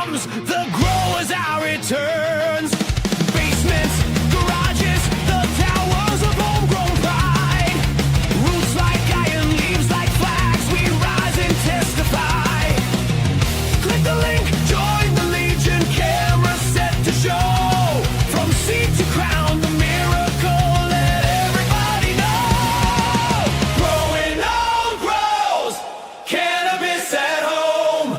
comes, the growers our returns. Basements, garages, the towers of homegrown pride. Roots like iron, leaves like flags, we rise and testify. Click the link, join the Legion, camera set to show. From seed to crown, the miracle, let everybody know. Growing old grows, cannabis at home.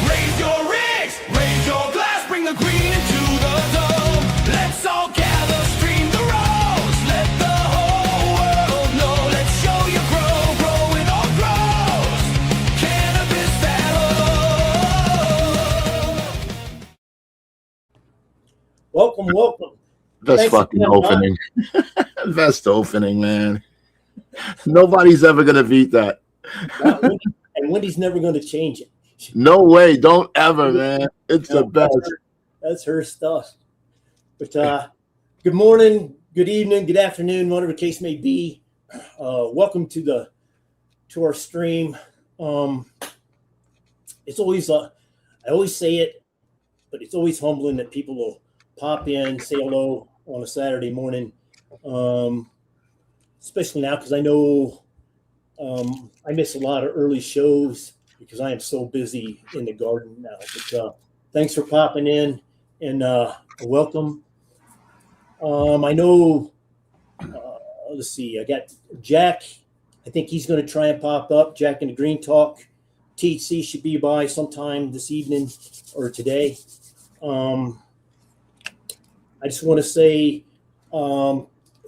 Raise your rigs, raise your glass, bring the green into the dome. Let's all gather, stream the rose, let the whole world know. Let's show you growing old grows, cannabis at home. Welcome. Best Thanks for fucking coming on. opening. Best opening, man. Nobody's ever gonna beat that. And Wendy's never going to change it. No way. Don't ever, man. It's the best. That's her stuff. But good morning, good evening, good afternoon, whatever the case may be. Welcome to our stream. It's always I always say it, but it's always humbling that people will pop in, say hello on a Saturday morning. Especially now because I know I miss a lot of early shows because I am so busy in the garden now. But thanks for popping in and welcome. I know, let's see, I got Jack. I think he's going to try and pop up. Jack in the Green Talk. TC should be by sometime this evening or today. I just want to say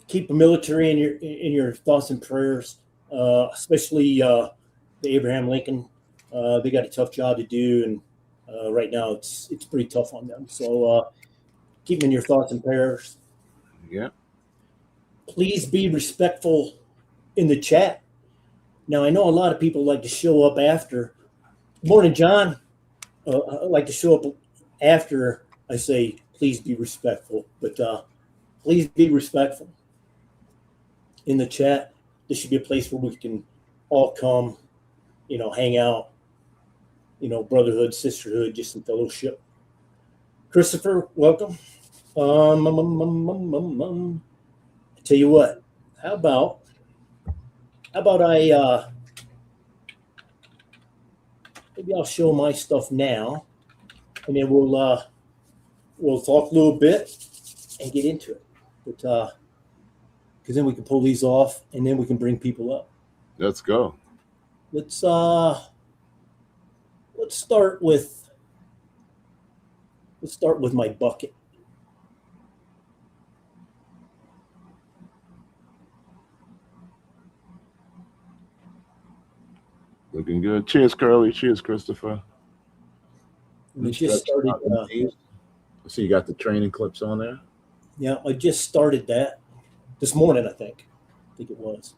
keep the military in your thoughts and prayers. Especially the Abraham Lincoln. They got a tough job to do, and right now it's pretty tough on them. So keep them in your thoughts and prayers. Yeah. Please be respectful in the chat. Now, I know a lot of people like to show up after. Morning, John. I like to show up after I say, please be respectful. But please be respectful in the chat. This should be a place where we can all come, hang out, brotherhood, sisterhood, just some fellowship. Christopher, welcome. I tell you what, how about maybe I'll show my stuff now, and then we'll talk a little bit and get into it. But because then we can pull these off, and then we can bring people up. Let's go. Let's start with my bucket. Looking good. Cheers, Curly. Cheers, Christopher. We just started. So you got the training clips on there? Yeah, I just started that this morning. I think it was.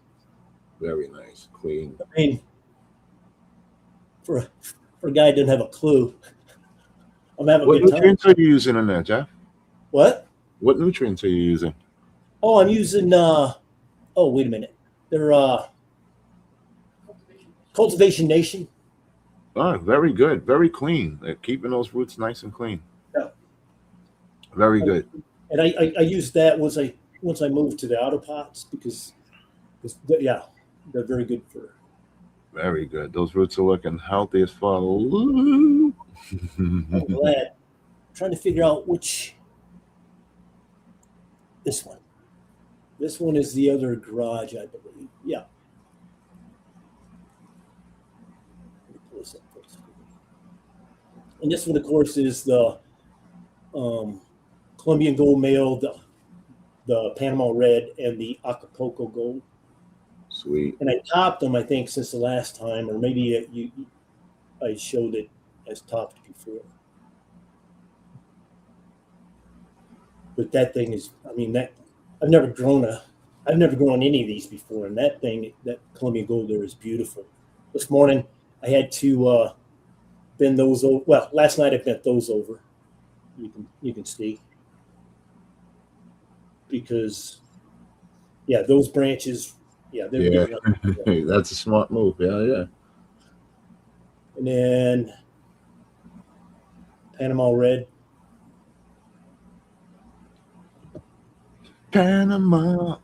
Very nice. Clean. I mean, for a guy who doesn't have a clue, I'm having a What good time. nutrients are you using in there, Jeff? What? What nutrients are you using? Oh, I'm using. Oh, wait a minute. They're Cultivation Nation. Oh, very good. Very clean. They're keeping those roots nice and clean. Yeah. Very good. And I used that once I moved to the auto pots because they're very good for. Very good. Those roots are looking healthy as fuck. Ooh. I'm glad. I'm trying to figure out which. This one. This one is the other garage, I believe. Yeah. Let me pull this up first. And this one, of course, is the Colombian Gold Male, the Panama Red, and the Acapulco Gold. Sweet. And I topped them, I think, since the last time, or maybe I showed it as topped before. But that thing is, I mean, that I've never grown any of these before, and that Colombian Gold there is beautiful. This morning I had to bend those over. Well, last night I bent those over. You can see because those branches. Yeah, That's a smart move. Yeah. And then Panama Red. Panama.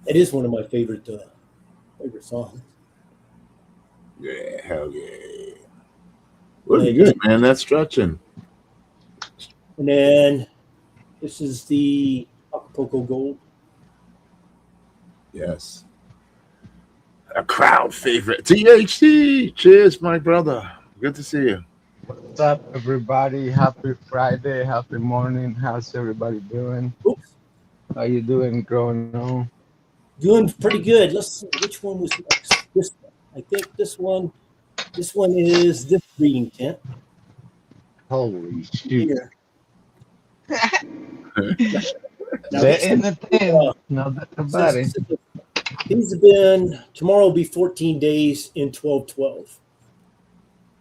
It is one of my favorite songs. Yeah, hell yeah. Really good, man. That's stretching. And then this is the Acapulco Gold. Yes. A crowd favorite. THC. Cheers, my brother. Good to see you. What's up, everybody? Happy Friday, happy morning. How's everybody doing? Oops, How you doing, growing on? doing pretty good. Let's see which one was next. This one. I think this one. This one is this breeding tent Holy shoot! here. Now, They're in the tent. No doubt about it. these have been, tomorrow will be 14 days in 12/12.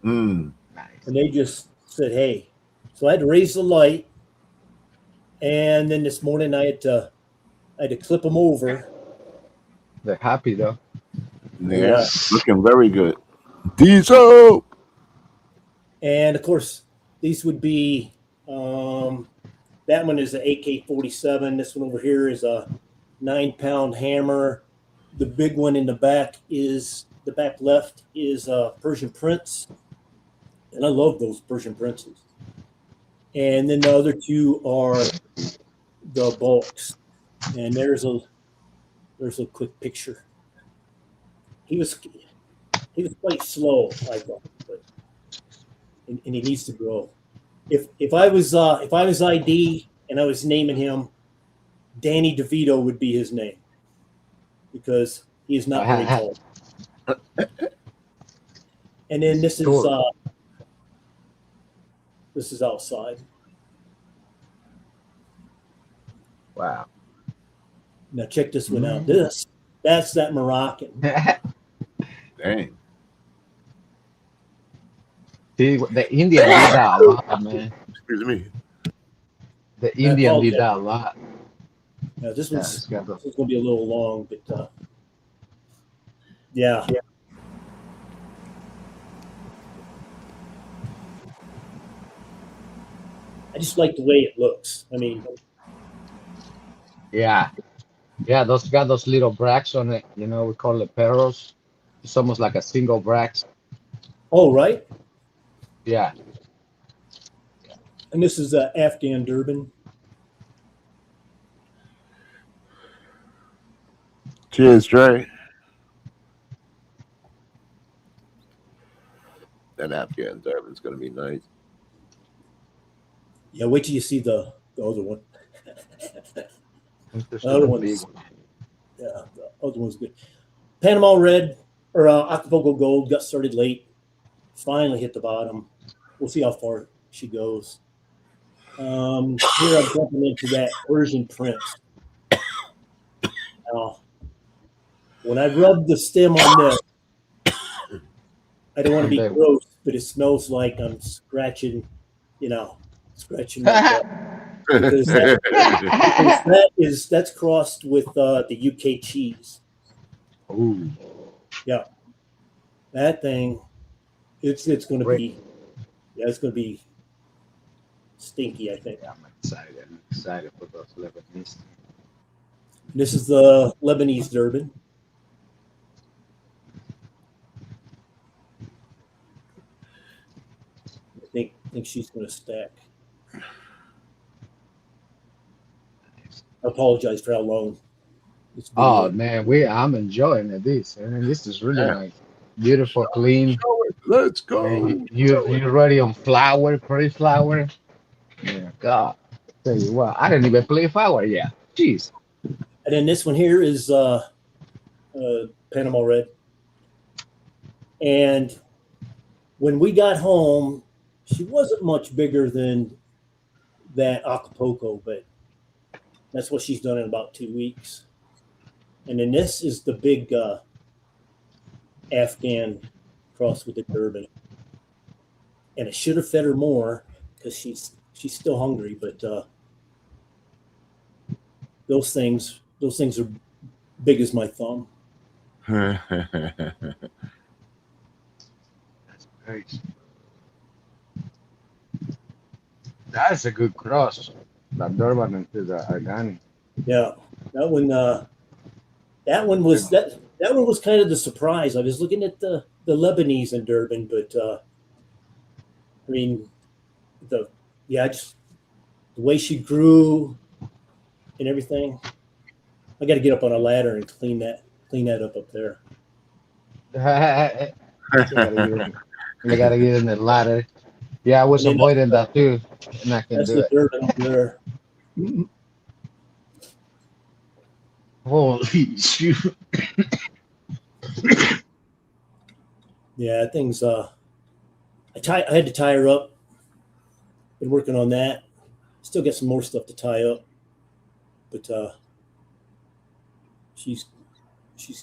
Mm. Nice. And they just said, hey. So I had to raise the light. And then this morning I had to clip them over. They're happy though. Yeah. Looking very good. Diesel. And of course, these would be that one is an AK-47. This one over here is a 9-pound hammer. The big one in the back left is Persian Prince. And I love those Persian Princes. And then the other two are the bulks. And there's a quick picture. He was quite slow, I thought, but and he needs to grow. If I was ID and I was naming him, Danny DeVito would be his name because he is not very tall. And then this is outside. Wow. Now check this one out. That's that Moroccan. Dang. See, the Indian did that a lot, man. Excuse me. The Indian did that a lot. Now this Yeah, one's it's got the- going to be a little long, but yeah. I just like the way it looks. I mean, Yeah, those got those little bracts on it. You know, we call it perros. It's almost like a single bract. oh, right. Yeah. And this is Afghan Durban. Cheers, Trey. That Afghan Durban's going to be nice. Yeah, wait till you see the other one. Interesting. The other one's yeah, the other one's good. Panama Red or Acapulco Gold got started late. Finally hit the bottom. We'll see how far she goes. Here I'm jumping into that Persian Prince. Now, when I rub the stem on this, I don't want to be gross, but it smells like I'm scratching my butt. Because that's crossed with the UK cheese. Ooh. Yeah, that thing, it's going to be, it's going to be stinky, I think. Yeah, I'm excited for those Lebanese. This is the Lebanese Durban. I think she's going to stack. I apologize for how long it's been. Oh man, I'm enjoying this. I mean, this is really nice, beautiful, clean. Let's go. Man, you're ready on flower, pretty flower. Yeah, God, tell you what, I didn't even play flower yet. Jeez. And then this one here is Panama Red. And when we got home, she wasn't much bigger than that Acapulco, but that's what she's done in about 2 weeks. And then this is the big Afghan cross with the Durban. And I should have fed her more because she's still hungry, but those things are big as my thumb. That's great. That's a good cross. The Durban into the Argani. Yeah, that one. That one was kind of the surprise. I was looking at the Lebanese in Durban, but I mean, the yeah, just the way she grew and everything. I got to get up on a ladder and clean that up there. They gotta get in the ladder. Yeah, I was And then avoiding that too, and I can that's do the it. Durban there. Holy shoot! Yeah, that thing's I had to tie her up. Been working on that. Still got some more stuff to tie up, but she's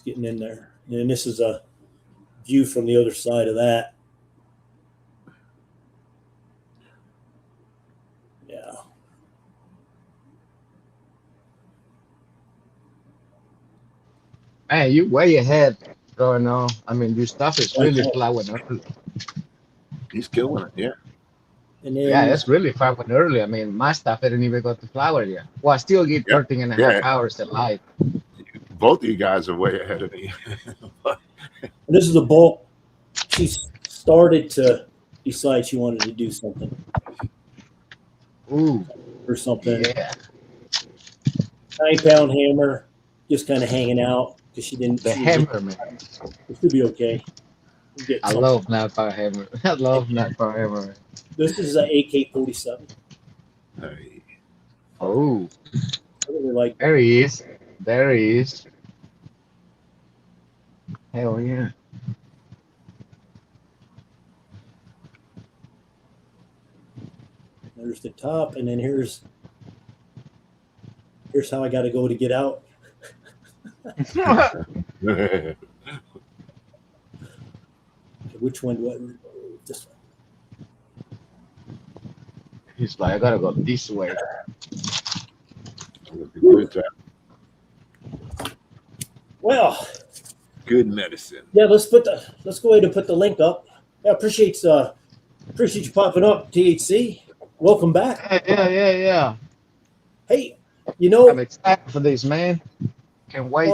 getting in there. And this is a view from the other side of that. Yeah. Man, you way ahead going on. I mean, your stuff is really flowing early. He's killing it. Yeah. And Yeah, then it's really flowering early. I mean, my stuff didn't even go to flower yet. Well, I still get Yeah. 13 and a Yeah. half hours at light. Both of you guys are way ahead of me. this is a bulk. She started to decide she wanted to do something Ooh, or something. yeah. 9-pound hammer, just kind of hanging out because she didn't. The she was- hammer, man. It should be okay. We'll get I something. love Nat Power Hammer. I love Nat Power Hammer. This is an AK-47. Hey. Oh, I really like. there he is. There he is. Hell yeah. There's the top, and then here's how I got to go to get out. Which one do I? This one. He's like, I gotta go this way. Good job. Well, Good medicine. yeah. Let's go ahead and put the link up. Yeah, appreciate you popping up, THC. Welcome back. Yeah. Hey, I'm excited for this, man. Can't wait.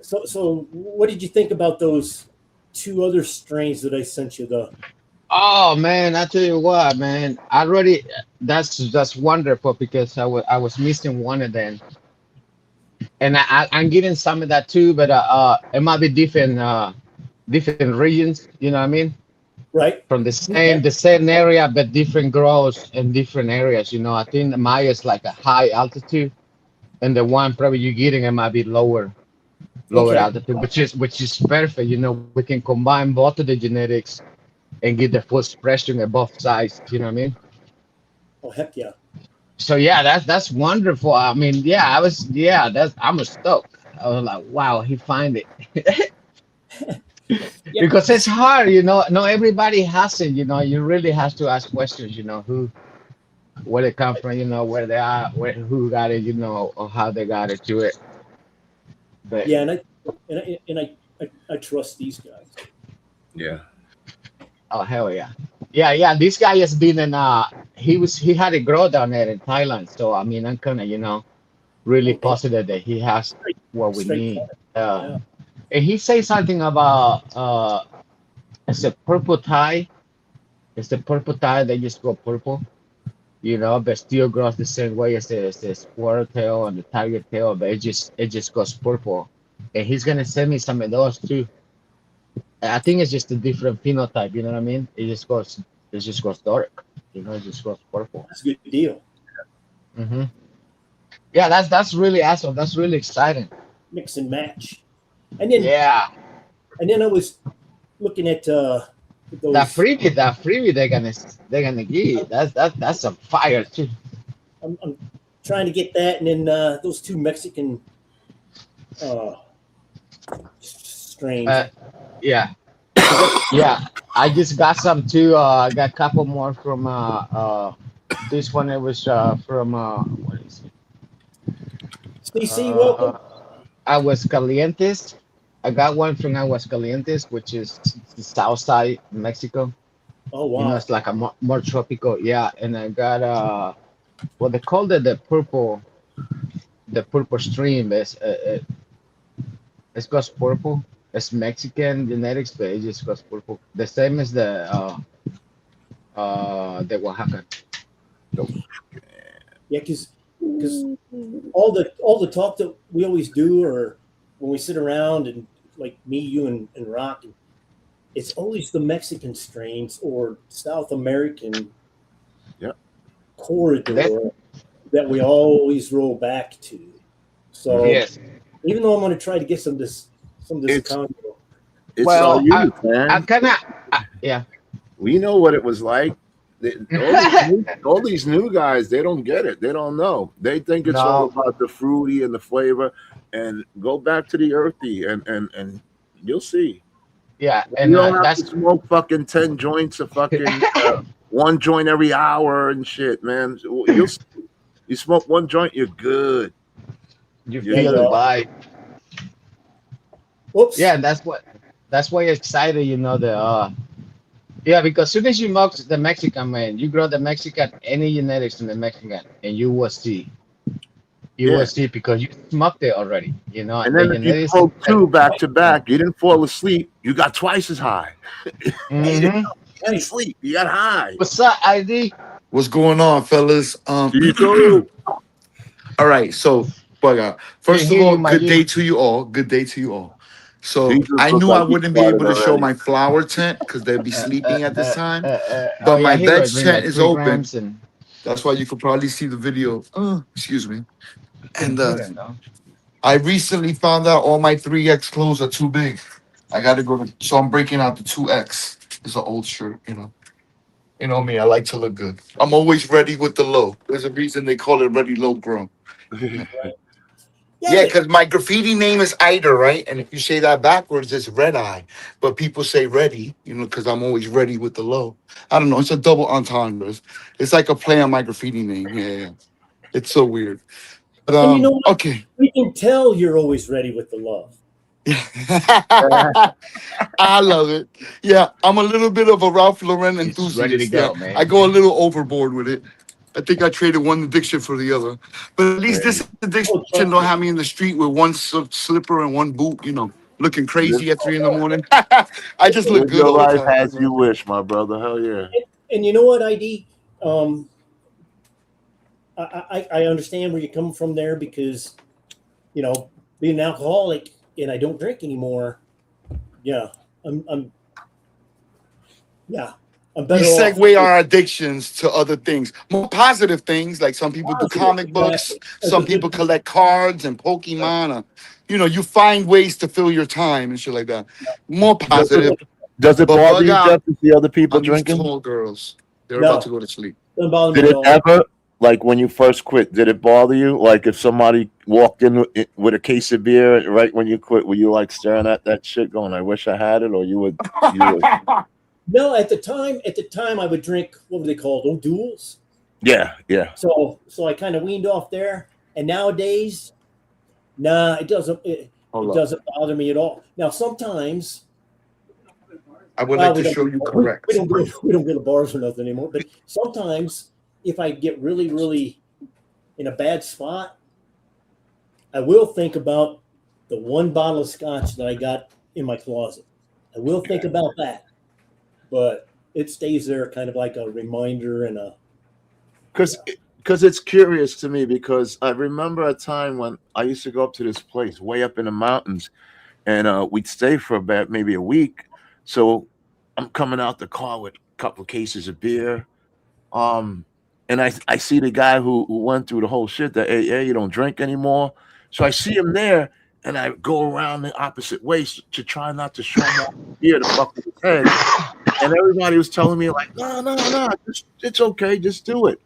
So what did you think about those two other strains that I sent you? Oh man, I tell you what, man. That's wonderful because I was missing one of them, and I'm getting some of that too, but it might be different regions. You know what I mean? Right. From the same area, but different grows in different areas. You know, I think the Maya's like a high altitude, and the one probably you're getting it might be lower Okay. altitude, which is perfect. You know, we can combine both of the genetics and get the full expression at both sides. You know what I mean? Oh heck yeah. So yeah, that's wonderful. I mean, yeah, I'm stoked. I was like, wow, he find it. Yeah. Because it's hard, you know. Not everybody has it, you know. You really have to ask questions, you know, where they come from, you know, where they are, who got it, you know, or how they got it to it. But Yeah, and I trust these guys. Yeah. oh hell yeah. Yeah, this guy has been in he had a grow down there in Thailand. So I mean I'm kinda, you know, really Okay. positive that he has what we Straight need. forward. Uh and he says something about it's a purple tie. It's the purple tie that just go purple, you know, but still grows the same way as the squirrel tail and the tiger tail, but it just goes purple. And he's gonna send me some of those too. I think it's just a different phenotype, you know what I mean? It just goes dark, you know, it just goes purple. That's a good deal. Hmm. Yeah, that's really awesome. That's really exciting. Mix and match. And then Yeah, I was looking at those. that freebie they're gonna give. That's some fire too. I'm trying to get that, and then those two Mexican strains. Yeah, yeah. I just got some too. I got a couple more from this one. It was from what is it? CC, welcome. I was Calientes. I got one from Aguascalientes, which is the south side of Mexico. Oh You know, wow. it's like a more tropical. Yeah, and I got what they called it the purple stream. It goes purple. It's Mexican genetics, but it just goes purple. The same as the Oaxaca. Yeah, because all the talk that we always do, or when we sit around and like me, you, and Rock, it's always the Mexican strains or South American Yep. corridor that we always roll back to. So Yes. even though I'm going to try to get some of this It's Congo, it's Well, all you, man. I kind of yeah. We know what it was like. All these new guys, they don't get it. They don't know. They think it's all No. about the fruity and the flavor. And go back to the earthy, and you'll see. Yeah, You and don't have that's to smoke fucking 10 joints of fucking one joint every hour and shit, man. You smoke one joint, you're good. you Yeah, feel you the are. vibe. whoops. Yeah, that's why excited, yeah, because soon as you smoke the Mexican, man, you grow the Mexican, any genetics from the Mexican, and you will see. You Yeah. will see because you smoked it already, And the then if you genetics. smoke two back to back, you didn't fall asleep, you got twice as high. Mhm. You didn't sleep, you got high. What's up, ID? What's going on, fellas? You All right, so bug out. First Can't of hear all, you, my good day G. to you all. Good day to you all. So Jesus I look knew I like he wouldn't be started able to show already. my flower tent because they'd be sleeping at this time. Oh But my yeah, he veg was doing tent like is 3 open. grams and That's why you could probably see the video. Excuse me. couldn't And hear him though. I recently found out all my 3X clothes are too big. I got to go to, so I'm breaking out the 2X. It's an old shirt, you know. You know me, I like to look good. I'm always ready with the low. There's a reason they call it ready low grown. Yeah, because my graffiti name is Ida, right? And if you say that backwards, it's Red Eye. But people say ready, because I'm always ready with the low. I don't know. It's a double entendre. It's like a play on my graffiti name. Yeah. It's so weird. But And you know what? okay. We can tell you're always ready with the love. I love it. Yeah, I'm a little bit of a Ralph Lauren He's enthusiast. ready to go, Yeah, man. I go a little overboard with it. I think I traded one addiction for the other. But at least this addiction don't have me in the street with one slipper and one boot, looking crazy at 3 a.m. I just look Live good your all the life time. as you wish, my brother. Hell yeah. And you know what, ID? I understand where you're coming from there because, being an alcoholic and I don't drink anymore. Yeah, I'm We better off. segue our addictions to other things, more positive things. Like some people do comic books, Exactly. some people collect cards and Pokemon. You find ways to fill your time and shit like that. More positive. Does it But bother bug you, out Jeff, to see other people on these drinking? tall girls. They're No. about to go to sleep. Doesn't bother me Did at it all. ever, like when you first quit, did it bother you? Like if somebody walked in with a case of beer right when you quit, were you like staring at that shit going, I wish I had it? Or you would No, at the time I would drink, what were they called? O'Doul's. yeah. So I kind of weaned off there. And nowadays, nah, it doesn't bother me at all. Now sometimes I would well, like we to don't- show you we- correct. We don't go to bars or nothing anymore. But sometimes if I get really, really in a bad spot, I will think about the one bottle of scotch that I got in my closet. I will think about that. But it stays there kind of like a reminder and a Because it's curious to me because I remember a time when I used to go up to this place way up in the mountains and we'd stay for about maybe a week. So I'm coming out the car with a couple of cases of beer. And I see the guy who went through the whole shit that, hey, you don't drink anymore. So I see him there and I go around the opposite way to try not to show him all the beer to fuck with his head. And everybody was telling me like, no, it's okay. Just do it.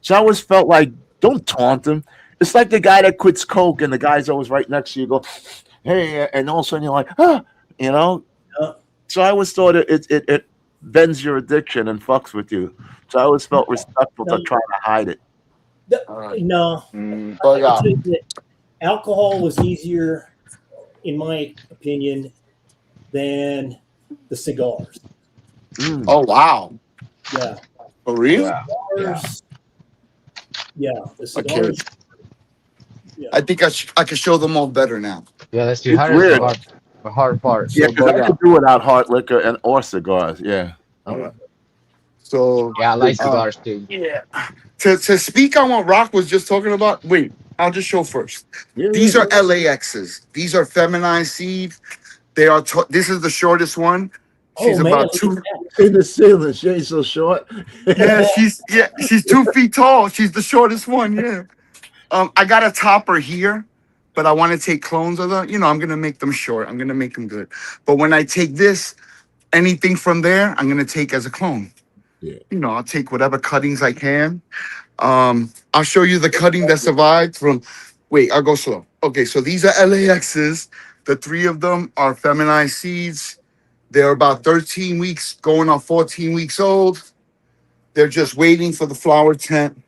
So I always felt like, don't taunt him. It's like the guy that quits coke and the guy's always right next to you. Go, hey, and all of a sudden you're like, Yeah. So I always thought it bends your addiction and fucks with you. So I always felt respectful to try to hide it. All right. No, Bug I out. think that alcohol was easier in my opinion, than the cigars. Mm. Oh wow. Yeah, For real? Yeah. cigars. Yeah, the Okay. cigars. Yeah. I think I can show them all better now. Yeah, that's the It's hardest weird. hard part. Yeah, So because bug I could out. do without hard liquor and or cigars. Yeah. All right. So Yeah, I like uh, cigars too. yeah. To speak on what Rock was just talking about. Wait, I'll just show first. Yeah, These yeah. are LAXs. These are feminized seed. They are. This is the shortest one. She's Oh man, about look two. at that. In the ceiling, she ain't so short. She's 2 feet tall. She's the shortest one. Yeah. I got a topper here, but I want to take clones of them. You know, I'm gonna make them short. I'm gonna make them good. But when I take this, anything from there, I'm gonna take as a clone. Yeah. You know, I'll take whatever cuttings I can. I'll show you the cutting that survived from. Wait, I'll go slow. Okay, so these are LAXs. The 3 of them are feminized seeds. They're about 13 weeks, going on 14 weeks old. They're just waiting for the flower tent.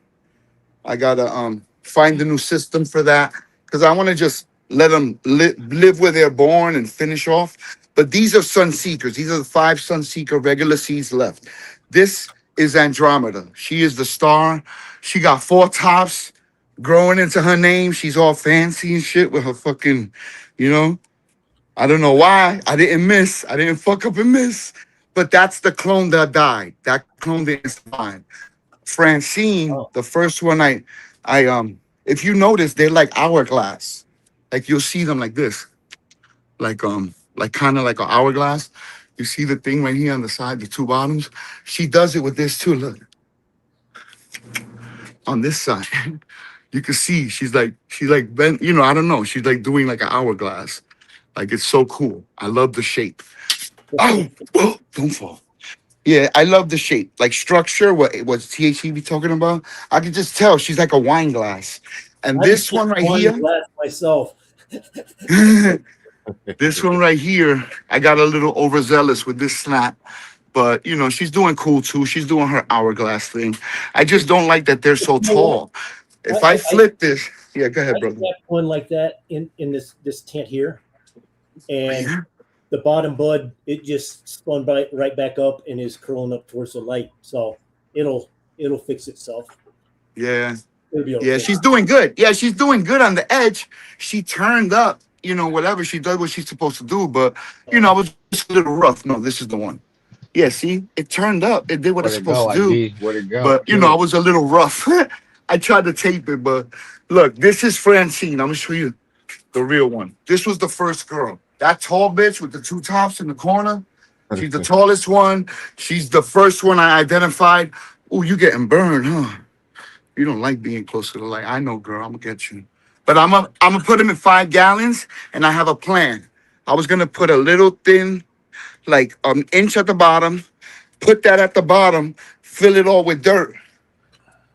I gotta find a new system for that because I want to just let them live where they're born and finish off. But these are sun seekers. These are the 5 sun seeker regular seeds left. This is Andromeda. She is the star. She got 4 tops growing into her name. She's all fancy and shit with her fucking, you know. I don't know why. I didn't miss. I didn't fuck up and miss. But that's the clone that died. That clone didn't survive. Francine, Oh. the first one I if you notice, they're like hourglass. Like you'll see them like this. Like kind of like an hourglass. You see the thing right here on the side, the 2 bottoms. She does it with this too. Look. On this side. You can see she's like bent, you know, I don't know. She's like doing like an hourglass. Like it's so cool. I love the shape. Oh, whoa, don't fall. Yeah, I love the shape. Like structure, what THE be talking about? I can just tell she's like a wine glass. And I this just one right wanted here, to laugh myself. this one right here, I got a little overzealous with this snap. But you know, she's doing cool too. She's doing her hourglass thing. I just don't like that they're so tall. If I flip this, yeah, go I ahead, just brother. got one like that in this tent here, and Yeah. the bottom bud it just spun right back up and is curling up towards the light. So it'll fix itself. Yeah. It'll be okay. Yeah, she's doing good. Yeah, she's doing good on the edge. She turned up, you know, whatever. She does what she's supposed to do, but you know, I was just a little rough. No, this is the one. Yeah, see, it turned up. It did what Where'd it's it go? supposed to do. ID? Where'd it go? But you know, I was a little rough. I tried to tape it, but look, this is Francine. I'm gonna show you the real one. This was the first girl. That tall bitch with the 2 tops in the corner. She's the tallest one. She's the first one I identified. Oh, you getting burned, huh? You don't like being close to the light. I know, girl. I'm gonna get you. But I'm gonna put them in 5 gallons, and I have a plan. I was gonna put a little thin, like an inch at the bottom, put that at the bottom, fill it all with dirt,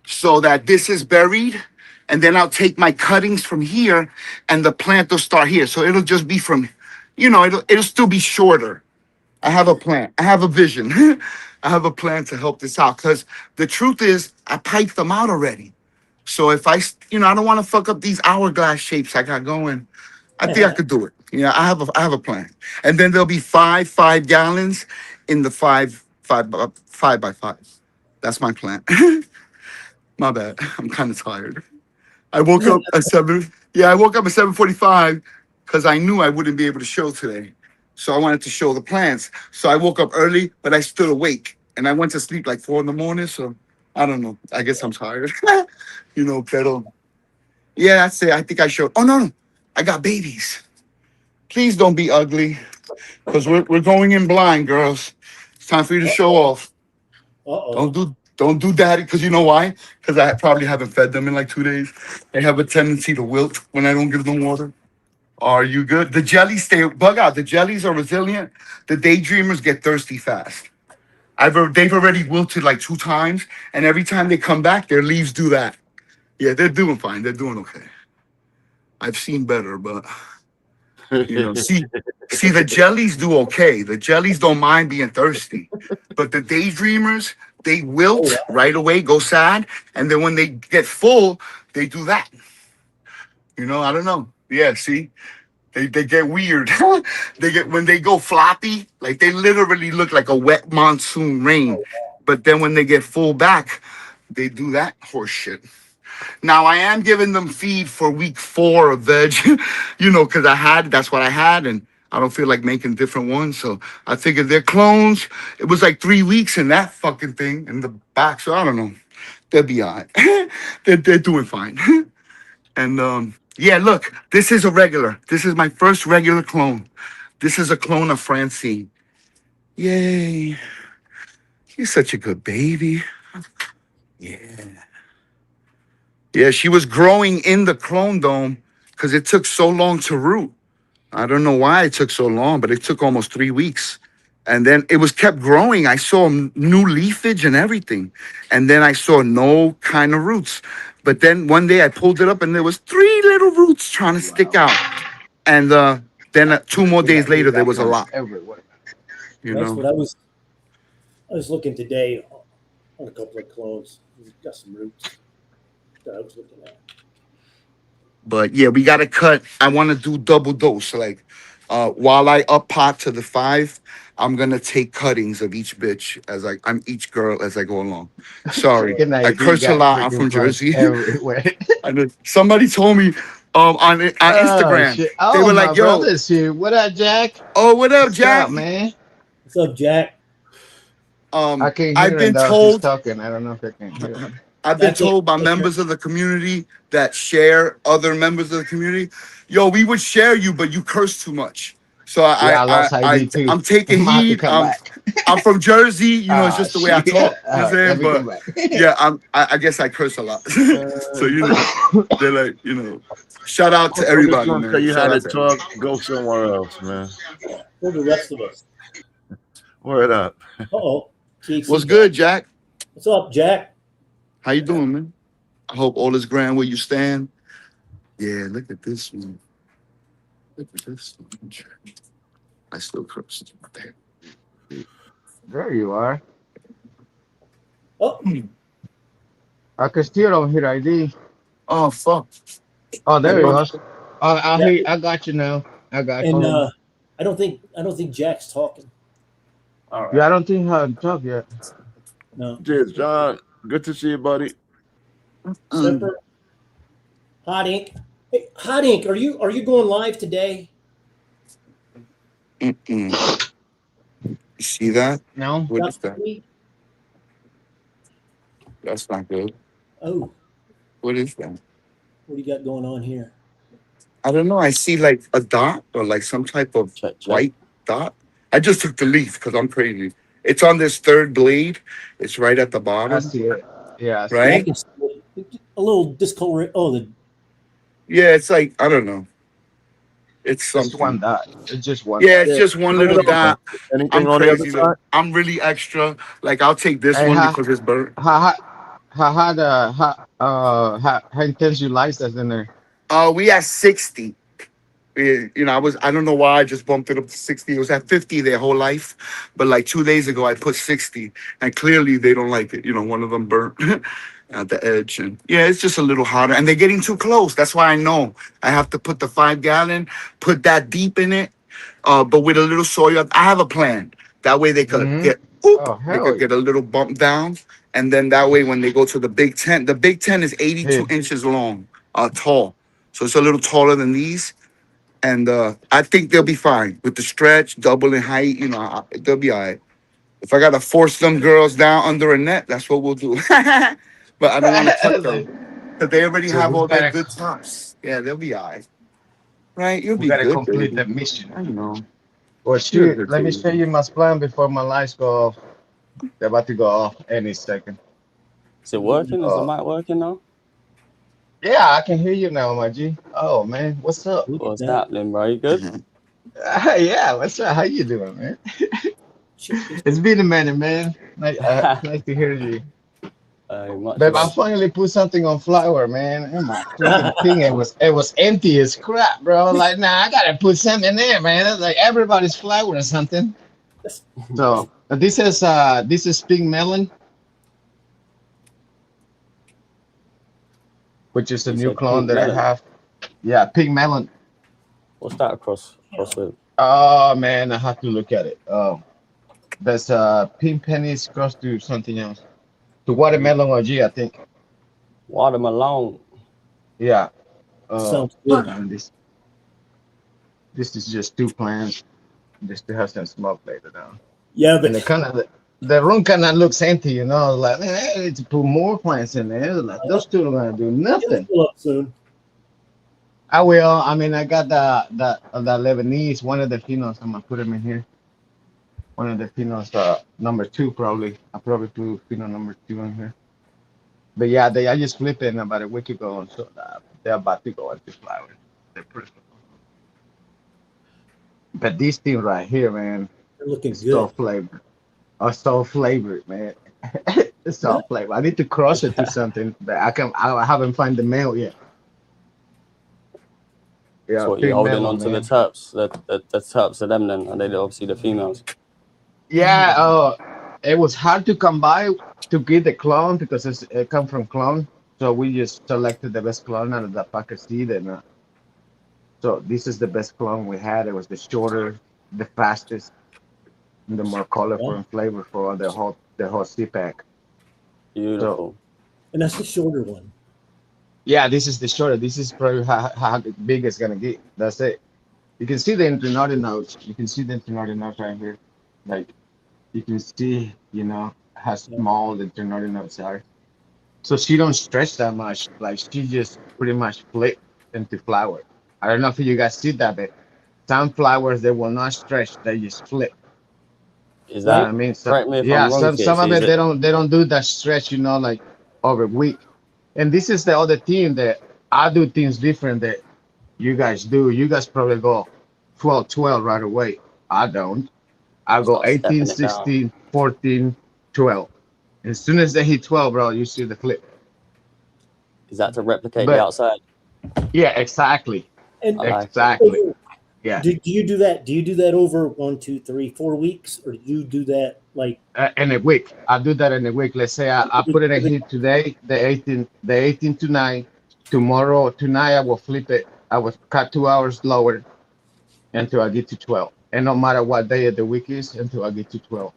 so that this is buried, and then I'll take my cuttings from here, and the plant will start here. So it'll just be from, you know, it'll still be shorter. I have a plan. I have a vision. I have a plan to help this out because the truth is I piped them out already. So if I, you know, I don't want to fuck up these hourglass shapes I got going. I think I could do it. Yeah, I have a plan. And then there'll be 5 gallons in the 5 by 5. That's my plan. My bad. I'm kind of tired. I woke up at 7. Yeah, I woke up at 7:45 because I knew I wouldn't be able to show today. So I wanted to show the plants. So I woke up early, but I stood awake. And I went to sleep like 4 in the morning. So I don't know. I guess I'm tired. You know, pero. Yeah, that's it. I think I showed. Oh, no. I got babies. Please don't be ugly. Because we're going in blind, girls. It's time for you to show off. Uh-oh. Don't do daddy, because you know why? Because I probably haven't fed them in like 2 days. They have a tendency to wilt when I don't give them water. Are you good? The jellies bug out. The jellies are resilient. The daydreamers get thirsty fast. They've already wilted like 2 times, and every time they come back, their leaves do that. Yeah, they're doing fine. They're doing okay. I've seen better, but you know, see, the jellies do okay. The jellies don't mind being thirsty, but the daydreamers, they wilt right away, go sad, and then when they get full, they do that. You know, I don't know. Yeah, see, They get weird. They get when they go floppy, like they literally look like a wet monsoon rain. But then when they get full back, they do that horse shit. Now I am giving them feed for week 4 of veg, because that's what I had, and I don't feel like making different ones. So I figured they're clones. It was like 3 weeks in that fucking thing in the back. So I don't know. They'll be all right. they're doing fine. And yeah, look, this is a regular. This is my first regular clone. This is a clone of Francine. Yay. You're such a good baby. Yeah. Yeah, she was growing in the clone dome because it took so long to root. I don't know why it took so long, but it took almost 3 weeks. And then it was kept growing. I saw new leafage and everything. And then I saw no kind of roots. But then one day I pulled it up and there was 3 little roots trying to stick out. And then 2 more days later, there was a lot. Everywhere. That's what I was looking today on a couple of clones. We've got some roots that I was looking at. But yeah, we got to cut. I want to do double dose. Like while I up pot to the 5, I'm going to take cuttings of each bitch I'm each girl as I go along. Sorry. Good night, I curse you a lot. got I'm from freaking bugs Jersey. everywhere. I know. Somebody told me on Instagram. Shit. They were my like, yo. brother's here. What up, Jack? Oh, what up, What's Jack? up, man? What's up, Jack? I can't hear I've him been though, if he's told talking. I don't know if I can hear him. I've been That's it. told by members of the community that share other members of the community, yo, we would share you, but you curse too much. So Yeah, I lost ID too. I'm taking I'm gonna have to heed. come back. I'm from Jersey, it's just the way I shit. talk. You know what I'm Let saying? me come But back. yeah, I guess I curse a lot. So they're like, shout out to everybody, Don't man. tell you Shout how out to to everybody. talk. Go somewhere else, man. For the rest of us. Word up. Uh-oh. THC. What's good, Jack? What's up, Jack? How you doing, man? I hope all is grand where you stand. Yeah, look at this one. Look at this one. I still curse. There you are. Oh, I can still don't hear ID. Oh, fuck. Oh, there you Yeah. go. I got you now. I got you. and I don't think Jack's talking. All right. Yeah, I don't think I talked yet. No. Cheers, John. Good to see you, buddy. Zipper. Hot Ink. Hey, Hot Ink, are you going live today? Mm-mm. You see that? No. What is that? Not- That's not good. Oh, What is that? what do you got going on here? I don't know. I see like a dot or like some type of white dot. I just took the leaf because I'm crazy. It's on this third blade. It's right at the I bottom. see it. Yeah. I see Right? I can see a little discolor. Oh, the Yeah, it's like, I don't know. It's It's something. one dot. It's just one. Yeah, it's just one little dot. Anything I'm on the other crazy. side? Though. I'm really extra. Like, I'll take this Hey, one how- because it's burnt. How intense you license in there? We at 60. I don't know why I just bumped it up to 60. It was at 50 their whole life. But like 2 days ago, I put 60. And clearly they don't like it. One of them burnt at the edge. And yeah, it's just a little hotter. And they're getting too close. That's why I know I have to put the 5 gallon, put that deep in it. But with a little soil, I have a plan. That way they could Mhm. get, Oh, they hell could get a little bump down. And then that way when they go to the Big Ten, the Big Ten is 82 Yeah. inches long, tall. So it's a little taller than these. And I think they'll be fine with the stretch, double in height. They'll be all right. If I gotta force them girls down under a net, that's what we'll do. But I don't want to cut them because they already So have we all their gotta- good tops. Yeah, they'll be all right. Right? You'll We be gotta good. complete baby. the mission. I know. Well, Sure, shoot, let me show you my plan before my lights go off. They're about to go off any second. Is it working? Is the mic working now? Yeah, I can hear you now, my G. Oh man, what's up? What's happening, bro? You good? Yeah, what's up? How you doing, man? It's been a minute, man. Nice to hear you. Much Babe, I love. finally put something on flower, man. And my freaking thing, it was empty as crap, bro. Like, nah, I gotta put something in there, man. It's like everybody's flower or something. So this is pink melon, which is a You new said clone pink that melon? I have. Yeah, pink melon. What's that across with? Oh man, I have to look at it. Oh, that's pink pennies cross to something else. To watermelon OG, I think. Watermelon. Yeah. Sounds good. And this is just two plants. Just to have some smoke later down. Yeah, And but the room kind of looks empty, you know. Like, man, I need to put more plants in there. Like those two are gonna do it'll nothing. fill up soon. I will. I mean, I got the Lebanese. One of the phenos. I'm gonna put them in here. One of the phenos, number 2 probably. I'll probably put pheno number 2 in here. But yeah, I just flipped it about a week ago, and so they're about to go into flower. They're pretty. But this thing right here, man, They're looking it's so good. flavored. Oh, so flavored, man. It's so flavored. I need to cross it to something, but I haven't found the male yet. Yeah, That's what you're pink holding melon, on to the man. terps. The terps of them then, and they obviously the females. Yeah, it was hard to come by to get the clone because it come from clone. So we just selected the best clone out of the pack of seed, and so this is the best clone we had. It was the shorter, the fastest, and the more colorful and flavorful of the whole seed pack. Beautiful. And that's the shorter one. Yeah, this is the shorter. This is probably how big it's gonna get. That's it. You can see the internodal notes. You can see the internodal notes right here. Like you can see, you know, how small the internodal notes are. So she don't stretch that much. Like she just pretty much flip into flower. I don't know if you guys see that, but some flowers they will not stretch. They just flip. Is You know what that? I mean? So, Correct me if yeah, I'm wrong. some Kid. So of is it they don't do that stretch. You know, like over a week. And this is the other thing that I do things different that you guys do. You guys probably go 12 right away. I don't. I go Start 18, stepping it down. 16, 14, 12. As soon as they hit 12, bro, you see the flip. Is that to replicate the But outside? yeah, exactly. And I like it. Exactly. Yeah. do you do that? Do you do that over 1, 2, 3, 4 weeks, or do you do that like? In a week. I do that in a week. Let's say I put it in here today, the 18 to 9. Tomorrow, tonight I will flip it. I will cut 2 hours lower until I get to 12. And no matter what day of the week is, until I get to 12.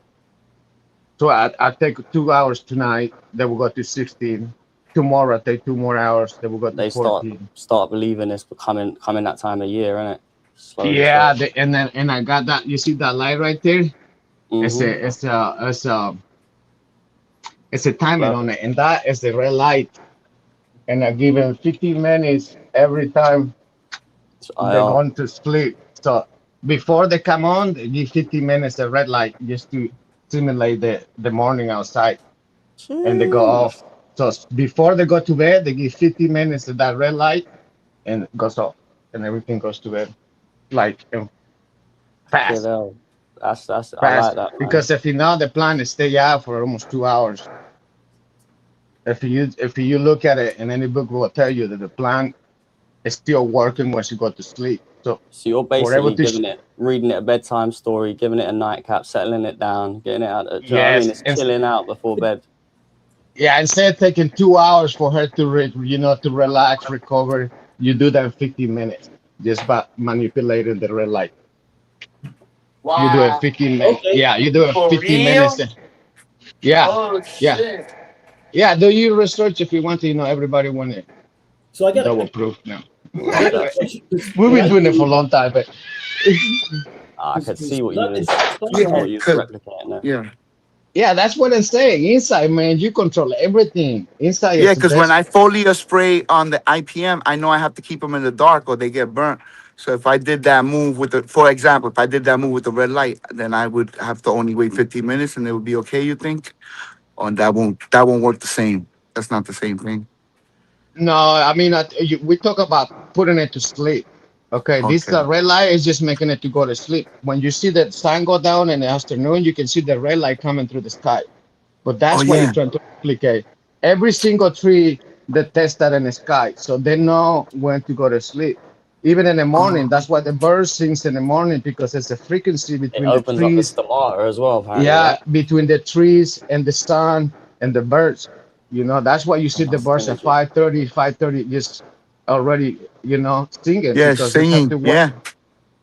So I take 2 hours tonight, then we'll go to 16. Tomorrow I take 2 more hours, then we'll go to They 14. start believing it's coming that time of year, isn't it? Slowly, Yeah, slowly. and I got that. You see that light right there? Mhm. It's a timing Right. on it, and that is the red light. And I give them 15 minutes every time So they're going to sleep. So before they come on, they give 15 minutes of red light just to simulate the morning outside, and they go off. So before they go to bed, they give 15 minutes of that red light, and it goes off, and everything goes to bed, like fast. That's I Fast. like that, man. Because if you know the plan is stay out for almost 2 hours. If you look at it, and any book will tell you that the plan is still working once you go to sleep. So you're whatever basically reading it a bedtime story, giving it a nightcap, settling it down, getting it out. Do you know what I mean? It's chilling out before bed. yeah, instead of taking 2 hours for her to to relax, recover, you do that in 15 minutes just by manipulating the red light. You do it 15 minutes. Okay. Yeah, you do it For 15 real? minutes. Yeah, Oh yeah. shit. yeah. Do your research if you want to. Everybody want it So I got double proof now. I got a question. We've been doing it for a long time, but I could see what you was Yeah. replicating there. Yeah. yeah, that's what I'm saying. Inside, man, you control everything. Inside, Yeah, is the because when I best. foliar spray on the IPM, I know I have to keep them in the dark or they get burnt. So if I did that move with for example, if I did that move with the red light, then I would have to only wait 15 minutes and it would be okay, you think? Or that won't work the same. That's not the same thing. No, I mean, we talk about putting it to sleep. Okay, this Okay. red light is just making it to go to sleep. When you see the sun go down in the afternoon, you can see the red light coming through the sky. But that's Oh, what yeah. you're trying to replicate. Every single tree that tests that in the sky, so they know when to go to sleep. Even in the morning, that's why the bird sings in the morning, because it's a frequency It between the opens up the trees. stomata as well, apparently. Yeah, Right? between the trees and the sun and the birds. That's why you see the That's birds at energy. 5:30 just already, singing Yeah, because they have singing. to work. Yeah.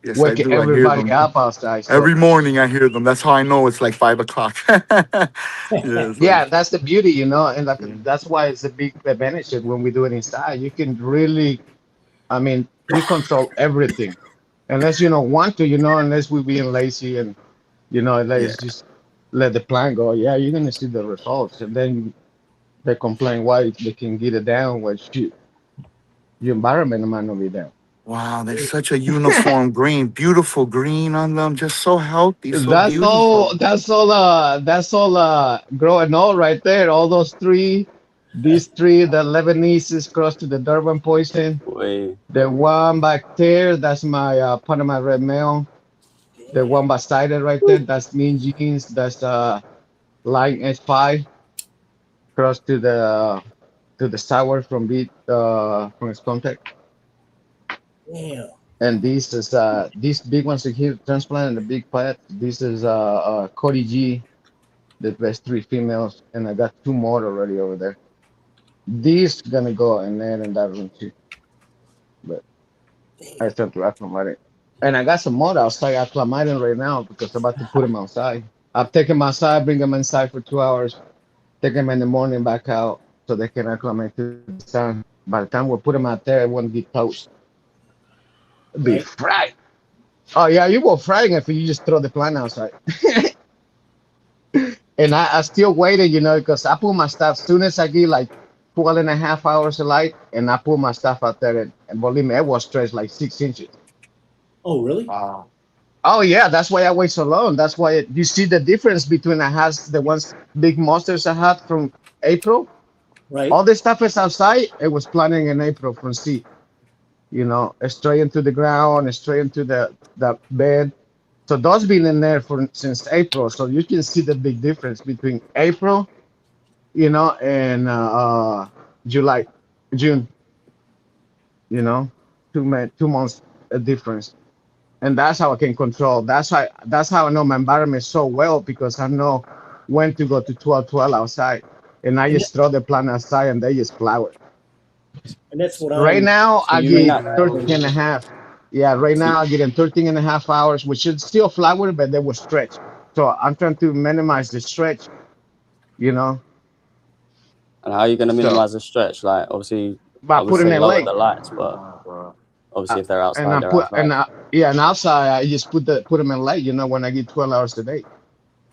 Yes, I waking do. I hear everybody them. up outside. So Every morning I hear them. That's how I know it's like 5 o'clock. Yeah, it's like, yeah, that's the beauty, you know, and like yeah. that's why it's a big advantage that when we do it inside. You can really, I mean, you control everything, unless you don't want to, you know, unless we're being lazy and you know, Yeah. let's just let the plan go. Yeah, you're gonna see the results, and then they complain why they can get it down, when shoot, your environment might not be down. Wow, they're such a uniform green, beautiful green on them, just so healthy, so That's all. beautiful. That's all. That's all. Growing old right there. All those three. These three, the Lebanese cross to the Durban poison. We The one back there, that's my Panama red male. The one beside it right there, that's Mean Jeans. That's Line S5 cross to the sour from beat from its contact. Damn. And this is these big ones here transplant and the big pet. This is Cody G, the best three females, and I got two more already over there. These gonna go in there and that one too. But I start to acclimate it. And I got some more outside acclimating right now because I'm about to put them outside. I've taken them outside, bring them inside for 2 hours, take them in the morning back out so they can acclimate to the sun. By the time we put them out there, it won't be toast. It'll be Right. fried. Oh yeah, you go frying if you just throw the plant outside. And I still waited, you know, because I put my stuff soon as I get like 12 and a half hours of light, and I put my stuff out there, and believe me, it was stretched like 6 inches. Oh, really? Wow. Oh yeah, that's why I wait so long. That's why you see the difference between the ones big monsters I had from April. Right. All this stuff is outside. It was planting in April from seed. You know, straight into the ground, straight into the bed. So those been in there for since April. So you can see the big difference between April, you know, and July, June. You know, 2 months a difference, and that's how I can control. That's how I know my environment so well because I know when to go to 12 outside, and I And just throw the plant outside and they just flower. And that's what Right I'm. now, so I you in get that 13 and a half. Yeah, right so, now I get in 13 and a half hours, which is still flower, but they will stretch. So I'm trying to minimize the stretch, you know. and how are you going to So minimize the stretch? Like obviously by I would putting say it lower late, the lights, but obviously if they're and outside, I they're put outside. yeah, and outside I just put them in light, you know, when I get 12 hours a day,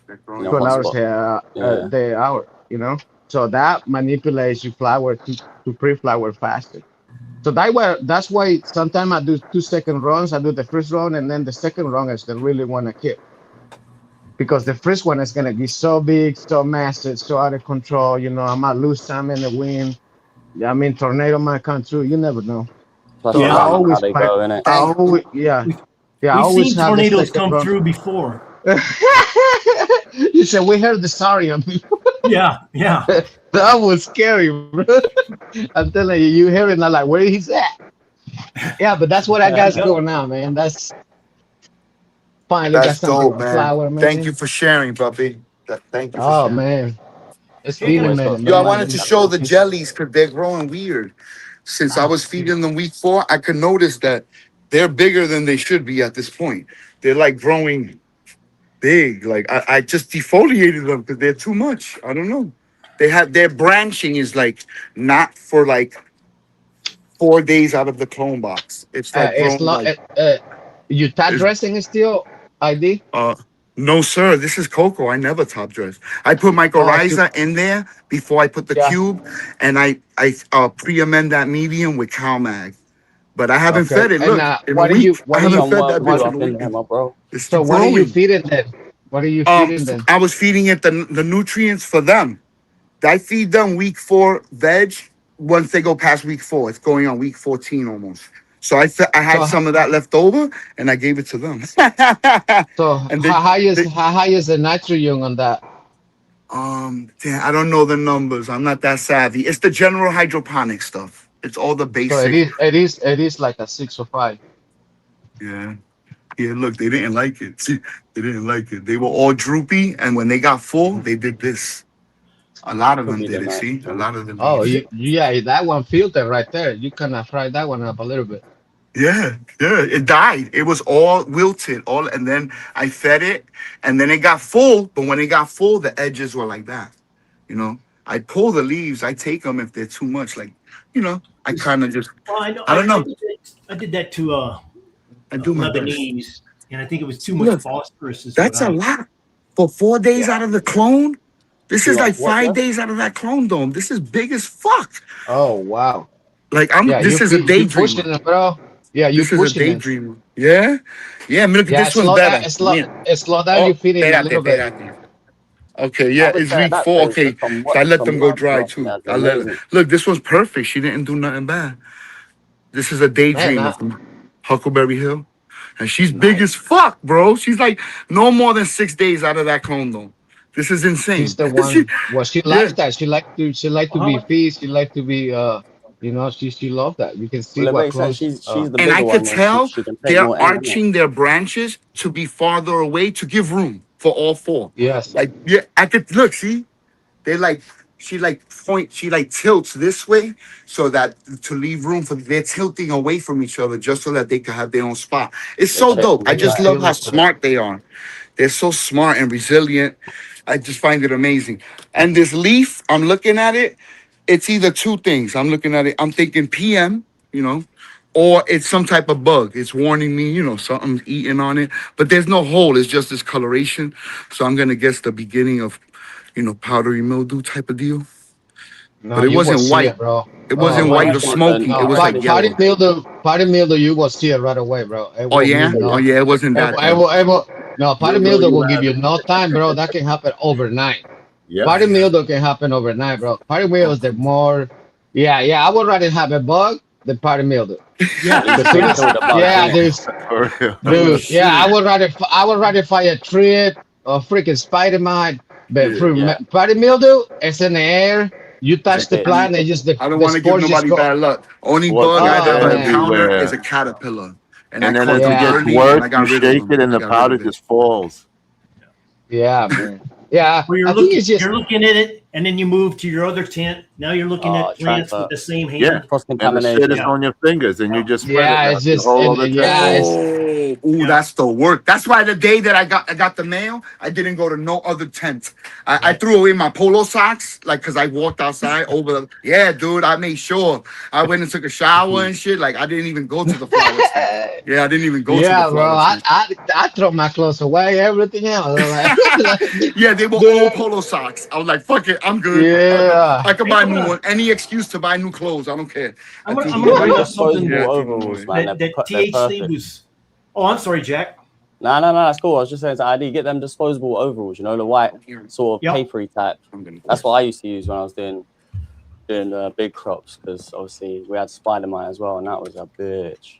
They're In a 12 hot hours spot. a Yeah. day hour, you know. So that manipulates your flower to pre-flower faster. So that's why sometimes I do 2 second runs. I do the first run and then the second run is the really one I keep. Because the first one is gonna be so big, so massive, so out of control. You know, I might lose some in the wind. Yeah, I mean, tornado might come through. You never know. Plus So the Yeah. I timing, how always they plan. go, innit? I Thank always, yeah, We've, yeah. I we've always seen have the tornadoes second come run. through before. You said we heard the sorry on me. Yeah. Yeah. That was scary, bro. I'm telling you, you hear it and I'm like, where he's at? Yeah, but that's what I got Yep. going on, man. That's finally got That's something dope, to man. flower, Thank you man. for sharing, puppy. Thank you for Oh sharing. man, it's Hey, been a Always got minute, to Yo, I man. remind wanted each to other. show the jellies because they're growing weird. Since I oh, was feeding them week 4, I could notice that they're bigger than they should be at this point. They're like growing big. Like I just defoliated them because they're too much. I don't know. They have their branching is like not for like 4 days out of the clone box. It's like It's growing not. like You top it's, dressing is still ID. no sir. This is cocoa. I never top dress. I put Oh, so, mycorrhiza in there before I put the yeah. cube, and I pre-amend that medium with CalMag. But I haven't Okay. fed it. And Look, in a week, I Put haven't some fed work that with bitch what? in a up in week. there, my bro. It's So what are you growing. feeding then? What are you feeding then? I was feeding it the nutrients for them. I feed them week 4 veg. Once they go past week 4, it's going on week 14 almost. So I had So some of that left over, and I gave it to them. so And how high is the nitrogen on that? damn, I don't know the numbers. I'm not that savvy. It's the general hydroponic stuff. It's all the So basic. it is like a 6 or 5. Yeah. Yeah, look, they didn't like it. See, they didn't like it. They were all droopy, and when they got full, they did this. A lot of Could them be the did it. See, a nitrogen. lot of them Oh, did it. yeah, that one filter right there. You kind of fry that one up a little bit. Yeah, it died. It was all wilted, and then I fed it, and then it got full. But when it got full, the edges were like that. You know, I pull the leaves. I take them if they're too much. Like, I kind of just, Well, I know. I don't know. I did that to I do my best. Lebanese, and I think it was too much Look, phosphorus. That's a lot for 4 days out of the clone. This is Yeah, like what, 5 yeah? days out of that clone dome. This is big as fuck. Oh wow. Like this is a You pushing daydream. it, bro. Yeah, you This is a pushing it. daydream. Yeah. Look, Yeah, this one's better. slow down your feeding a little bit. Okay, I yeah, would it's say week that 4. phase, Okay, from so I let from them go what dry I've too. got, I let amazing. look. This one's perfect. She didn't do nothing bad. This is a daydream Man, of Huckleberry Hill, and she's big as fuck, bro. She's like no more than 6 days out of that clone though. This is insane. she's the one. Well, she likes that. She like to How be much- feast. She like to be she love that. You can see Well, what it makes sense. close. She's the And bigger I one. could Where tell she can take they're more air, innit? arching their branches to be farther away to give room for all 4. Yes. Like, yeah, I could look, see, they like, she tilts this way so that to leave room for, they're tilting away from each other just so that they can have their own spot. It's so Okay. dope. I just Yeah, love how yeah. smart they are. They're so smart and resilient. I just find it amazing. And this leaf, I'm looking at it, it's either two things. I'm looking at it, I'm thinking PM, or it's some type of bug. It's warning me, something's eating on it. But there's no hole. It's just this coloration. So I'm gonna guess the beginning of, powdery mildew type of deal. No, But it you will wasn't see white. it, bro. It wasn't Oh, white I or think smoky. the- It was party like yellow. Party mildew, you will see it right away, bro. It Oh will yeah, give you oh yeah. It wasn't that. no, party mildew will give you no time, bro. That can happen overnight. Yeah. Party mildew can happen overnight, bro. Party mildew is the more, yeah. I would rather have a bug than party mildew. Yeah, You could take it with the bug, Yeah, innit? dude. Yeah, I would rather fight a trip or freaking Spider-Man, but for Yeah. party mildew, it's in the air. You touch the It- plant, and just I don't the want to give spores just nobody go. bad luck. Only Well, bug I've ever yeah. encountered Everywhere. is a caterpillar. And I then caught as them it gets early, worse, and I got you rid of shake them. it and the Got rid powder of it. just falls. Yeah, man. Yeah, Well, I think it's just you're looking at it, and then you move to your other tent. Now you're looking Oh, at plants transfer. with the same hand. Yeah. Cross And the contamination. shit is on your fingers, and you just spread Yeah, it it's just- all over the yeah, table. it's- Ooh, Yeah. that's the work. That's why the day that I got the mail, I didn't go to no other tent. I threw away my polo socks, like, cause I walked outside over. Yeah, dude, I made sure I went and took a shower and shit. Like, I didn't even go to the flower tent. Yeah, I didn't even go to yeah, the bro. flower tent. I throw my clothes away, everything else. I'm like, Yeah, they were Dude. all polo socks. I was like, fuck it, I'm good. Yeah. I can buy new one. Any excuse to buy new clothes, I don't care. I'm I gonna think- bring up something Disposable Yeah. overalls, man. that They're THC perfect. was. Oh, I'm sorry, Jack. No, that's cool. I was just saying to ID, get them disposable overalls, the white sort of Yep. papery type. I'm gonna- That's what I used to use when I was doing big crops, because obviously we had Spider-Man as well, and that was a bitch.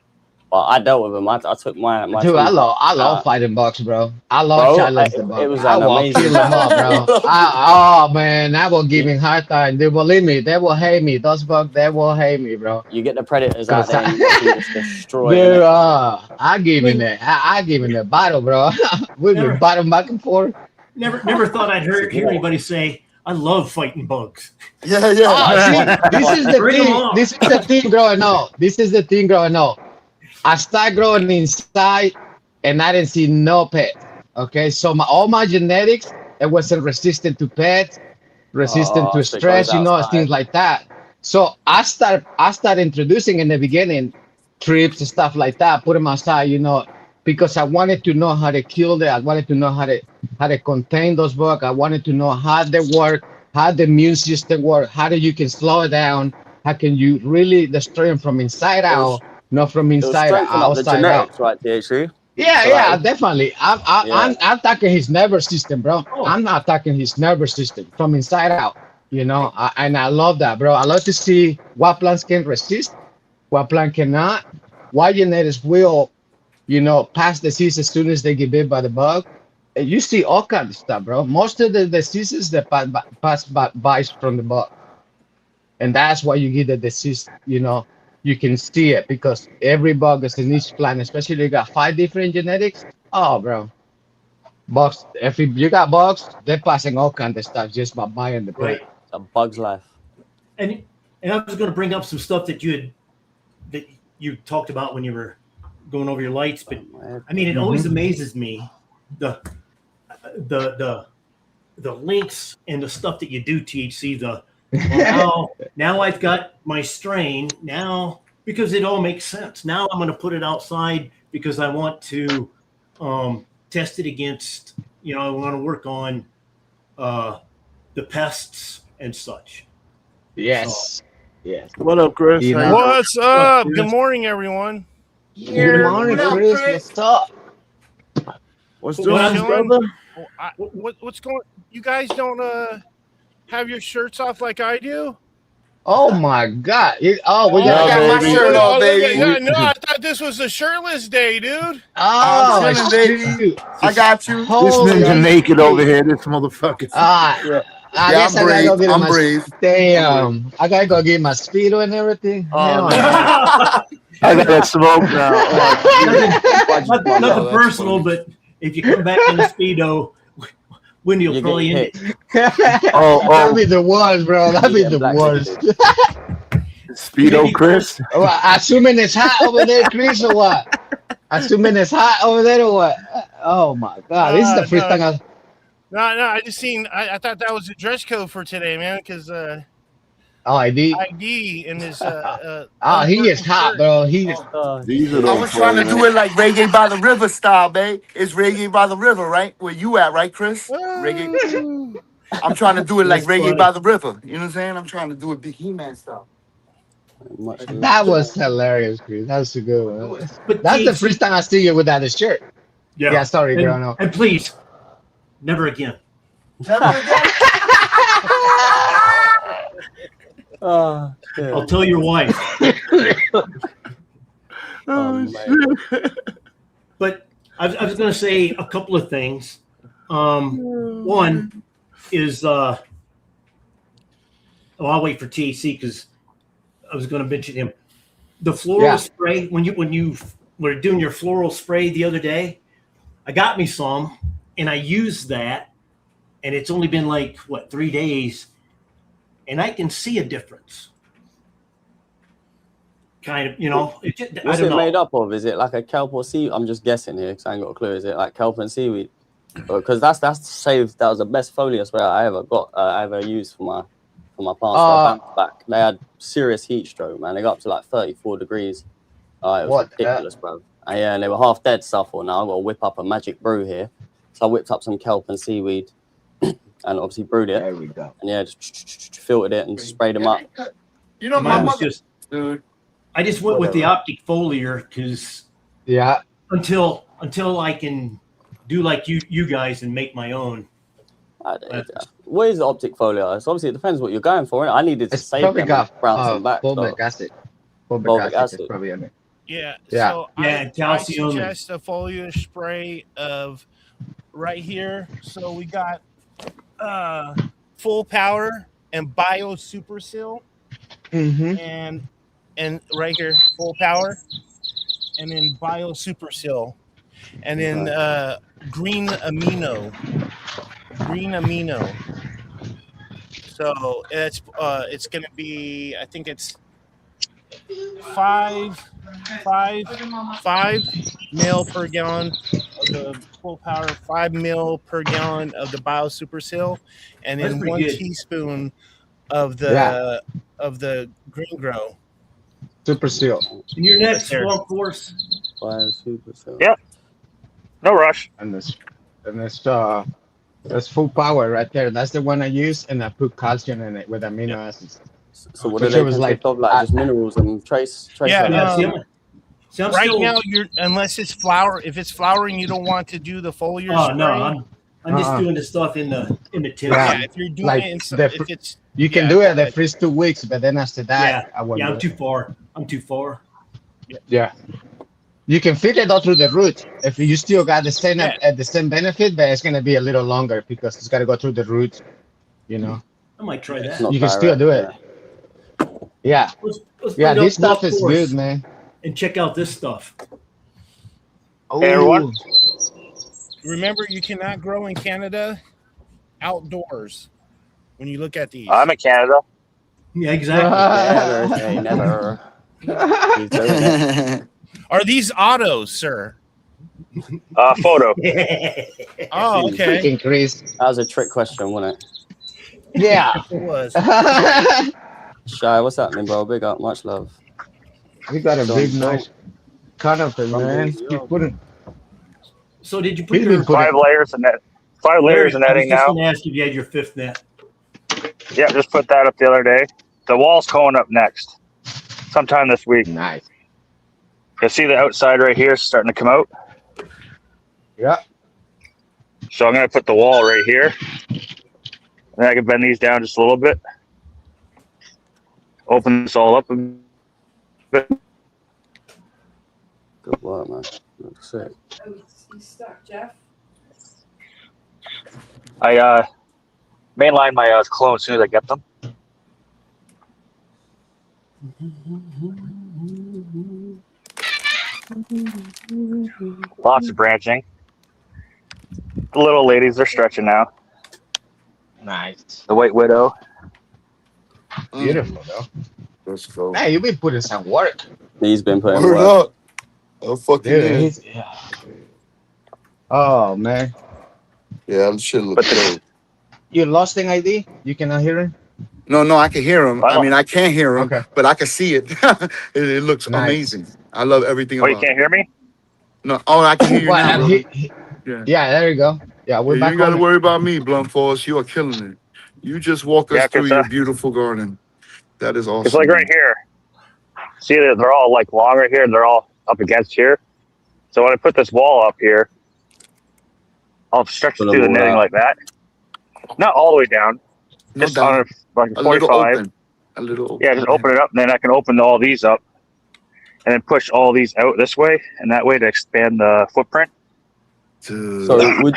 But I dealt with them. I took my Dude, I team- love fighting bugs, bro. I love Bro, challenging the it bugs. was I an will amazing- kill them up, bro. Oh man, I will give him hard time. They believe me. They will hate me. Those bugs, they will hate me, bro. You get the predators out there and you just destroy Dude, it. I give him that. I give him the battle, bro. We Never. been battle back and forth. Never thought I'd hear anybody say, "I love fighting bugs." Yeah, Oh, yeah. see, this is the Bring 'em thing. on. This is the thing growing up. This is the thing growing up. I started growing inside, and I didn't see no pets. Okay, so all my genetics, it wasn't resistant to pets, resistant Oh, to so it stress, goes outside. things like that. So I started introducing in the beginning trips and stuff like that, put them outside, because I wanted to know how to kill them. I wanted to know how to contain those bugs. I wanted to know how they work, how the immune system work, how you can slow it down, how can you really destroy them from inside out, not from It'll inside strengthen up the outside out. genetics, right, THC? Yeah, Right. definitely. I'm Yeah. attacking his nervous system, bro. Oh. I'm not attacking his nervous system from inside out. And I love that, bro. I love to see what plants can resist, what plant cannot, why genetics will, pass disease as soon as they get bit by the bug. And you see all kinds of stuff, bro. Most of the diseases that pass bites from the bug, and that's why you get the disease. You can see it because every bug is in each plant, especially you got 5 different genetics. Oh, bro. Bugs, if you got bugs, they're passing all kinds of stuff just by buying the plant. Right. It's a bug's life. And I was going to bring up some stuff that you you talked about when you were going over your lights, but I mean, it always amazes me the links and the stuff that you do, THC. Now I've got my strain now because it all makes sense. Now I'm going to put it outside because I want to test it against. I want to work on the pests and such. Yes. Yes. What up, Chris? You How know- you- What's up? Good morning, everyone. Good morning, Chris. What's up? What's Well, doing, I'm brother? What's going? You guys don't have your shirts off like I do? Oh my God! We I got got my baby. shirt off, look at- baby. yeah, no, I thought this was a shirtless day, dude. I'm chilling, shoot. baby. I got you. This Holy ninja naked shit. over here. This motherfucker. I Yeah, guess I'm I gotta go brave. get I'm my brave. damn. I gotta go get my speedo and everything. Oh, Hell man. no. I got that smoke now. Nothing personal, but if you come back in the Speedo, Wendy will You probably get end it. That'd be the worst, bro. That'd be Yeah, the black worst. Speedo, Chris. Well, assuming it's hot over there, Chris, or what? Assuming it's hot over there, or what? Oh my God! This is the first No. time No, I just seen. I thought that was the dress code for today, man. Because ID. ID in his. Oh, he is hot, bro. He is. These are I those was trying to do it like Reggae by the River style, babe. It's Reggae by the River, right? Where you at, right, Chris? Reggae. I'm trying to do it like That's Reggae funny. by the River. You know what I'm saying? I'm trying to do it Big He-Man style. That was hilarious, Chris. That was a good one. But That's the THC first time I see you without a shirt. Yeah, sorry, bro. No. And please, never again. Never again. I'll tell your wife. But I was going to say a couple of things. One is, I'll wait for THC because I was going to mention him. The floral spray, when you were doing your floral spray the other day, I got me some and I used that, and it's only been like 3 days, and I can see a difference. Kind of, I What's don't it know. made up of? Is it like a kelp or seaweed? I'm just guessing here because I ain't got a clue. Is it like kelp and seaweed? Because that was the best foliar spray I ever got. I ever used for my plants. Back, they had serious heat stroke, man. They got up to like 34 degrees. It was What the ridiculous, bro. And they were half dead stuff. Or now I've got to whip up a magic brew here. So I whipped up some kelp and seaweed, and obviously brewed it. There we go. And just filtered it and sprayed them up. You know, my Mine was mother, just, dude. I just went with the optic foliar because Yeah. until I can do like you guys and make my own. What is optic foliar? So obviously it depends what you're going for. I needed to It's save probably them got brown back. fulvic acid. Fulvic Fulvic acid acid. is probably in it. Yeah. Yeah. So Yeah, calcium. I suggest a foliar spray of right here. So we got Full Power and Bio Super Seal, Mm-hmm. and right here Full Power, and then Bio Super Seal, and then Green Amino. So it's gonna be, I think it's 5 mil per gallon of the Full Power, 5 mil per gallon of the Bio Super Seal, and That's then pretty 1 good. teaspoon of the Green Grow. Super seal. In your next There. swamp force, Yeah. No rush. And this that's Full Power right there. That's the one I use, and I put calcium in it with amino acids. So what Which do they it was consist like- of? Like just minerals and trace. Yeah, yeah. See, I'm Right still, now, unless it's flower, if it's flowering, you don't want to do the foliar Oh spray. no, I'm just doing the stuff in the tip. Yeah. Yeah, if you're doing Like it, the if it's You can Yeah, do it the but- first 2 weeks, but then after that, I won't Yeah, do I'm it. too far. I'm too far. Yeah. You can feed it all through the root. If you still got the same the same benefit, but it's gonna be a little longer because it's gotta go through the root. You know. I might try It's that. not You can still direct, do it. Yeah. Let's Yeah, find out this stuff swamp is force good, man. And check out this stuff. Hey, everyone. remember, you cannot grow in Canada outdoors. When you look at these, I'm in Canada. Yeah, exactly. Never say never. He's doing it. Are these autos, sir? Photo. Oh, okay. Freaking Chris. That was a trick question, wasn't it? Yeah. It was. Shy, what's happening, bro? Big up, much love. We got a Don't- big nice canopy, man. Rumbles, Keep yeah. putting. So did you put He's your been putting- 5 layers of net. 5 layers of netting I was just now. going to ask if you had your fifth net. Yeah, just put that up the other day. The wall's going up next, sometime this week. Nice. You see the outside right here starting to come out. Yeah. So I'm gonna put the wall right here. And I can bend these down just a little bit. Open this all up a bit. Good work, man. Looks sick. Oh, he's stuck, Jeff. I mainline my clone as soon as I get them. Lots of branching. The little ladies are stretching now. Nice. The White Widow. Beautiful, though. Let's go. Hey, you've been putting some work. He's been putting Word work. up. Oh, fucking Dude, yeah. yeah. Oh, man. Yeah, that shit look But the- dope. You lost thing ID? You cannot hear him? No, I can hear him. I Wow. mean, I can't hear him, Okay. but I can see it. It looks Nice. amazing. I love everything Oh, you about can't it. hear me? No, oh, I can hear you now, Well, bro. yeah, Yeah. there you go. Yeah, we're You back ain't got to on. worry about me, Blunt Force. You are killing it. You just walk us Yeah, 'cause, through your beautiful garden. That is awesome. It's like right here. See that they're all like long right here. They're all up against here. So when I put this wall up here, I'll stretch it Put a through the wall netting out. like that. Not all the way down. No Just doubt. on like A little 45. open. A little open. Yeah, just open it up, and then I can open all these up, and then push all these out this way, and that way to expand the footprint. Dude. So would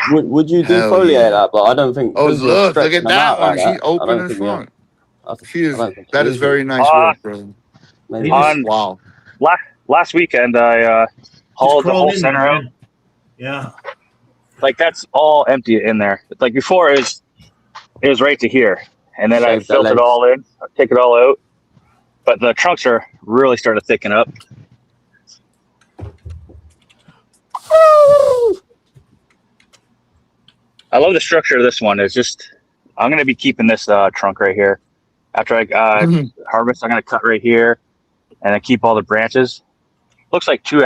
you Hell defoliate yeah. that? But I don't think. Oh, 'cause you're look stretching at them that out one. like She that, I open don't in think we- front. I She is, I don't think that we is do. very nice work, brother. Maybe On- Wow. Last weekend, I hauled the crawl whole in center there, out. man. Yeah. Like that's all empty in there. It's like before it was right to here, and then I Shaved the filled it legs. all in, take it all out. But the trunks are really starting to thicken up. I love the structure of this one. It's just I'm gonna be keeping this trunk right here. After I harvest, I'm gonna cut right here, and then keep all the branches. Looks like two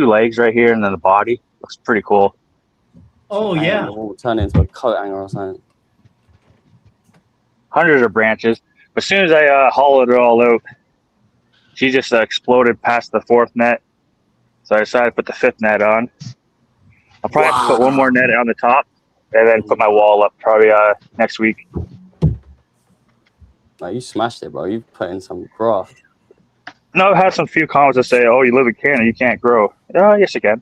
legs right here, and then the body looks pretty cool. Oh, Hang on, yeah. the wall turn into a coat hanger or something. Hundreds of branches. But as soon as I hollowed it all out, she just exploded past the 4th net. So I decided to put the 5th net on. I'll probably have to put one more net on the top, and then put my wall up probably next week. Like you smashed it, bro. You put in some graft. No, I've had some few comments that say, "Oh, you live in Canada, you can't grow." Oh, yes, you can.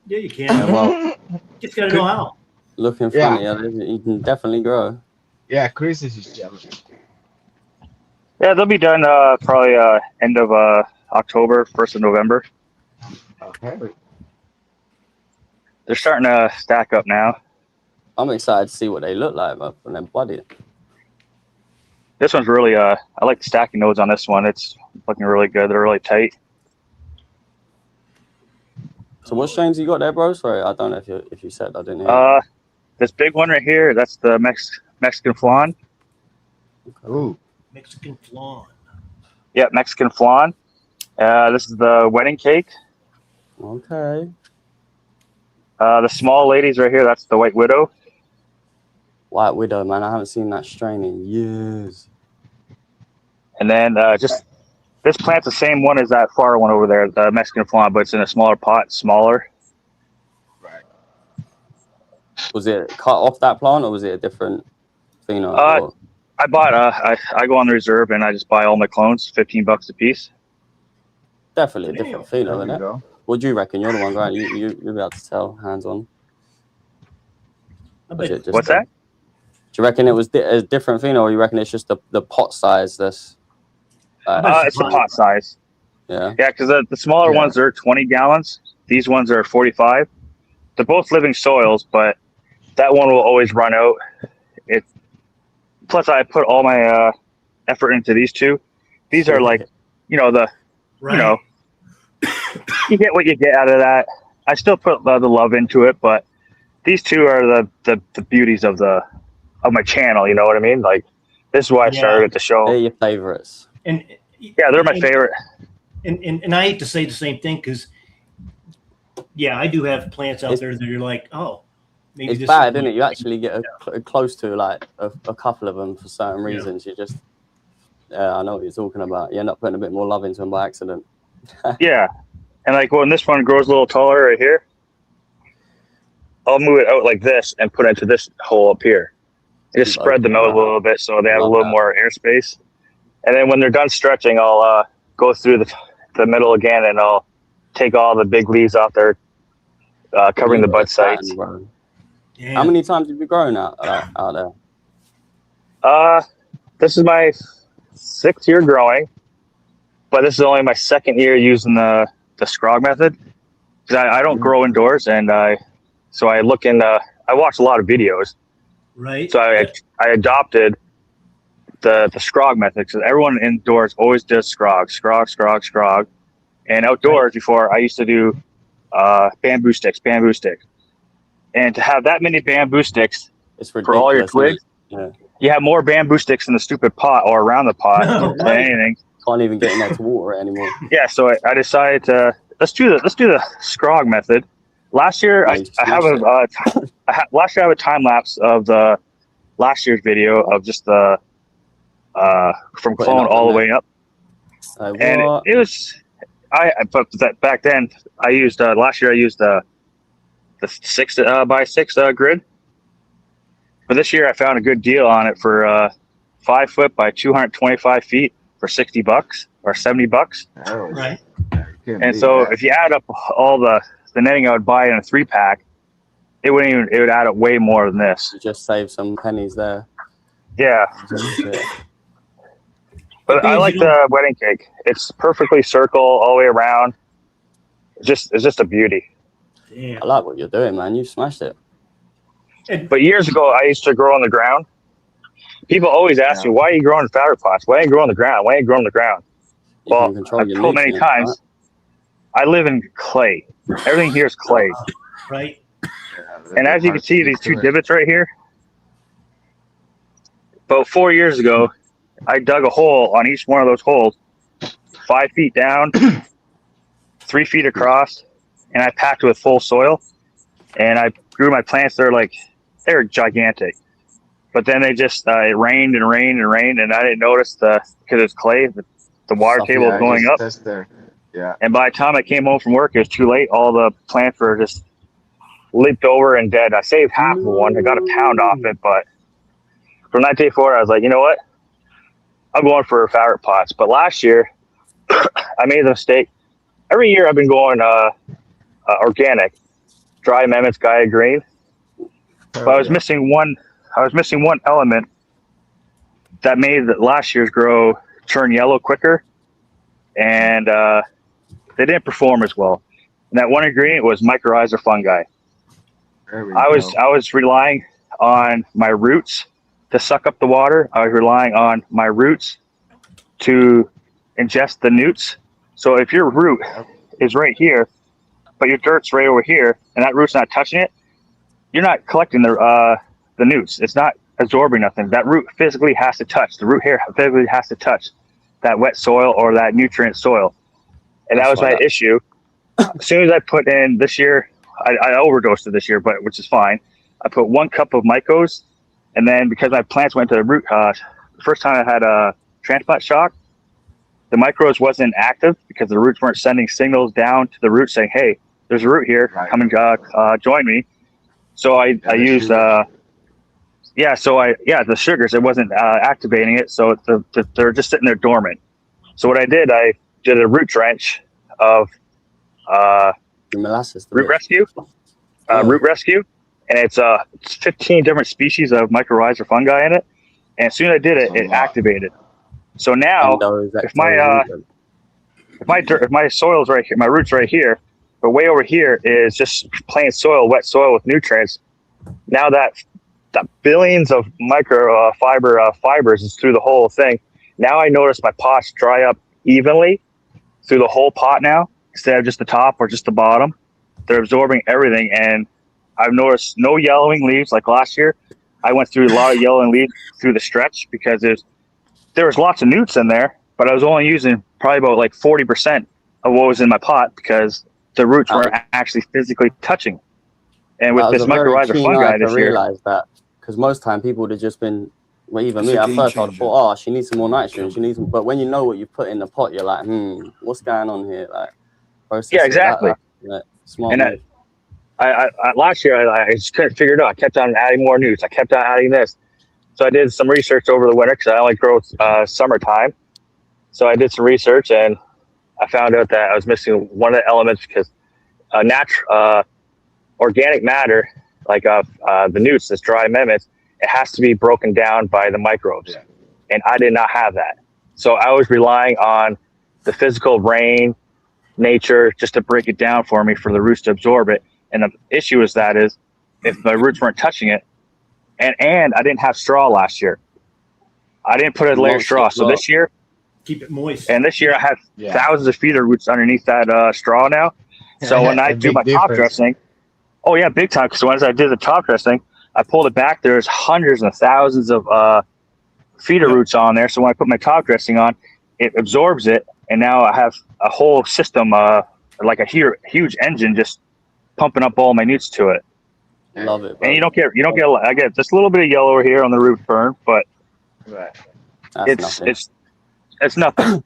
Yeah, you can. Yeah, well, Just got to know how. look in front of you. You can definitely grow. Yeah, Chris is just jealous. Yeah, they'll be done probably end of October, 1st of November. Okay. They're starting to stack up now. I'm excited to see what they look like, but from their body. This one's really I like the stacking nodes on this one. It's looking really good. They're really tight. So what strains you got there, bro? Sorry, I don't know if you said. I didn't hear. This big one right here, that's the Mexican flan. Ooh. Mexican flan. Yeah, Mexican flan. This is the wedding cake. Okay. The small ladies right here, that's the White Widow. White Widow, man. I haven't seen that strain in years. And then just this plant's the same one as that far one over there, the Mexican flan, but it's in a smaller pot, smaller. Right. Was it cut off that plant or was it a different pheno? Or- I bought I go on the reserve and I just buy all my clones, $15 a piece. Definitely a different pheno, There isn't you it? go. What do you reckon? You're the one, right? You'll be able to tell hands on. I Was bet it just What's that? Do you reckon it was a different pheno, or you reckon it's just the pot size that's? It's the pot size. Yeah. Yeah, because the smaller Yeah. ones are 20 gallons. These ones are 45. They're both living soils, but that one will always run out. Plus, I put all my effort into these two. These are like, the Right. You know, you get what you get out of that. I still put the love into it, but these two are the beauties of my channel. You know what I mean? Like, this is why I Yeah. started the show. They're your favorites. And Yeah, they're my favorite. And I hate to say the same thing because, yeah, I do have plants out there that you're like, oh, maybe It's this bad, is isn't it? You actually get close to like a couple of them for certain reasons. You just, I know what you're talking about. You end up putting a bit more love into them by accident. Yeah, and like when this one grows a little taller right here, I'll move it out like this and put it into this hole up here. Just spread them out a little bit so they have a little more airspace. And then when they're done stretching, I'll go through the middle again, and I'll take all the big leaves off there, covering the bud sites. Yeah. How many times have you grown out there? This is my 6th year growing, but this is only my 2nd year using the Scrog method, because I don't grow indoors, and so I look in I watch a lot of videos. Right. So I adopted the Scrog method, because everyone indoors always does Scrog. And outdoors before, I used to do bamboo sticks. And to have that many bamboo sticks It's for all your twigs, Yeah. you have more bamboo sticks in the stupid pot or around the pot than anything. Can't even get in there to water it anymore. Yeah, so I decided to let's do the Scrog method. Last year I have a time lapse of the last year's video of just the from clone all the way up, and it was but back then I used last year I used the 6 by 6 grid, but this year I found a good deal on it for 5 foot by 225 feet for $60 or $70. Right. And so if you add up all the netting I would buy in a 3-pack, it would add up way more than this. You just save some pennies there. Yeah. But I like the wedding cake. It's perfectly circle all the way around. It's just a beauty. Damn. I like what you're doing, man. You smashed it. But years ago, I used to grow on the ground. People always ask me, why are you growing in flower pots? Why are you growing on the ground? Why are you growing on the ground? Well, I've told many times, I live in clay. Everything here is clay. Right. And as you can see, these 2 divots right here, about 4 years ago, I dug a hole on each one of those holes, 5 feet down, 3 feet across, and I packed it with full soil. And I grew my plants. They're gigantic. But then they just, it rained, and I didn't notice because it's clay, the water table was going up. Yeah. And by the time I came home from work, it was too late. All the plants were just leaped over and dead. I saved half of one. I got a pound off it, but from that day forward, I was like, you know what? I'm going for flower pots. But last year, I made the mistake. Every year I've been going organic, dry amendments, Gaia Green. But I was missing one element that made last year's grow turn yellow quicker, and they didn't perform as well. And that one ingredient was mycorrhiza fungi. I was relying on my roots to suck up the water. I was relying on my roots to ingest the newts. So if your root is right here, but your dirt's right over here, and that root's not touching it, you're not collecting the newts. It's not absorbing nothing. That root physically has to touch. The root hair physically has to touch that wet soil or that nutrient soil. And that was my issue. As soon as I put in this year, I overdosed it this year, but which is fine. I put 1 cup of mycos, and then because my plants went to the root, the first time I had a transplant shock, the micros wasn't active because the roots weren't sending signals down to the root saying, "Hey, there's a root here. Come and join me." So I used the sugars. It wasn't activating it, so they're just sitting there dormant. So what I did a root drench of molasses. Root Rescue, and it's 15 different species of mycorrhiza fungi in it. And as soon as I did it, it activated. So now, if my soil's right here, my root's right here, but way over here is just plain soil, wet soil with nutrients. Now that billions of fibers is through the whole thing. Now I notice my pots dry up evenly. through the whole pot now instead of just the top or just the bottom. They're absorbing everything, and I've noticed no yellowing leaves like last year. I went through a lot of yellowing leaves through the stretch because there was lots of newts in there, but I was only using probably about like 40% of what was in my pot because the roots weren't actually physically touching. And with this mycorrhiza fungi this year, realize that because most time people would have just been, well, even me at first, I'd have thought, oh, she needs some more nitrogen. She needs, but when you know what you put in the pot, you're like, what's going on here? Like, yeah, exactly. Smart. And I last year I just couldn't figure it out. I kept on adding more newts. I kept on adding this. So I did some research over the winter because I only grow summertime. So I did some research and I found out that I was missing one of the elements because organic matter, like the newts, this dry amendments, it has to be broken down by the microbes. Yeah. And I did not have that. So I was relying on the physical rain, nature, just to break it down for me for the roots to absorb it. And the issue is if my roots weren't touching it, and I didn't have straw last year. I didn't put a layer of straw. So this year, keep it moist. And this year I have thousands of feeder roots underneath that straw now. So when I do my top dressing, oh yeah, big time. Because once I did the top dressing, I pulled it back. There's hundreds and thousands of feeder roots on there. So when I put my top dressing on, it absorbs it, and now I have a whole system, like a huge engine, just pumping up all my newts to it. Love it, bro. And you don't get. I get just a little bit of yellow over here on the root fern, but it's nothing.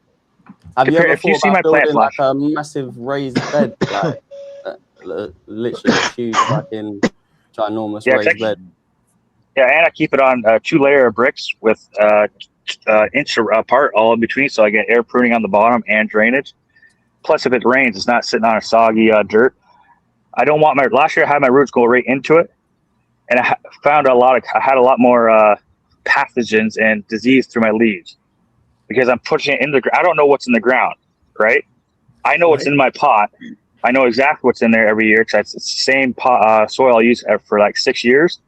Have you ever if you thought see my about plant building like flash, a massive raised bed, like literally a huge fucking ginormous raised bed? Yeah, and I keep it on 2-layer bricks with inch apart all in between, so I get air pruning on the bottom and drainage. Plus, if it rains, it's not sitting on a soggy dirt. I don't want last year I had my roots go right into it, and I found I had a lot more pathogens and disease through my leaves because I'm pushing it in the. I don't know what's in the ground, right? I know what's in my pot. I know exactly what's in there every year because it's the same soil I use for like 6 years.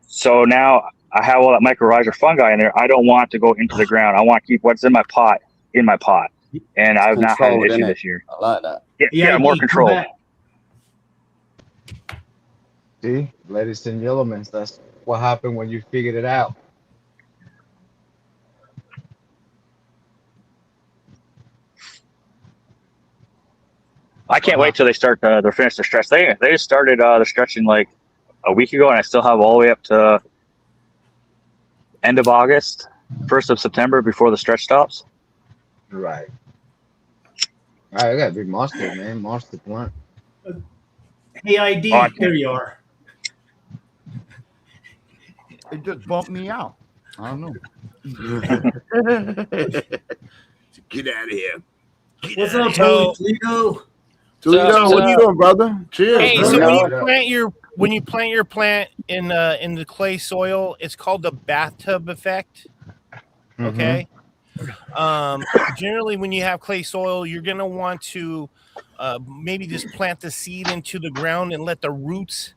So now I have all that mycorrhiza fungi in there. I don't want to go into the ground. I want to keep what's in my pot, and I've not had an issue this year. I like that. Yeah, more control. See, ladies and gentlemen, that's what happened when you figured it out. I can't wait till they start. They're finished the stretch. They just started the stretching like a week ago, and I still have all the way up to end of August, 1st of September before the stretch stops. Right. All right, I got a big monster, man. Monster plant. Hey, ID, there you are. It just bumped me out. I don't know. Get out of here. What's up, So- Toledo? Toledo, what you doing, brother? Cheers. Hey, brother. so when you plant your plant in the clay soil, it's called the bathtub effect. Okay. Generally, when you have clay soil, you're gonna want to maybe just plant the seed into the ground and let the roots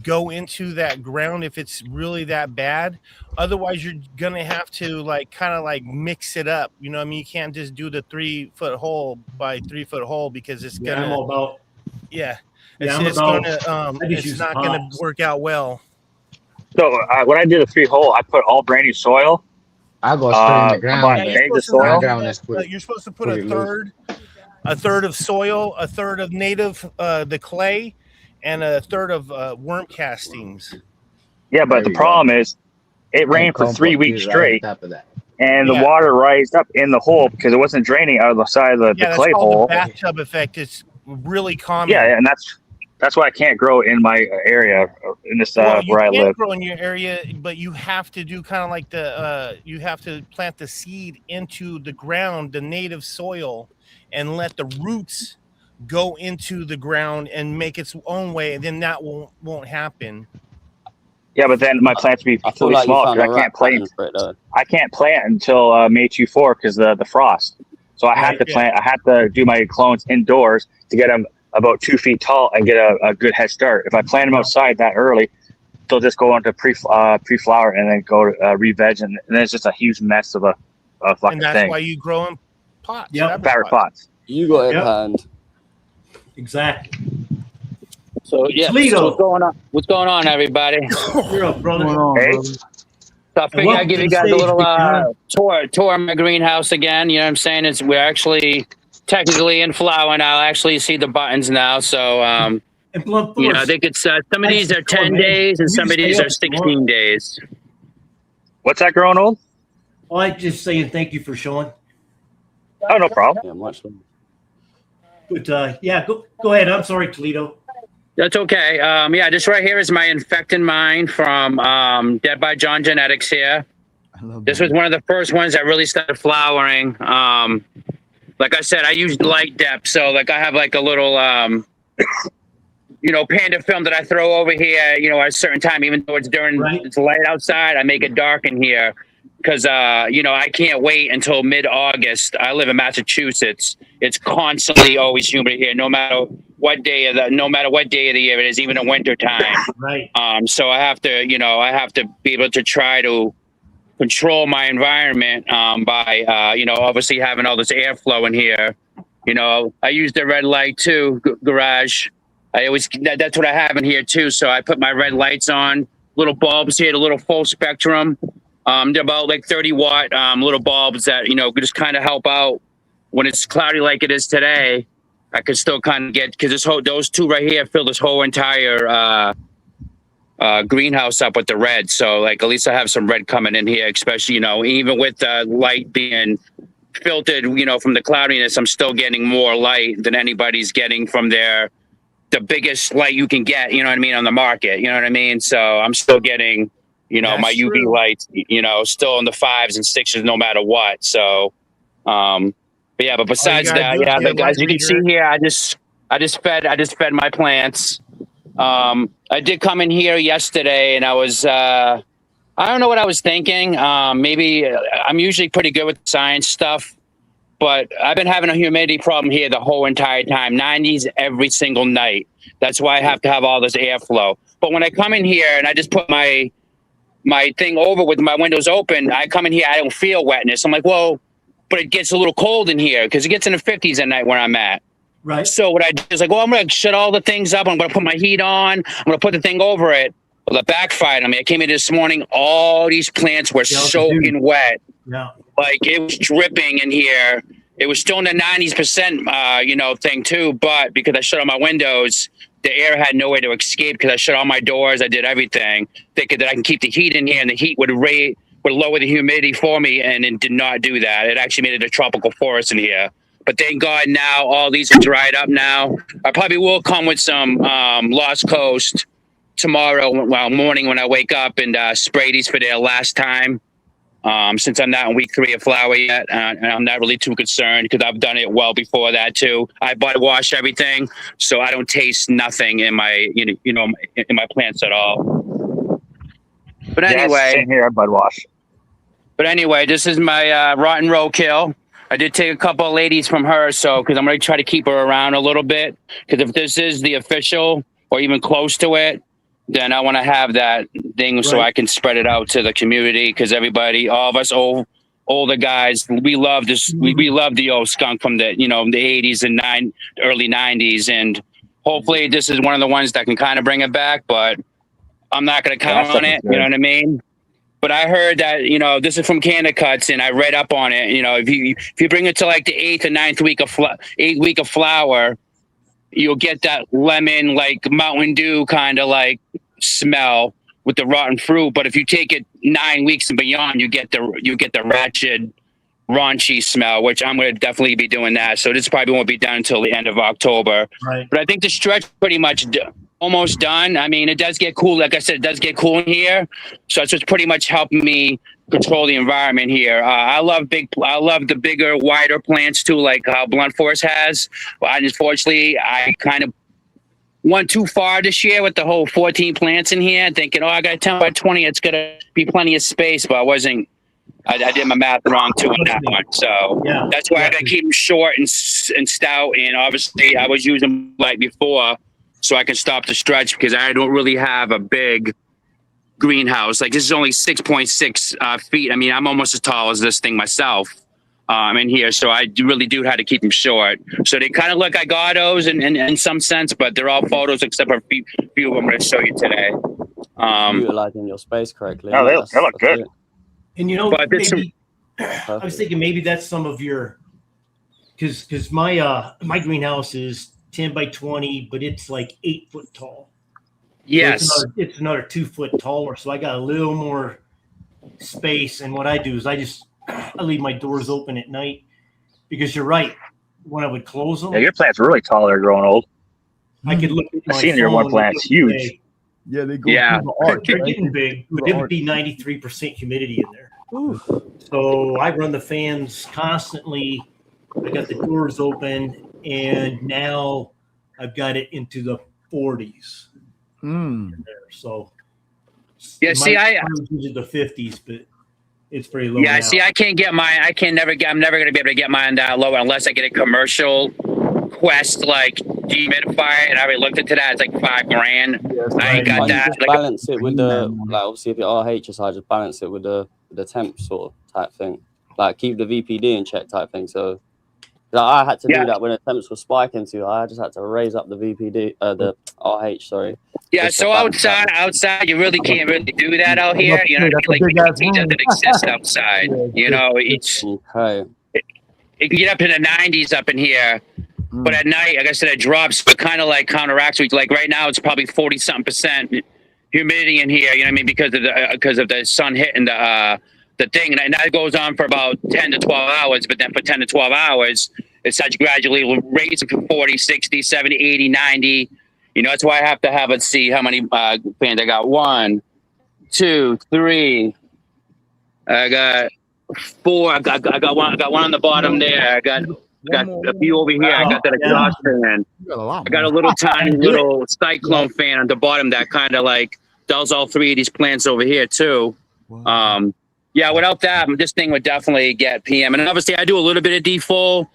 go into that ground if it's really that bad. Otherwise, you're gonna have to kind of mix it up. You know what I mean? You can't just do the 3-foot hole by 3-foot hole because it's Yeah, gonna. I'm all about. Yeah, Yeah, it's not pots. gonna work out well. So when I did a 3-hole, I put all brand new soil. I go straight in the ground. But Yeah, bags of soil. you're supposed to put pretty a third of soil, a third of native the clay, and a third of worm castings. Yeah, but the problem is, it rained for 3 weeks straight, and the water rised up in the hole because it wasn't draining out of the side of the That's clay called hole. the bathtub effect. It's really common. Yeah, and that's why I can't grow in my area in this Well, you where I can live. grow in your area, but you have to do kind of like you have to plant the seed into the ground, the native soil, and let the roots go into the ground and make its own way. And then that won't happen. Yeah, but then my plants be I feel fully like you small found because a I can't rat plant. pattern for it, though. I can't plant until May 24 because the frost. So I had to plant. I had to do my clones indoors to get them about 2 feet tall and get a good head start. If I plant them outside that early, they'll just go into pre-flower and then go to re-veg, and then it's just a huge mess of a fucking And that's thing. why you grow them pots. Yep. fabric Fabric pots. You got it Yep. planned. Exactly. So yeah, Toledo. so what's going on? What's going on, everybody? You're up, brother. Hey, So I figured welcome I'd give to you the guys a stage, little big guy. tour of my greenhouse again. You know what I'm saying? We're actually technically in flower now. I actually see the buttons now. So And Blunt Force. I think it's some of Thanks these for are 10 calling, man. days and You some of stay these up are if you 16 want. days. what's that growing old? Well, I'm just saying thank you for showing. Oh, no problem. Yeah, much love. But yeah, go ahead. I'm sorry, Toledo. That's okay. Yeah, this right here is my infected mine from Dead by John Genetics here. This was one of the first ones that really started flowering. Like I said, I used light depth. So like I have like a little, panda film that I throw over here, at a certain time, even though it's it's light outside, I make it dark in here. Because, I can't wait until mid-August. I live in Massachusetts. It's constantly always humid here, no matter what day of the year it is, even in winter time. Right. So I have to be able to try to control my environment by, obviously having all this airflow in here. I use the red light too, garage. That's what I have in here too. So I put my red lights on, little bulbs here, the little full spectrum. They're about like 30 watt little bulbs that, just kind of help out when it's cloudy like it is today. I can still kind of get, because those two right here fill this whole entire greenhouse up with the red. So like at least I have some red coming in here, especially, even with the light being filtered, from the cloudiness, I'm still getting more light than anybody's getting from the biggest light you can get, on the market, So I'm still getting, That's my UV true. lights, still in the 5s and 6s, no matter what. So, but yeah, but besides gotta that, do is yeah, get a like, as light you can see reader. here, I just fed my plants. I did come in here yesterday and I was, I don't know what I was thinking. Maybe I'm usually pretty good with science stuff, but I've been having a humidity problem here the whole entire time, 90s every single night. That's why I have to have all this airflow. But when I come in here and I just put my thing over with my windows open, I come in here, I don't feel wetness. I'm like, whoa, but it gets a little cold in here because it gets in the 50s at night where I'm at. Right. So what I do is like, well, I'm going to shut all the things up. I'm going to put my heat on. I'm going to put the thing over it. Well, it backfired on me. I came in this morning. All these plants were soaking wet. Yeah. Like it was dripping in here. It was still in the 90%, thing too. But because I shut all my windows, the air had no way to escape because I shut all my doors. I did everything, thinking that I can keep the heat in here and the heat would lower the humidity for me. And it did not do that. It actually made it a tropical forest in here. But thank God now all these are dried up now. I probably will come with some Lost Coast tomorrow morning when I wake up and spray these for their last time. Since I'm not in week 3 of flower yet, and I'm not really too concerned because I've done it well before that too. I bud wash everything, so I don't taste nothing in my in my plants at all. But anyway, Same here, bud wash. But anyway, this is my rotten roadkill. I did take a couple of ladies from her, because I'm going to try to keep her around a little bit. Because if this is the official or even close to it, then I want to have that thing so I can spread it out to the community. Because everybody, all of us older guys, we love this. We love the old skunk from the the 80s and early 90s, and hopefully this is one of the ones that can kind of bring it back. But I'm not going to count on it. You know what I mean? But I heard that, this is from Canada Cuts, and I read up on it. If you bring it to like the 8th or 9th week of flower, you'll get that lemon, like Mountain Dew kind of like smell with the rotten fruit. But if you take it 9 weeks and beyond, you get the ratchet, raunchy smell, which I'm going to definitely be doing that. So this probably won't be done until the end of October. Right. But I think the stretch pretty much almost done. I mean, it does get cool. Like I said, it does get cool in here. So it's just pretty much helping me control the environment here. I love the bigger, wider plants too, like Blunt Force has. Well, unfortunately, I kind of went too far this year with the whole 14 plants in here, thinking, I got 10 by 20. It's going to be plenty of space, but I did my math wrong too on that one. So that's why I got to keep them short and stout. And obviously I was using light before, so I can stop the stretch because I don't really have a big greenhouse. Like this is only 6.6 feet. I mean, I'm almost as tall as this thing myself. in here. So I really do have to keep them short. So they kind of look like autos in some sense, but they're all photos except for a few of them I'm going to show you today. Utilizing your space correctly. Oh, Yeah, they look good. it. And you know, But this- maybe, I was thinking maybe that's some of your, because my greenhouse is 10 by 20, but it's like 8 foot tall. Yes. So it's another 2 foot taller. So I got a little more space. And what I do is I leave my doors open at night, because you're right. When I would close them, Yeah, your plant's really tall. They're growing old. I could look at my I've seen your one phone plant. and It's huge. say, Yeah, they go Yeah. through the arch, they're right? getting big, but it would be 93% humidity in there. So I run the fans constantly. I got the doors open, and now I've got it into the 40s Mm. in there. So Yeah, see, I usually the 50s, but it's pretty low. Yeah, now. see, I can't get mine. I'm never going to be able to get mine that low unless I get a commercial Quest like dehumidifier, and I already looked into that. It's like $5,000. Yes, I ain't got Can't you that. just Like, balance it with the Green man. like obviously if you're RHSI, just balance it with the temp sort of type thing. Like keep the VPD in check type thing. So like, I had to Yeah. do that when the temps were spiking too. I just had to raise up the VPD, the RH. Sorry. yeah, Just to so balance that. outside, you really can't really do that out here. You know, That's a like big ass it doesn't room. exist outside. Yeah, You know, it's Okay. it can get up in the 90s up in here. But at night, like I said, it drops, but kind of like counteracts. Like right now, it's probably 40-something% humidity in here. You know what I mean? Because of the sun hitting the thing, and that goes on for about 10 to 12 hours. But then for 10 to 12 hours, it starts gradually raising from 40, 60, 70, 80, 90. You know, that's why I have to have. Let's see how many fans I got. 1, 2, 3. I got 4. I got one. I got one on the bottom there. I got a few over here. I got that exhaust fan. You got a lot. I got a little tiny little cyclone fan on the bottom that kind of like does all 3 of these plants over here too. Yeah, without that, this thing would definitely get PM. And obviously, I do a little bit of defull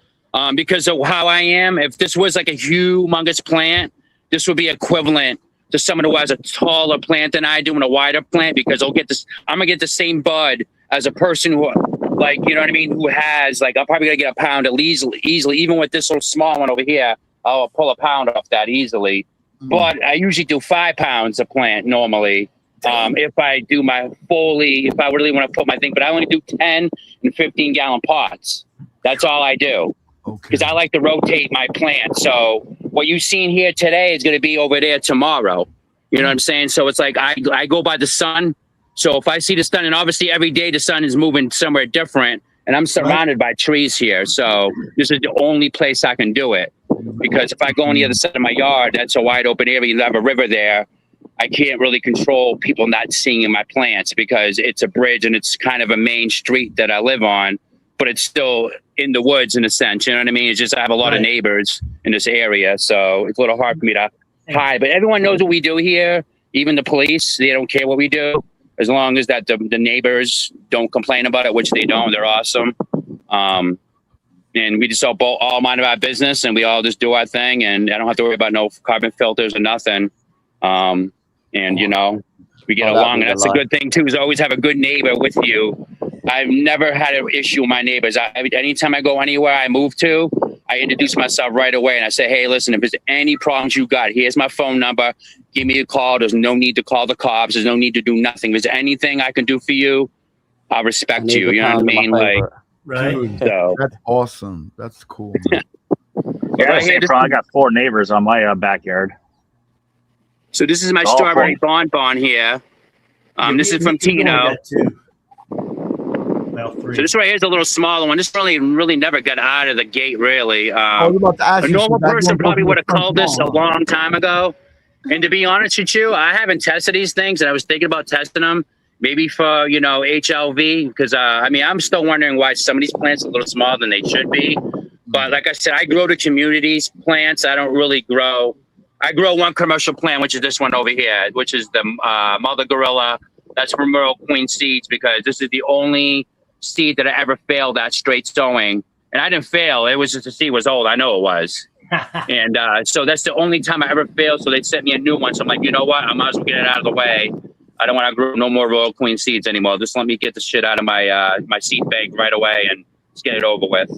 because of how I am. If this was like a humongous plant, this would be equivalent to someone who has a taller plant than I do and a wider plant, because I'll get this. I'm gonna get the same bud as a person who, like, you know what I mean, who has like, I'm probably gonna get a pound at least easily. Even with this little small one over here, I'll pull a pound off that easily. But I usually do 5 pounds a plant normally. If I do my if I really want to put my thing, but I only do 10 and 15 gallon pots. That's all I do. Because I like to rotate my plant. So what you've seen here today is going to be over there tomorrow. You know what I'm saying? So it's like I go by the sun. So if I see the sun, and obviously every day the sun is moving somewhere different, and I'm surrounded by trees here. So this is the only place I can do it. Because if I go on the other side of my yard, that's a wide open area. You have a river there. I can't really control people not seeing my plants because it's a bridge and it's kind of a main street that I live on, but it's still in the woods in a sense. You know what I mean? It's just I have a lot of neighbors in this area, so it's a little hard for me to hide. But everyone knows what we do here. Even the police, they don't care what we do as long as that the neighbors don't complain about it, which they don't. They're awesome. And we just all mind our business, and we all just do our thing, and I don't have to worry about no carbon filters or nothing. And you know, we get along, and that's a good thing too, is always have a good neighbor with you. I've never had an issue with my neighbors. Anytime I go anywhere I move to, I introduce myself right away and I say, hey, listen, if there's any problems you got, here's my phone number. Give me a call. There's no need to call the cops. There's no need to do nothing. If there's anything I can do for you, I'll respect you. You know what I mean? Like, right. So That's awesome. That's cool. Man. Yeah, Right same here, problem. I got 4 neighbors on my backyard. so this is my All strawberry fun. bonbon here. This is from Tino. Well, 3. So this right here is a little smaller one. This really never got out of the gate, really. I was about to ask A you, normal should that person go probably to the would have front called this a lawn? long time ago. And to be honest with you, I haven't tested these things, and I was thinking about testing them maybe for, you know, HLV, because, I mean, I'm still wondering why some of these plants are a little smaller than they should be. But like I said, I grow the communities plants. I don't really grow. I grow one commercial plant, which is this one over here, which is the Mother Gorilla. That's from Merle Queen Seeds, because this is the only seed that I ever failed at straight sowing. And I didn't fail. It was just the seed was old. I know it was. And so that's the only time I ever failed. So they sent me a new one. So I'm like, you know what? I might as well get it out of the way. I don't want to grow no more Royal Queen seeds anymore. Just let me get the shit out of my my seed bank right away and Let's get it over with.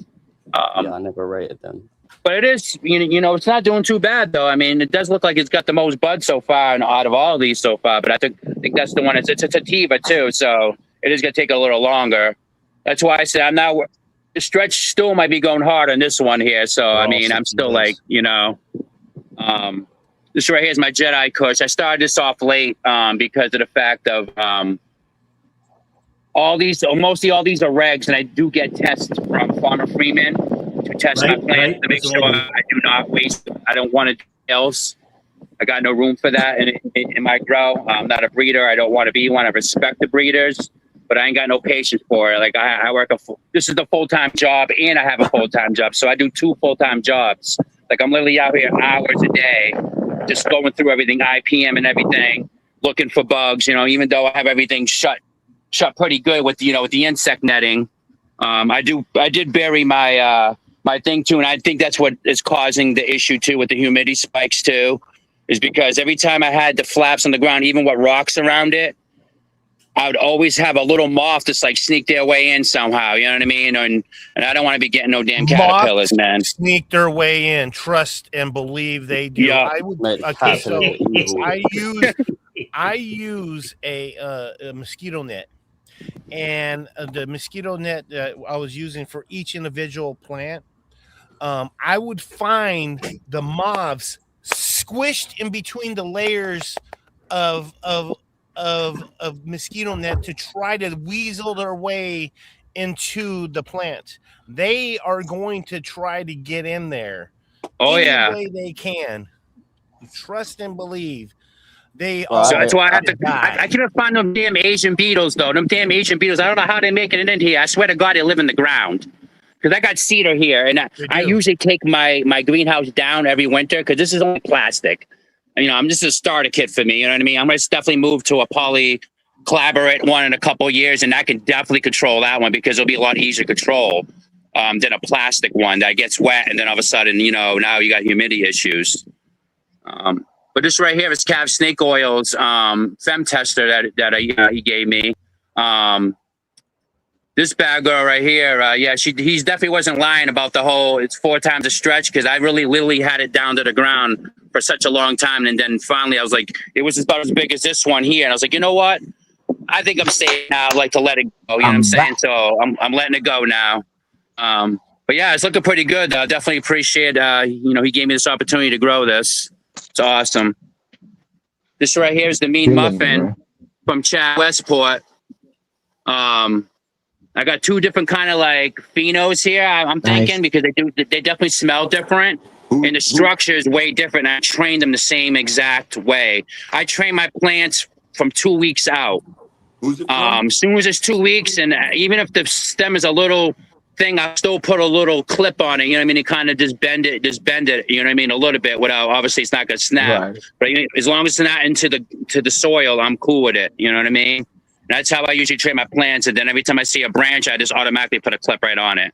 Yeah, I never rated them. But it is, you know, it's not doing too bad though. I mean, it does look like it's got the most bud so far, and out of all of these so far. But I think that's the one. It's a sativa too, so it is gonna take a little longer. That's why I said I'm not. The stretch still might be going hard on this one here. So I mean, I'm still like, you know, this right here is my Jedi Kush. I started this off late because of the fact of mostly all these are regs, and I do get tests from Farmer Freeman to test my plants to make sure I do not waste. I don't want to do else. I got no room for that in my grow. I'm not a breeder. I don't want to be one. I respect the breeders, but I ain't got no patience for it. Like I work this is the full-time job, and I have a full-time job, so I do 2 full-time jobs. Like I'm literally out here hours a day, just going through everything, IPM and everything, looking for bugs. You know, even though I have everything shut pretty good with with the insect netting. I did bury my my thing too, and I think that's what is causing the issue too with the humidity spikes too, is because every time I had the flaps on the ground, even with rocks around it, I would always have a little moth just like sneak their way in somehow. You know what I mean? And I don't want to be getting no damn caterpillars, man. Sneak their way in. Trust and believe they do. Yeah. I would. Mate, Okay, so evil. I use a mosquito net, and the mosquito net that I was using for each individual plant, I would find the moths squished in between the layers of mosquito net to try to weasel their way into the plant. They are going to try to get in there. Oh any yeah. way they can. Trust and believe. They Well, are. So that's why I have to. die. I can't find them damn Asian beetles though. Them damn Asian beetles. I don't know how they make it in here. I swear to God, they live in the ground. Because I got cedar here, and I usually take my greenhouse down every winter because this is only plastic. You know, I'm just a starter kit for me. You know what I mean? I'm going to definitely move to a poly collaborate one in a couple of years, and I can definitely control that one because it'll be a lot easier to control than a plastic one that gets wet, and then all of a sudden, now you got humidity issues. But this right here is Cav Snake Oil's fem tester that he gave me. This bad girl right here, he definitely wasn't lying about the whole it's 4 times a stretch, because I really literally had it down to the ground for such a long time, and then finally I was like, it was about as big as this one here, and I was like, you know what? I think I'm safe now. I'd like to let it go. You know what I'm saying? So I'm letting it go now. But yeah, it's looking pretty good. I definitely appreciate he gave me this opportunity to grow this. It's awesome. This right here is the Mean Muffin from Chad Westport. I got 2 different kind of like phenos here. I'm thinking because they definitely smell different, and the structure is way different. I train them the same exact way. I train my plants from 2 weeks out. As soon as it's 2 weeks, and even if the stem is a little thing, I still put a little clip on it. You know what I mean? It kind of just bend it. You know what I mean? A little bit without, obviously it's not gonna snap. Right. But as long as it's not into the soil, I'm cool with it. You know what I mean? That's how I usually train my plants. And then every time I see a branch, I just automatically put a clip right on it.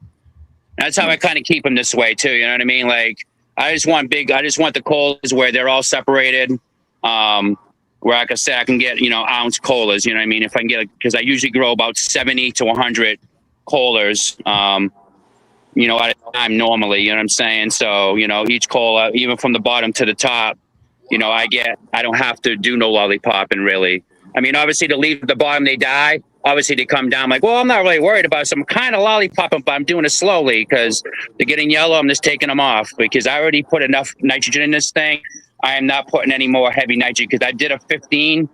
That's how I kind of keep them this way too. You know what I mean? Like I just want the colas where they're all separated. Where, like I said, I can get, ounce colas, you know what I mean? If I can get, because I usually grow about 70 to 100 colas, at a time normally, you know what I'm saying? So, each cola, even from the bottom to the top, I don't have to do no lollipopping really. I mean, obviously the leaves at the bottom, they die. Obviously they come down. I'm like, well, I'm not really worried about it. So I'm kind of lollipopping, but I'm doing it slowly because they're getting yellow. I'm just taking them off because I already put enough nitrogen in this thing. I am not putting any more heavy nitrogen because I did a 15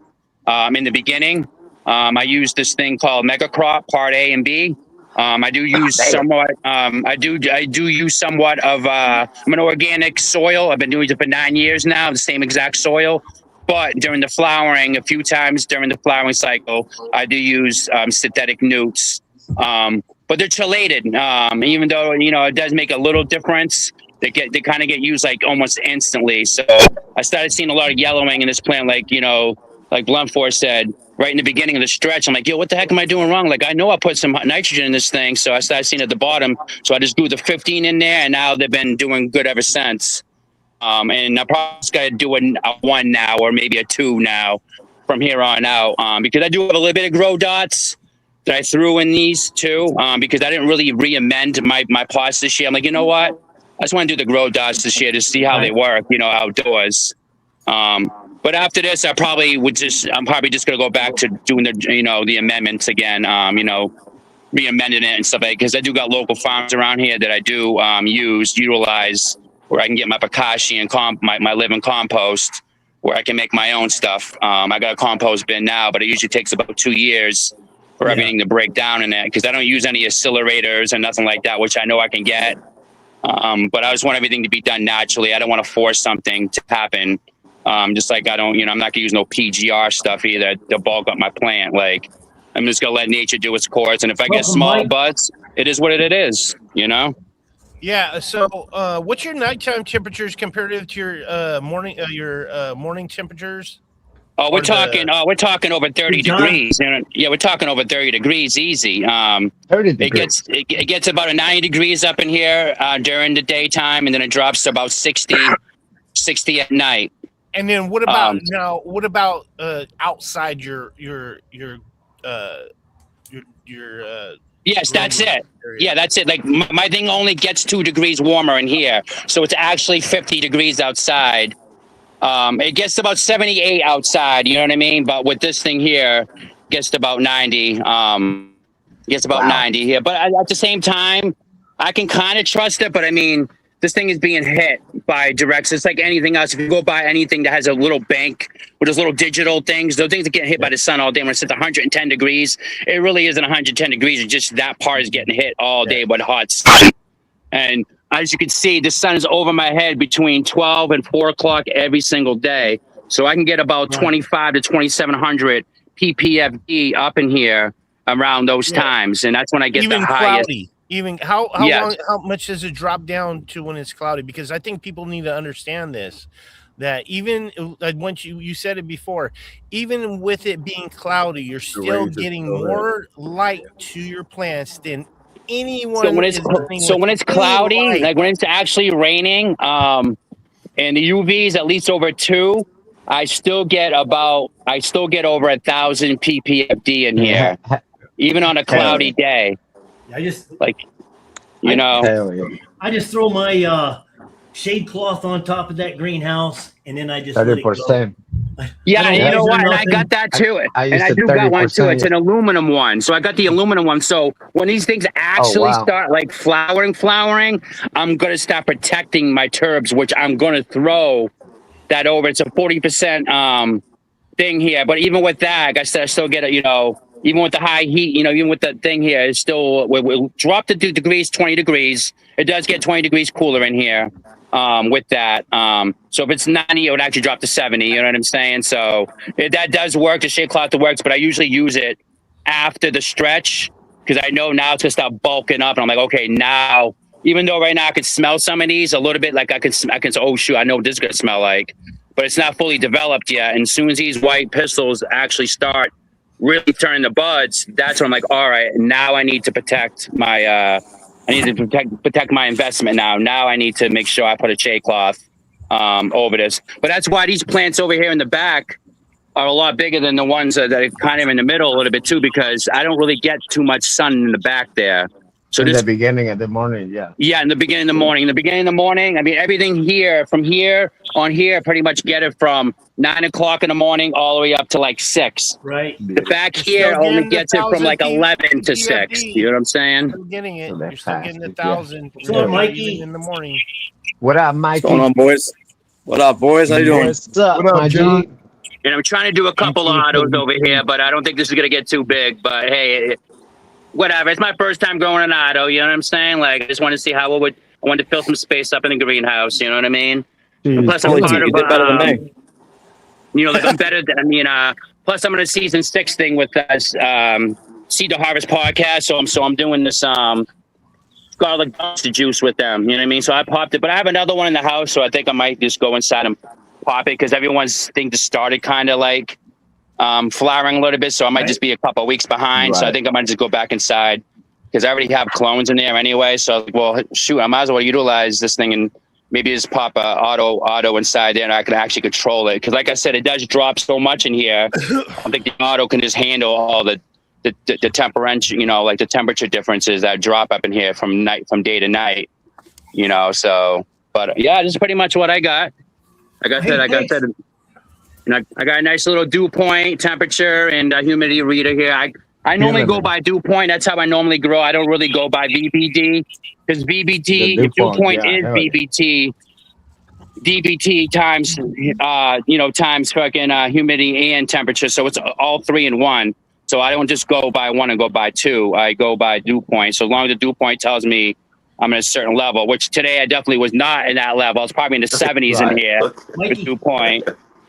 in the beginning. I used this thing called Mega Crop Part A and B. I do use somewhat. I do use somewhat of. I'm an organic soil. I've been doing it for 9 years now. The same exact soil. But during the flowering, a few times during the flowering cycle, I do use synthetic newts. But they're chelated, even though it does make a little difference. They kind of get used like almost instantly. So I started seeing a lot of yellowing in this plant, like Blunt Force said right in the beginning of the stretch. I'm like, yo, what the heck am I doing wrong? Like I know I put some nitrogen in this thing, so I started seeing at the bottom. So I just grew the 15 in there, and now they've been doing good ever since. And I probably just got to do a 1 now, or maybe a 2 now from here on out, because I do have a little bit of grow dots. that I threw in these too, because I didn't really re-amend my pots this year. I'm like, you know what? I just want to do the grow dots this year to see how they work, outdoors. But after this, I'm probably just gonna go back to doing the amendments again, re-amending it and stuff like that, because I do got local farms around here that I do utilize, where I can get my bokashi and my living compost, where I can make my own stuff. I got a compost bin now, but it usually takes about 2 years for everything to break down in it, because I don't use any accelerators or nothing like that, which I know I can get. But I just want everything to be done naturally. I don't want to force something to happen. Just like I don't, I'm not gonna use no PGR stuff either to bulk up my plant. Like, I'm just gonna let nature do its course. And if I get small buds, it is what it is, Yeah. So, what's your nighttime temperatures comparative to your morning temperatures? Oh, we're talking over 30 degrees. Yeah, we're talking over 30 degrees easy. 30 degrees. It gets about 90 degrees up in here during the daytime, and then it drops to about 60 at night. And then what about What about outside your Yes, that's it. Yeah, that's it. Like my thing only gets 2 degrees warmer in here, so it's actually 50 degrees outside. It gets about 78 outside. You know what I mean? But with this thing here, it gets to about 90. Gets about 90 here. But at the same time, I can kind of trust it. But I mean, this thing is being hit by directs. It's like anything else. If you go buy anything that has a little bank with those little digital things, those things that get hit by the sun all day when it's at 110 degrees, it really isn't 110 degrees. It's just that part is getting hit all day with hot sun. And as you can see, the sun is over my head between 12 and 4 o'clock every single day. So I can get about 25 to 2,700 ppfd up in here around those times. And that's when I get the highest. Cloudy. Even how long, how much does it drop down to when it's cloudy? Because I think people need to understand this, that even once you said it before, even with it being cloudy, you're still getting more light to your plants than anyone. So when it's cloudy, like when it's actually raining, and the UV is at least over 2, I still get over 1,000 ppfd in here, even on a cloudy day. I just I just throw my shade cloth on top of that greenhouse, and then I just let it go. 30%. Yeah, you know what? And I got that too. And I do got one too. It's an aluminum one. So I got the aluminum one. So when these things actually start like flowering, I'm going to start protecting my turbs, which I'm going to throw that over. It's a 40% thing here. But even with that, I still get it, even with the high heat, even with the thing here, it's still, we'll drop the 2 degrees, 20 degrees. It does get 20 degrees cooler in here with that. So if it's 90, it would actually drop to 70. You know what I'm saying? So that does work. The shade cloth works, but I usually use it after the stretch because I know now it's going to start bulking up. And I'm like, okay, now, even though right now I can smell some of these a little bit, like I can say, oh, shoot, I know what this is going to smell like. But it's not fully developed yet. And as soon as these white pistils actually start really turning the buds, that's when I'm like, all right, now I need to protect my protect my investment now. Now I need to make sure I put a shade cloth over this. But that's why these plants over here in the back are a lot bigger than the ones that are kind of in the middle a little bit too, because I don't really get too much sun in the back there. So in the beginning of the morning, in the beginning of the morning. In the beginning of the morning, I mean, everything here, from here on here, pretty much get it from 9 o'clock in the morning all the way up to like 6. Right. The back here only gets it from like 11 to 6. You know what I'm saying? You're getting it. You're still getting 1,000. What's up, Mikey? In the morning. What up, Mikey? What's going on, boys? What up, boys? How you doing? What's up, my G? And I'm trying to do a couple of autos over here, but I don't think this is gonna get too big. But hey, whatever. It's my first time growing an auto. You know what I'm saying? Like, I just want to see how it would. I wanted to fill some space up in the greenhouse. You know what I mean? Plus, I'm part of. You did better than me. Like I'm better than. Plus, I'm in a season 6 thing with us, Seed to Harvest podcast. So I'm doing this garlic dumpster juice with them. You know what I mean? So I popped it, but I have another one in the house, so I think I might just go inside and pop it because everyone's thing just started kind of like flowering a little bit. So I might just be a couple of weeks behind. Right. So I think I might just go back inside because I already have clones in there anyway. So well, shoot, I might as well utilize this thing and maybe just pop a auto inside there and I can actually control it. Because like I said, it does drop so much in here. I think the auto can just handle all the the temperature, like the temperature differences that drop up in here from day to night, so, but yeah, this is pretty much what I got. I got a nice little dew point temperature and a humidity reader here. I normally go by dew point. That's how I normally grow. I don't really go by VBD because VBD, The dew point yeah, is VBT. DBT times, times fucking humidity and temperature. So it's all 3 in 1. So I don't just go by 1 and go by 2. I go by dew point. So as long as the dew point tells me I'm at a certain level, which today I definitely was not in that level. I was probably in the 70s in here with dew point.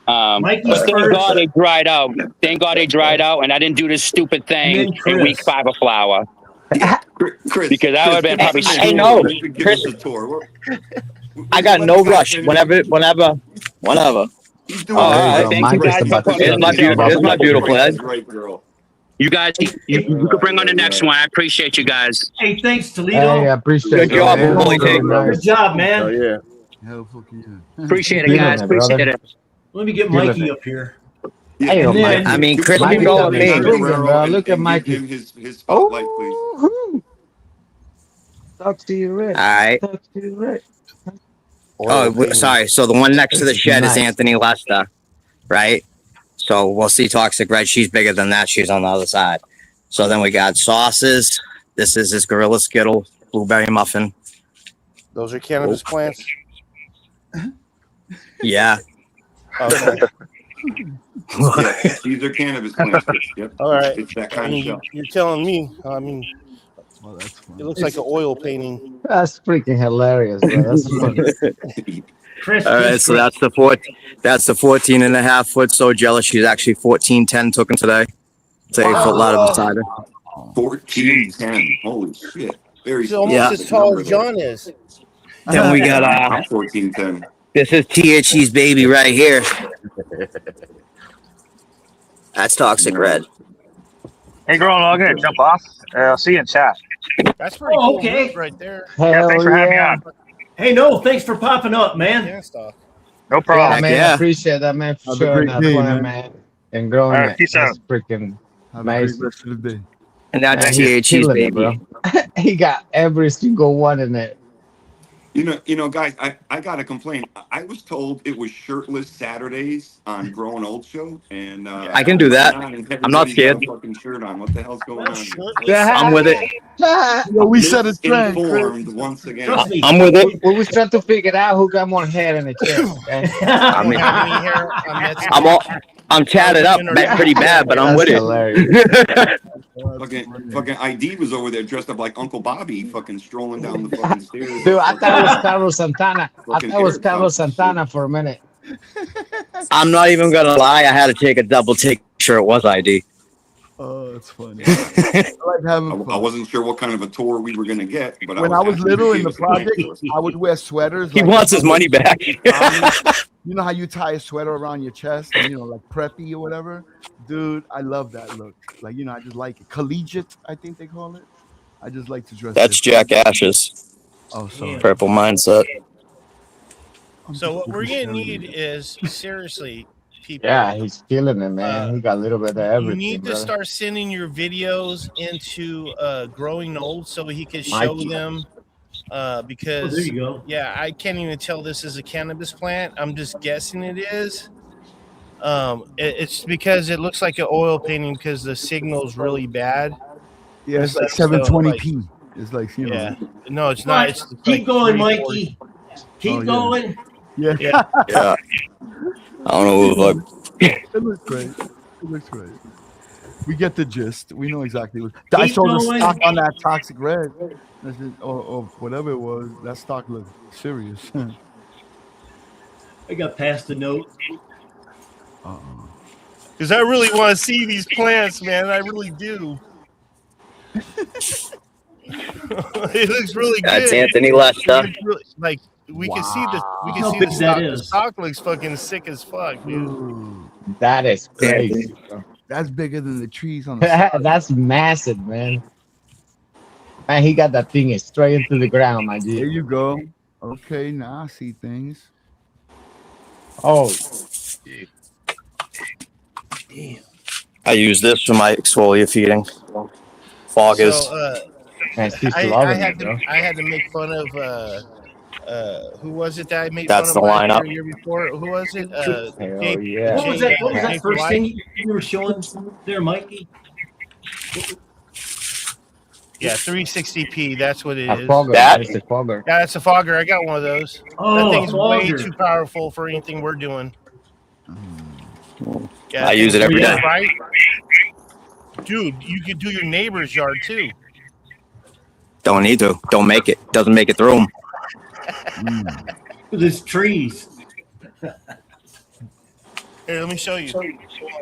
But thank God they dried out. Thank God they dried out, and I didn't do this stupid thing in week 5 of flower. Chris, Because that would have been probably Chris, no, give Chris- us a tour. I got no rush. Whenever. He's doing Oh, all right. Thank you guys for putting Here's my beautiful head. Right, girl. You guys, you can bring on the next one. I appreciate you guys. Hey, thanks, Toledo. Hey, I appreciate Good job, it. Holy King. Good job, Oh man. yeah. Hell fucking yeah. Appreciate it, Feeling guys. it, Appreciate brother. it. Let me get Feeling Mikey it. up here. Hey, And then- I mean, Chris Mikey can go with got me. me. Bro, look at and Mikey. give him his spotlight, please. Oh, talk to you, Rick. All right. Talk to you, Rick. Sorry. So the one next to the shed is Nice. Anthony Lester, right? So we'll see Toxic Red. She's bigger than that. She's on the other side. So then we got sauces. This is his Gorilla Skittle blueberry muffin. Those are cannabis plants. Yeah. Okay. Yeah, these are cannabis plants. Yep. All right. It's that I kind of mean, stuff. you're telling me. I mean, Well, that's fun. it looks like an oil painting. That's freaking hilarious, bro. That's funny. Chris, All right. So that's the 14 and a half foot. So jealous. She's actually 1410 took him today. It's a 8 foot ladder beside her. 1410. Holy shit. Very It's almost Yeah. as tall as John is. Then we got I'm 1410. this is THC's baby right here. That's Toxic Red. Hey, girl, I'm gonna jump off. I'll see you in chat. That's pretty Oh, cool okay. work right there. Hell Thanks for having me on. Hey, no, thanks for popping up, man. Yeah, stuff. No Yeah, problem. man, yeah. I appreciate that, man, for Have a sure. great That day, plan, man. man. And growing All right, it. peace That's freaking Have a great amazing. rest of the day. And that's Man, he's THC's killing it, baby. bro. He got every single one in it. You know, guys, I gotta complain. I was told it was shirtless Saturdays on Growing Old Show, and I can do that. I'm not scared. Got a fucking shirt on. What the hell's going on? I'm with it. Yo, we set a trend, Chris. Informed once again. Trust me. I'm with it. We was trying to figure out who got more hair in the chest. Okay? I mean, Have any hair on that I'm tatted up pretty bad, but I'm That's with it. hilarious. Fucking ID was over there dressed up like Uncle Bobby, fucking strolling down the fucking stairs. Dude, I thought it was Carlos Santana. I Fucking thought it was Eric Carlos Thompson. Santana for a minute. I'm not even gonna lie. I had to take a double take. Sure, it was ID. Oh, it's funny. I like having I fun. wasn't sure what kind of a tour we were gonna get, but When I was happy little he in the gave us a nice project, tour. I would wear sweaters. He like- wants his money back. You know how you tie a sweater around your chest, and, like preppy or whatever? Dude, I love that look. Like, I just like it. Collegiate, I think they call it. I just like to dress. That's different. Jack Ashes. Oh, sorry. Purple mindset. So what we're gonna need is seriously, people. Yeah, he's killing it, man. He got a little bit of everything. You need to brother. start sending your videos into Growing Old so he can show Mikey. them. Oh, Because there you go. yeah, I can't even tell this is a cannabis plant. I'm just guessing it is. It's because it looks like an oil painting because the signal's really bad. Yeah, it's like So, 720p. It's like, Yeah, no, it's not. It's Keep like going, 340. Mikey. Keep Oh, yeah. going. Yeah. Yeah. Yeah. I don't know who the It looks great. It looks great. We get the gist. We know exactly what. I Keep saw the going. stock on that Toxic Red. That's it, or whatever it was. That stock looked serious. I got past the note. Uh-oh. Because I really want to see these plants, man. I really do. It looks really good. That's Anthony Lester. It's really- like we can see the How see big the that stock. The is. stock looks fucking sick as fuck, dude. Ooh, That is crazy. that's bigger than the trees on the side. That's massive, man. Man, he got that thing straight into the ground, my There dude. you go. Okay, now I see things. Oh, I use this for my exfoliate feeding. Foggers. So And she's I loving had it, to bro. make fun of who was it that I made That's fun of the last lineup. year, year before? Who was it? Hell yeah. What was that? What was Jay that for first Life? thing you were showing there, Mikey? Yeah, 360p. That's what it A is. fogger. That- It's a fogger. Yeah, it's a fogger. I got one of those. That Oh, thing's way fogger. too powerful for anything we're doing. Yeah, I use it every day. right? Dude, you could do your neighbor's yard too. Don't need to. Don't make it. Doesn't make it through 'em. There's trees. Here, let me show you.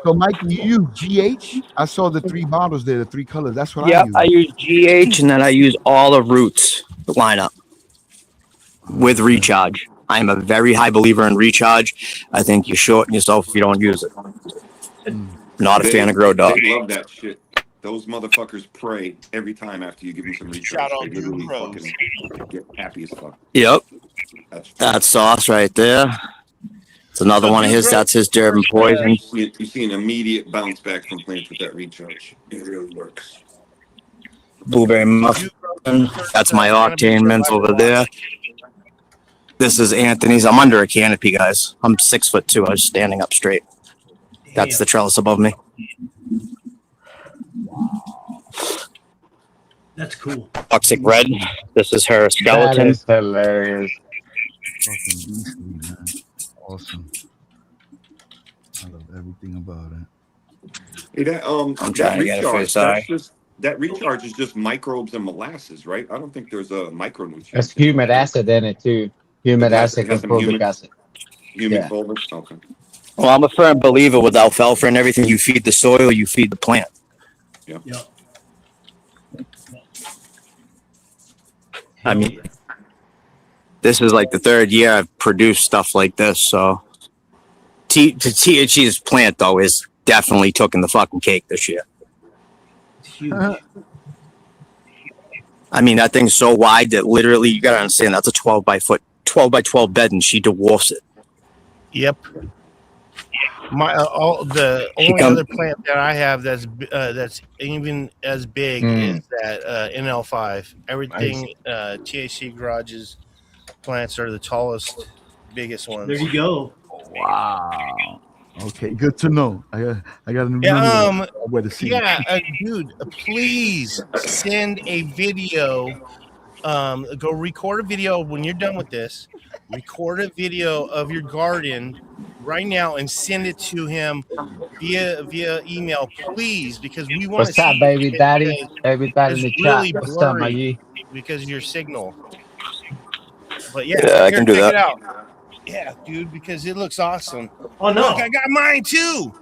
So, Mike, you use GH? I saw the 3 bottles there, the 3 colors. That's what Yep, I I use. use GH and then I use all the Roots lineup with recharge. I am a very high believer in recharge. I think you're shorting yourself if you don't use it. Not a fan of Grow Dog. They love that shit. Those motherfuckers pray every time after you give them some recharge. Shout out They to literally Pros. fucking get happy as fuck. Yep, That's true. that's sauce right there. It's another one of his. That's his Durban Poison. You see an immediate bounce back from plants with that recharge. It really works. Blueberry muffin. That's my Octane mint over there. This is Anthony's. I'm under a canopy, guys. I'm 6'2". I was standing up straight. That's the trellis above me. That's cool. Toxic Red. This is her That skeleton. is hilarious. Fucking beastly, man. Awesome. I love everything about it. Hey, that I'm that trying to get it for you, recharge, sorry. that's just that recharge is just microbes and molasses, right? I don't think there's a micronutrient. There's humic acid in it too. Humic It has acid some and fulvic humic- acid. Humic Yeah. fulvic? Okay. Well, I'm a firm believer with alfalfa and everything. You feed the soil, you feed the plant. Yeah. I mean, this is like the 3rd year I've produced stuff like this. So, THC's plant though is definitely taking the fucking cake this year. It's huge. I mean, that thing's so wide that literally you gotta understand that's a 12 by 12 bed, and she dwarfs it. Yep. My the She only come- other plant that I have that's even as big is that NL5. Everything THC Garage's plants are the tallest, biggest ones. There you go. Wow. Okay, good to know. I got a new Yeah, number where to see. Yeah, dude, please send a video. Go record a video when you're done with this. Record a video of your garden right now and send it to him via email, please, because we want to What's up, see baby it daddy? because Everybody in the it's chat. really What's up, my blurry G? because of your signal. But yeah, Yeah, I here, can do check that. it out. Yeah, dude, because it looks awesome. Oh no. Look, I got mine too.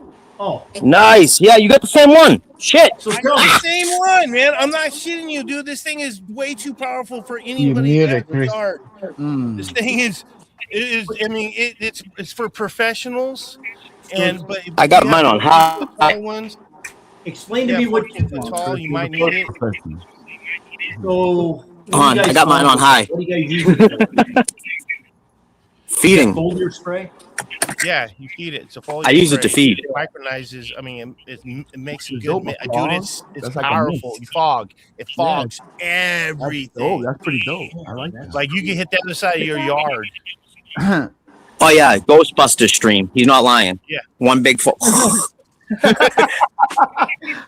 Oh, Nice. Yeah, you got the same one. Shit. so I tell got me. the same one, man. I'm not shitting you, dude. This thing is way too powerful for anybody muted, that Chris. start. Mm. This thing is I mean, it's for professionals, but I got mine on high. high ones. Explain to Yeah, me what for kids that's tall, you might need it. Professional. So what do On, you I guys got mine call on it? high. What do you guys use it for? Feeding. Foliar spray? Yeah, you feed it. It's a foliar I use it to spray. feed. It micronizes. I mean, it makes it It's good. dope, Dude, fog. it's That's like a powerful. mist. You fog. It Yeah. fogs Oh, everything. that's pretty dope. I like that. Like you can hit the other side of your yard. Oh yeah, Ghostbusters stream. He's not lying. Yeah. One big foot.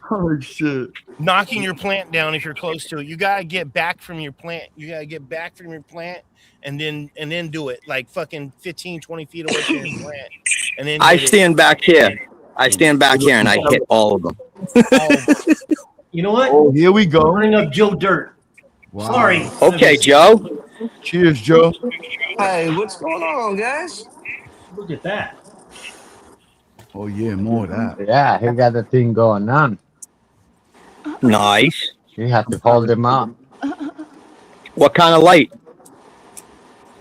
Oh shit. Knocking your plant down if you're close to it. You gotta get back from your plant. You gotta get back from your plant and then do it like fucking 15, 20 feet away from your plant. And then I hit it. stand back here. I stand back here and I hit all of them. You know what? Oh, here we go. Bring up Joe Dirt. Wow. Sorry. Okay, Joe. Cheers, Joe. Hey, what's going on, guys? Look at that. Oh yeah, more of that. Yeah, he got the thing going on. Nice. You have to hold him up. What kind of light?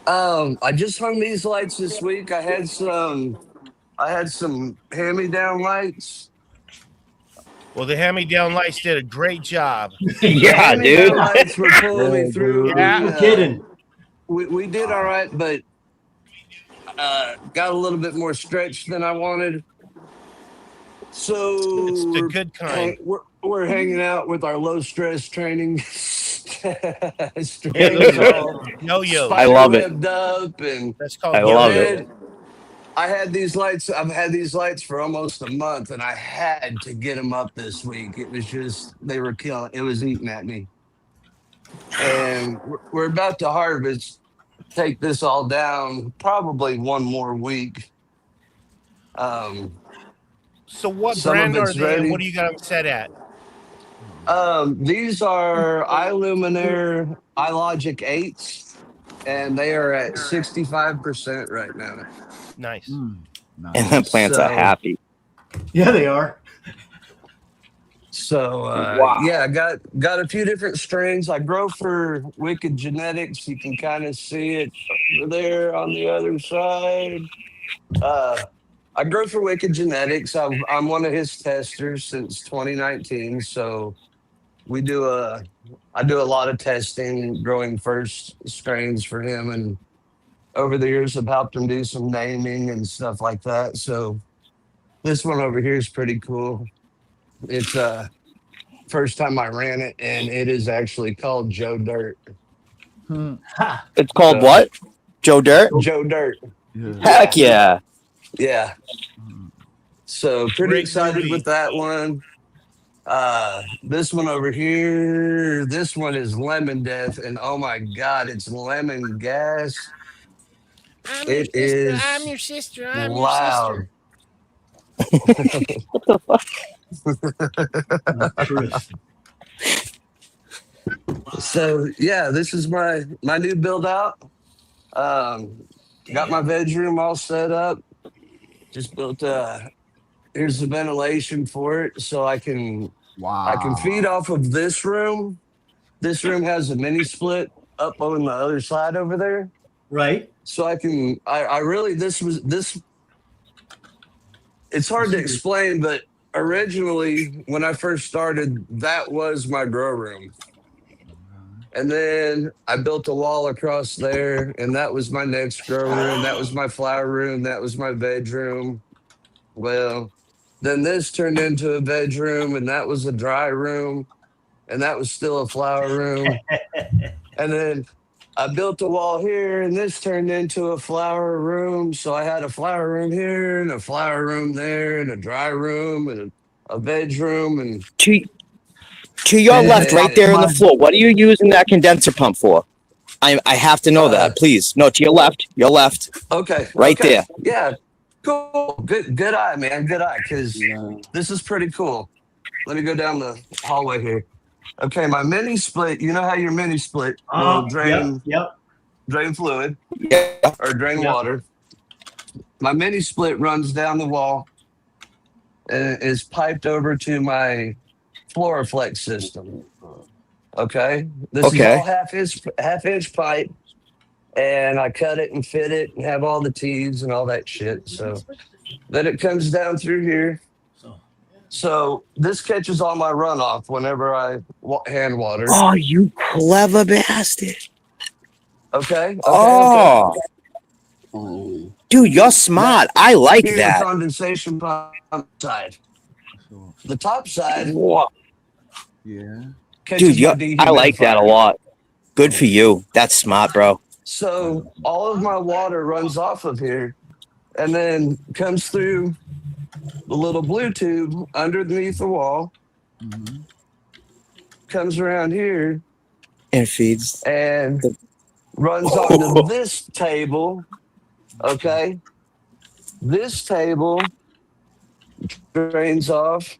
I just hung these lights this week. I had some hand-me-down lights. Well, the hand-me-down lights did a great job. Yeah, Hand-me-down dude. lights were pulling me through. Yeah. No kidding. We did all right, but got a little bit more stretch than I wanted. So It's the good kind. we're hanging out with our low stress training strings Yo-yo. all Yo-yo. I love it. spider-webbed up, and That's I called love yo-yo. it. I had these lights. I've had these lights for almost a month, and I had to get them up this week. It was just they were killing. It was eating at me, and we're about to harvest. Take this all down. Probably one more week. So what Some brand of are it's they, and ready. what do you got them set at? These are iLuminaire iLogic 8s, and they are at 65% right now. Nice. Mm, nice. And the plants are So- happy. Yeah, they are. So Wow. yeah, I got a few different strains. I grow for Wicked Genetics. You can kind of see it over there on the other side. I grow for Wicked Genetics. I'm one of his testers since 2019. So I do a lot of testing, growing first strains for him, and over the years I've helped him do some naming and stuff like that. So this one over here is pretty cool. It's first time I ran it, and it is actually called Joe Dirt. Hmm. Ha. It's called what? Joe Dirt? Joe Dirt. Yeah. Heck yeah. Yeah. So pretty Great excited movie. with that one. This one over here, this one is Lemon Death, and oh my god, it's lemon gas. It is I'm your sister. I'm loud. What the fuck? Chris. So yeah, this is my new build out. Got my bedroom all set up. Just built here's the ventilation for it, so I can Wow. feed off of this room. This room has a mini split up on the other side over there. Right. So I really it's hard to explain, but originally when I first started, that was my grow room. And then I built a wall across there, and that was my next grow room. That was my flower room. That was my bedroom. Well, then this turned into a bedroom, and that was a dry room, and that was still a flower room. And then I built a wall here, and this turned into a flower room. So I had a flower room here, and a flower room there, and a dry room, and a bedroom, and To your left, right there on the floor, what are you using that condenser pump for? I have to know that, please. No, to your left. Your left. okay, Right okay. there. Yeah, cool. Good eye, man. Good eye, because this is pretty cool. Let me go down the hallway here. Okay, my mini split. You know how your mini split will drain drain fluid Yeah. or drain water. My mini split runs down the wall and is piped over to my Floraflex system. Okay, this is Okay. all half inch pipe, and I cut it and fit it and have all the tees and all that shit. So then it comes down through here. So this catches all my runoff whenever I hand water. Oh, you clever bastard. Okay. Oh. Dude, you're smart. I like Here's that. the condensation pump side. The top side. Yeah. Dude, I like that a lot. Good for you. That's smart, bro. So all of my water runs off of here and then comes through the little blue tube underneath the wall, comes around here And feeds. and runs onto this table. Okay. This table drains off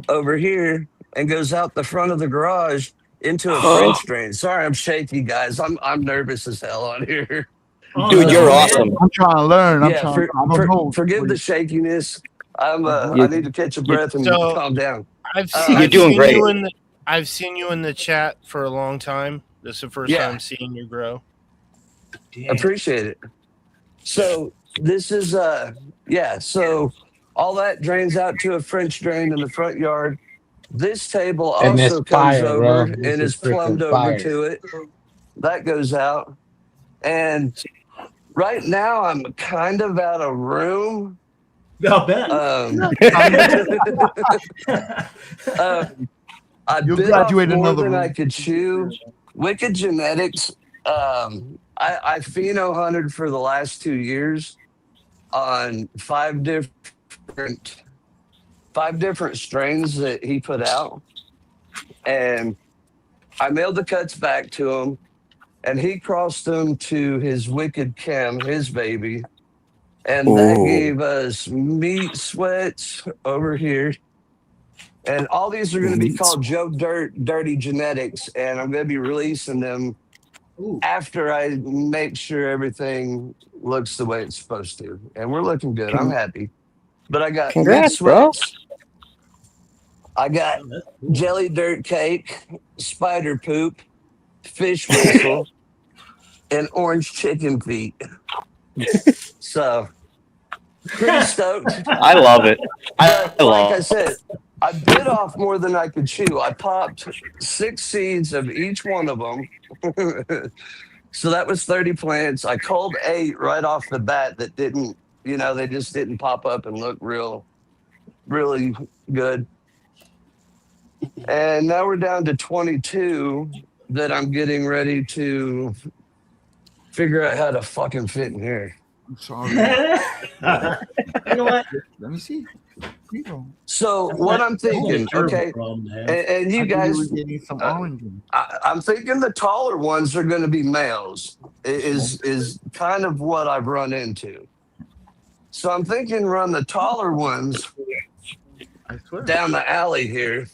over here and goes out the front of the garage into a French drain. Sorry, I'm shaky, guys. I'm nervous as hell on here. Dude, you're awesome. I'm trying to learn. I don't know. Forgive the shakiness. I need to catch a breath and So- calm down. You're doing great. I've seen you in the chat for a long time. This is the first Yeah. time seeing you grow. Appreciate it. So this is so all that drains out to a French drain in the front yard. This table And also it's comes fire, over bro. and This is is freaking plumbed over fire. to it. That goes out. And right now I'm kind of out of room I'll bet. I You'll bit off graduate more another than room. I could chew. Wicked Genetics. I pheno hunted for the last 2 years on five different strains that he put out, and I mailed the cuts back to him, and he crossed them to his Wicked Chem, his baby, and that Ooh. gave us meat sweats over here. And all these are going to be Meat called Joe Dirty Genetics, and I'm going to be releasing them Ooh. after I make sure everything looks the way it's supposed to. And we're looking good. I'm happy. But I got meat Congrats, bro. sweats. I got Oh, that's cool. jelly dirt cake, spider poop, fish whistle, and orange chicken feet. So, pretty stoked. I love it. But I like I love said, I bit off more than I could chew. I popped 6 seeds of each one of them. So that was 30 plants. I culled 8 right off the bat that didn't, they just didn't pop up and look really good. And now we're down to 22 that I'm getting ready to figure out how to fucking fit in here. I'm sorry. You know what? Let me see. So what I'm thinking, okay, and you guys, getting some orange. I'm thinking the taller ones are going to be males. Is kind of what I've run into. So I'm thinking run the taller ones down the alley here,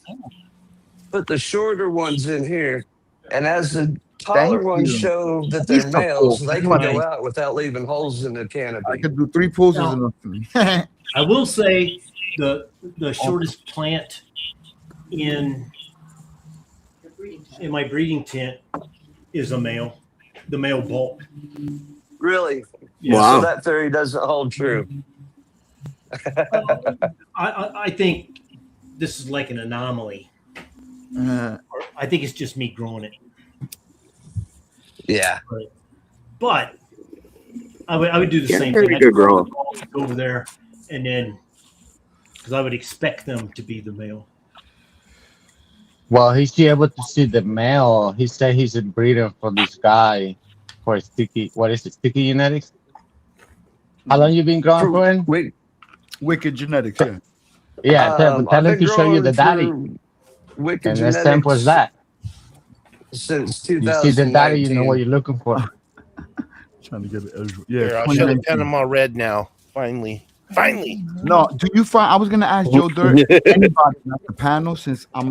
put the shorter ones in here, and as the taller Thank ones you. show that they're These are males, cool. they can Nice. go out without leaving holes in the I canopy. could do 3 pulls is No. enough for me. I will say the shortest plant in my breeding tent is a male, the male bulk. Really? Yeah. So that theory doesn't hold true. I think this is like an anomaly. I think it's just me growing it. Yeah. But I would do the You're same very thing. I'd good grower. go over there and then because I would expect them to be the male. Well, he's able to see the male. He said he's a breeder for this guy for sticky. What is it? Sticky genetics. How long you been growing for him? Wicked Genetics, yeah. Yeah, tell him I've been to show you the daddy. growing for Wicked And Genetics that's simple as that. since You see the daddy, you know 2019. what you're looking for. Trying to get it. Here, I'll show the Panama Red now. Finally. No, do you find? I was gonna ask Joe Dirt, anybody at the panel, since I'm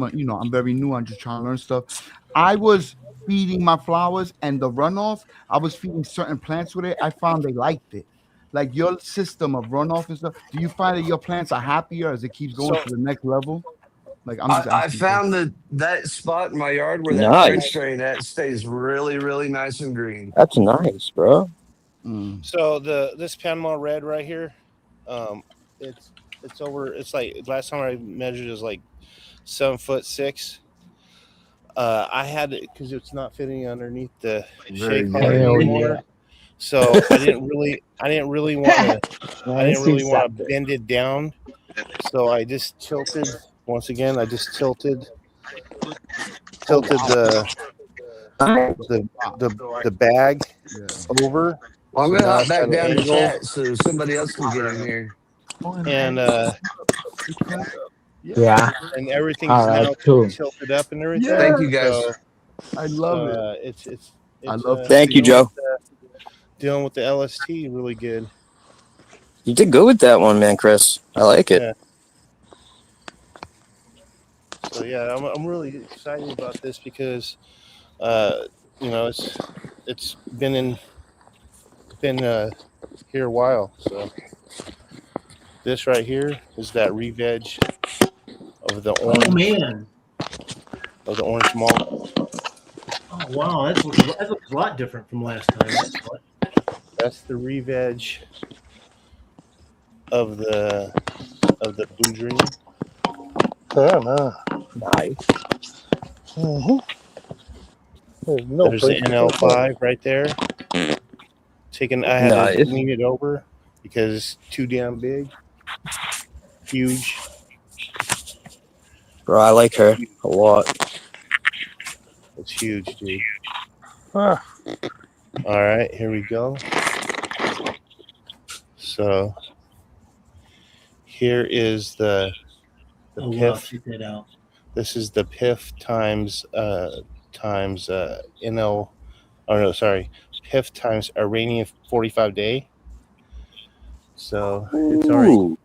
very new. I'm just trying to learn stuff. I was feeding my flowers and the runoff. I was feeding certain plants with it. I found they liked it. Like your system of runoff and stuff. Do you find that your plants are happier as it keeps going So- to the next level? Like I'm just I asking. found that spot in my yard where that Nice. French strain at stays really, really nice and green. That's nice, bro. So this Panama Red right here, it's over. It's like last time I measured is like 7'6". I had it because it's not fitting underneath the Very shade good. collar Hell anymore. yeah. So I didn't really want to bend it down. So I just tilted once again. I just tilted the bag over. Well, I'm So gonna now hop it's back at an down to angle. chat so somebody else can get in here. And Yeah. and everything's All right, now cool. tilted up and everything. Yeah. Thank you, guys. So, I love it. It's I love Thank you, dealing Joe. dealing with the LST really good. You did good with that one, man, Chris. I like it. Yeah. So yeah, I'm really excited about this because it's been here a while. So this right here is that re-veg of the Oh orange man! malt. Oh wow, that looks a lot different from last time. That's the re-veg of the Blue Dream. Nice. There's the NL5 right there. I had to Nice. lean it over because it's too damn big. huge. Bro, I like her a lot. It's huge, dude. All right, here we go. So here is the Oh, wow, PIF. check that out. This is the PIF times NL. Oh no, sorry, PIF times Iranian 45 day. So it's already. Ooh.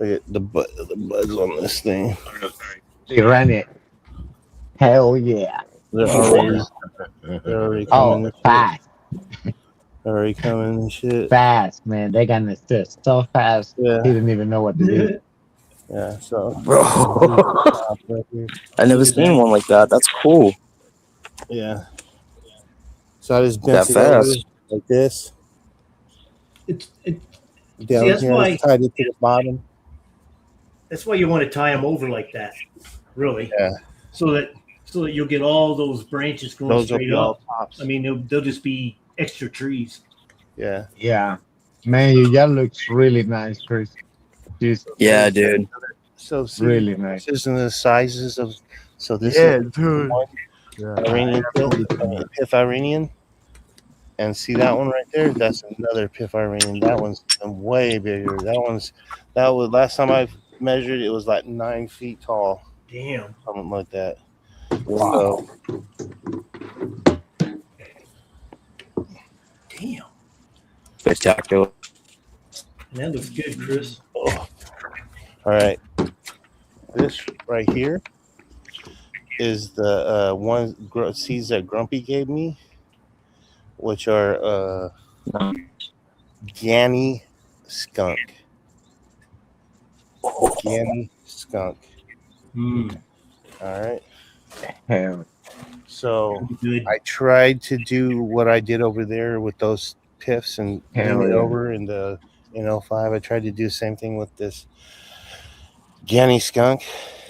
Look at the buzz on this thing. They ran it. Hell yeah. They're already coming. Oh, and shit. fast. They're already coming and shit. Fast, man. They got an assist so fast. Yeah. He didn't even know what to do. Yeah. So. Bro. I never seen one like that. That's cool. Yeah. So I just That bent it over fast. like this. It, Down See, that's here, why- tied it to the bottom. that's why you want to tie them over like that, really. Yeah. So that you'll get all those branches going Those will straight be all up. tops. I mean, they'll just be extra trees. Yeah. Yeah. Man, your yard looks really nice, Chris. Just Yeah, dude. So see, really nice. this is the sizes of. So this Yeah, is dude. one Iranian PIF Iranian, and see that one right there. That's another PIF Iranian. That one's way bigger. That was last time I measured. It was like 9 feet tall, Damn. something like that. Wow. So, Damn. Spectacular. And that looks good, Chris. all right. This right here is the seeds that Grumpy gave me, which are Ganny skunk. Ganny skunk. Mm. All right. Hell. So Good. I tried to do what I did over there with those piffs and Hell bring it yeah. over in the L5. I tried to do the same thing with this Ganny skunk.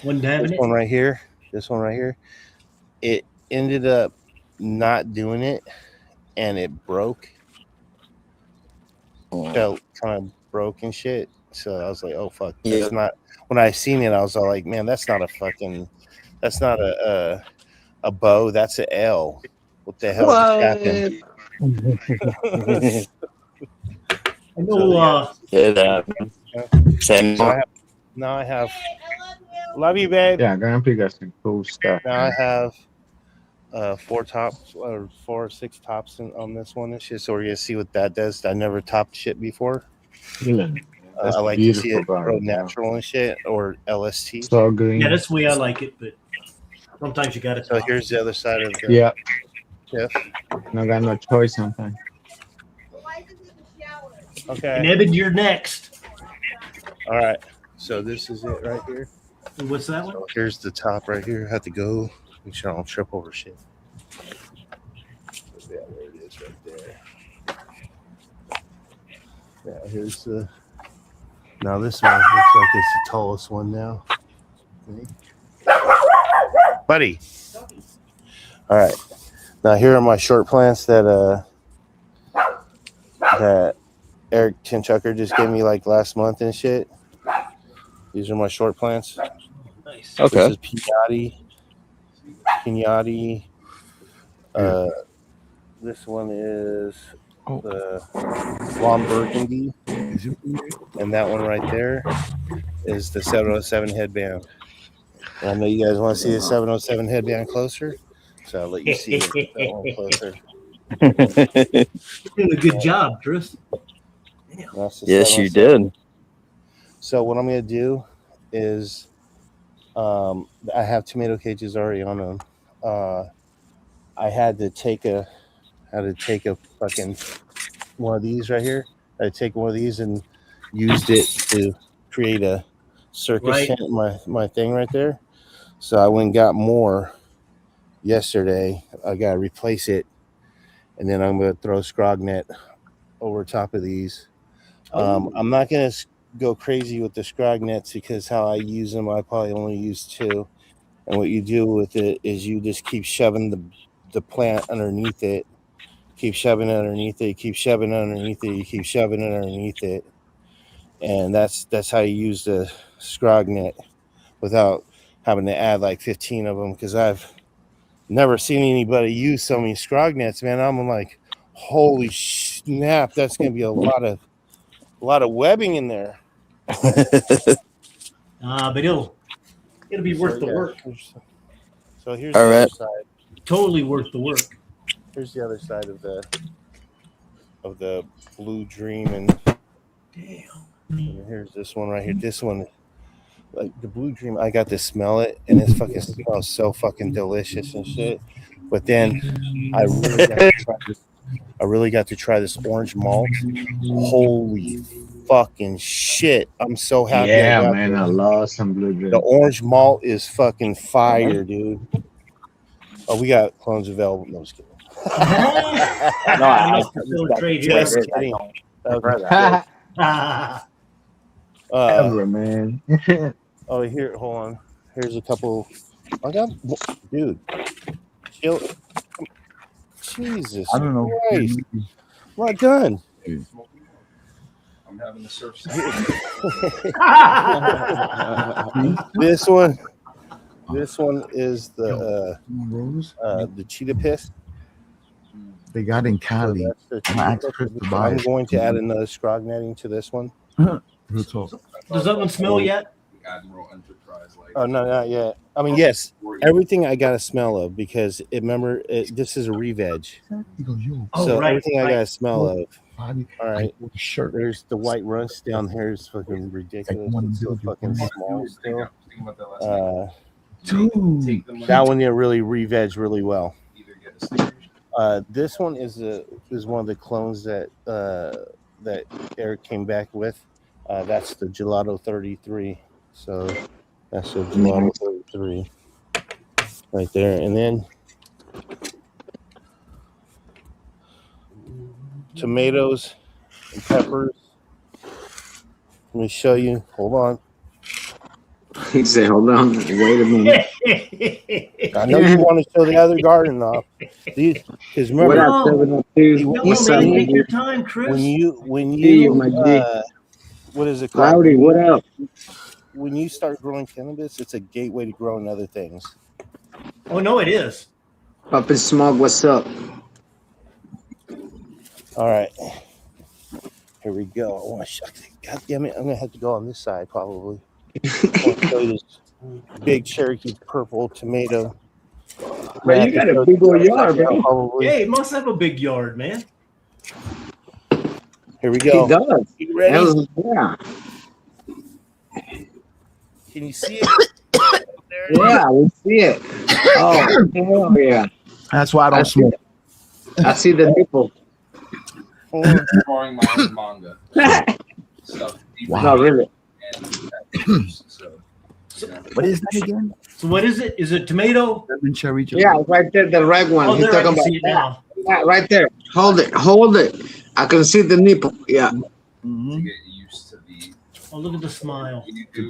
Wasn't having This it. one right here. This one right here. It ended up not doing it, and it broke. Felt kind of broke and shit. So I was like, "Oh fuck!" Yeah. That's not. When I seen it, I was all like, "Man, that's not a fucking. That's not a bow. That's an L. What the hell just happened?" I know. Yeah, that. Same. So now I have. Love you, babe. Yeah, Grumpy got some cool stuff. Now I have 4 tops or 4 or 6 tops on this one and shit. So we're gonna see what that does. I never topped shit before. Yeah. That's I like to see beautiful, it bro. grow natural and shit, or LST. So green. Yeah, that's the way I like it. But sometimes you got to. So here's the other side of the Yeah. PIF. No got no choice sometimes. Okay. And Evan, you're next. All right. So this is it right here. And what's that one? So here's the top right here. I have to go. Make sure I don't trip over shit. Yeah, there it is right there. Yeah, here's the. Now this one looks like it's the tallest one now. See? Buddy. All right. Now here are my short plants that Eric Tinchucker just gave me like last month and shit. These are my short plants. Nice. Okay. This is Pignati. This one is the Blonde Burgundy. And that one right there is the 707 headband. And I know you guys want to see the 707 headband closer, so I'll let you see that one closer. Doing a good job, Chris. That's the Yes, you 707. did. So what I'm going to do is I have tomato cages already on them. I had to take a fucking one of these right here. I take one of these and used it to create a circus Right. tent, my thing right there. So I went and got more yesterday. I got to replace it, and then I'm going to throw Scrognet over top of these. I'm not going to go crazy with the Scrognets because how I use them, I probably only use 2. And what you do with it is you just keep shoving the plant underneath it, keep shoving it underneath it, keep shoving it underneath it, you keep shoving it underneath it. and that's how you use the scrog net without having to add like 15 of them, because I've never seen anybody use so many scrog nets, man. I'm like, holy snap, that's gonna be a lot of webbing in there. But it'll be worth the work. So here's All the right. other side. Totally worth the work. Here's the other side of the Blue Dream, and here's this one right here. This one, like the Blue Dream, I got to smell it, and it fucking smells so fucking delicious and shit. But then I really got to try this orange malt. Holy fucking shit! I'm so happy. Yeah, man, I love some Blue Dream. The orange malt is fucking fire, dude. Oh, we got clones available. No, just kidding. Just kidding. Ever, man. Oh, here, hold on. Here's a couple. I got, dude. Chill. Jesus. I don't know. Christ. I'm not done. I'm having a surf. This one is the cheetah piss. They got in Cali. So that's the I'm gonna ask cheetah Chris piss. to buy I'm it. going to add another scrog netting to this one. Real talk. Does that one smell yet? Admiral Enterprise. Like, Oh no, not yet. I mean, yes, everything I got a smell of, because this is a re-veg. He goes, yo. So right, everything I got a right. smell of. Body, All right. I shirt. There's the white runts down here. Is fucking ridiculous. It's so fucking small still. Dude. That one there really re-veg really well. This one is one of the clones that Eric came back with. That's the Gelato 33. So that's the Gelato 33 right there. And then tomatoes and peppers. Let me show you. Hold on. He said, hold on, wait a minute. I know you want to show the other garden off. Because remember, What up, 702? What's up, Take your man? time, Chris. when Hey, you my G. what is it called? Rowdy, what up? When you start growing cannabis, it's a gateway to growing other things. Oh no, it is. Up in Smog, what's up? All right, here we go. I want to God damn it! I'm gonna have to go on this side probably. I want to show you this big Cherokee purple tomato. Man, you got a big old yard, bro. Probably. Yeah, he must have a big yard, man. Here we go. He does. You ready? Yeah. Can you see it? Yeah, we see it. Oh, hell yeah. That's why I don't smoke. I see the nipple. drawing my own manga. Stuff. Wow. No, really. What is that again? So what is it? Is it tomato? Lemon cherry. Yeah, right there, the red one. Oh, He's there, I talking can see it about now. that. Right there. Hold it. Hold it. I can see the nipple. Yeah. To get used to the. Oh, look at the smile. I need a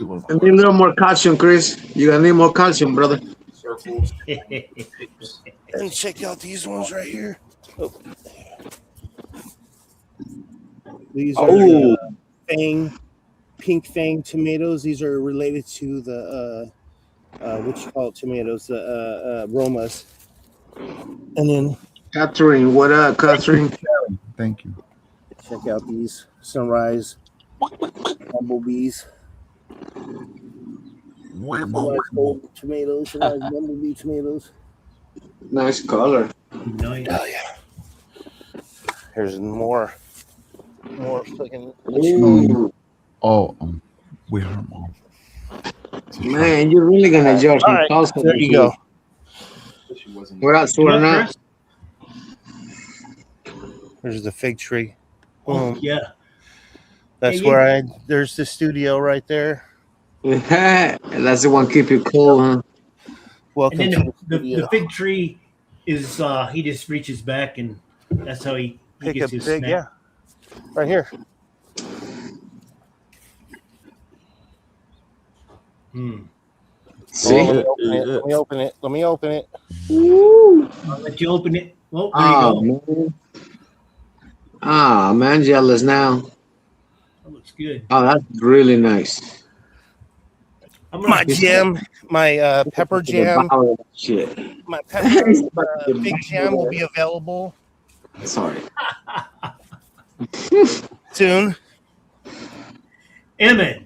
little more calcium, Chris. You're going to need more calcium, brother. Circles. And check out these ones right here. Oh. These are pink fang tomatoes. These are related to the what you call it, tomatoes, the Romas. And then Catherine, what up, Catherine? Thank you. check out these sunrise bumblebees. Sunrise gold tomatoes, sunrise bumblebee tomatoes. Nice color. Nice. Oh yeah. Here's more fucking. Ooh. Oh, with her mom. Man, you're really going to judge All me. right, there you go. What else? What not? There's the fig tree. Oh, Boom. yeah. That's Hey, where there's the studio right there. That's the one keep you cool, huh? Welcome And to then the studio. the fig tree is he just reaches back and that's how he Pick gets a his big, snack. yeah. Right here. See? Let me open it. Let me open it. I'll let you open it. Well, there you go. Man. Ah, man, jealous now. That looks good. Oh, that's really nice. My jam, my pepper jam, Shit. my pepper big jam will be available Sorry. soon, Emmett.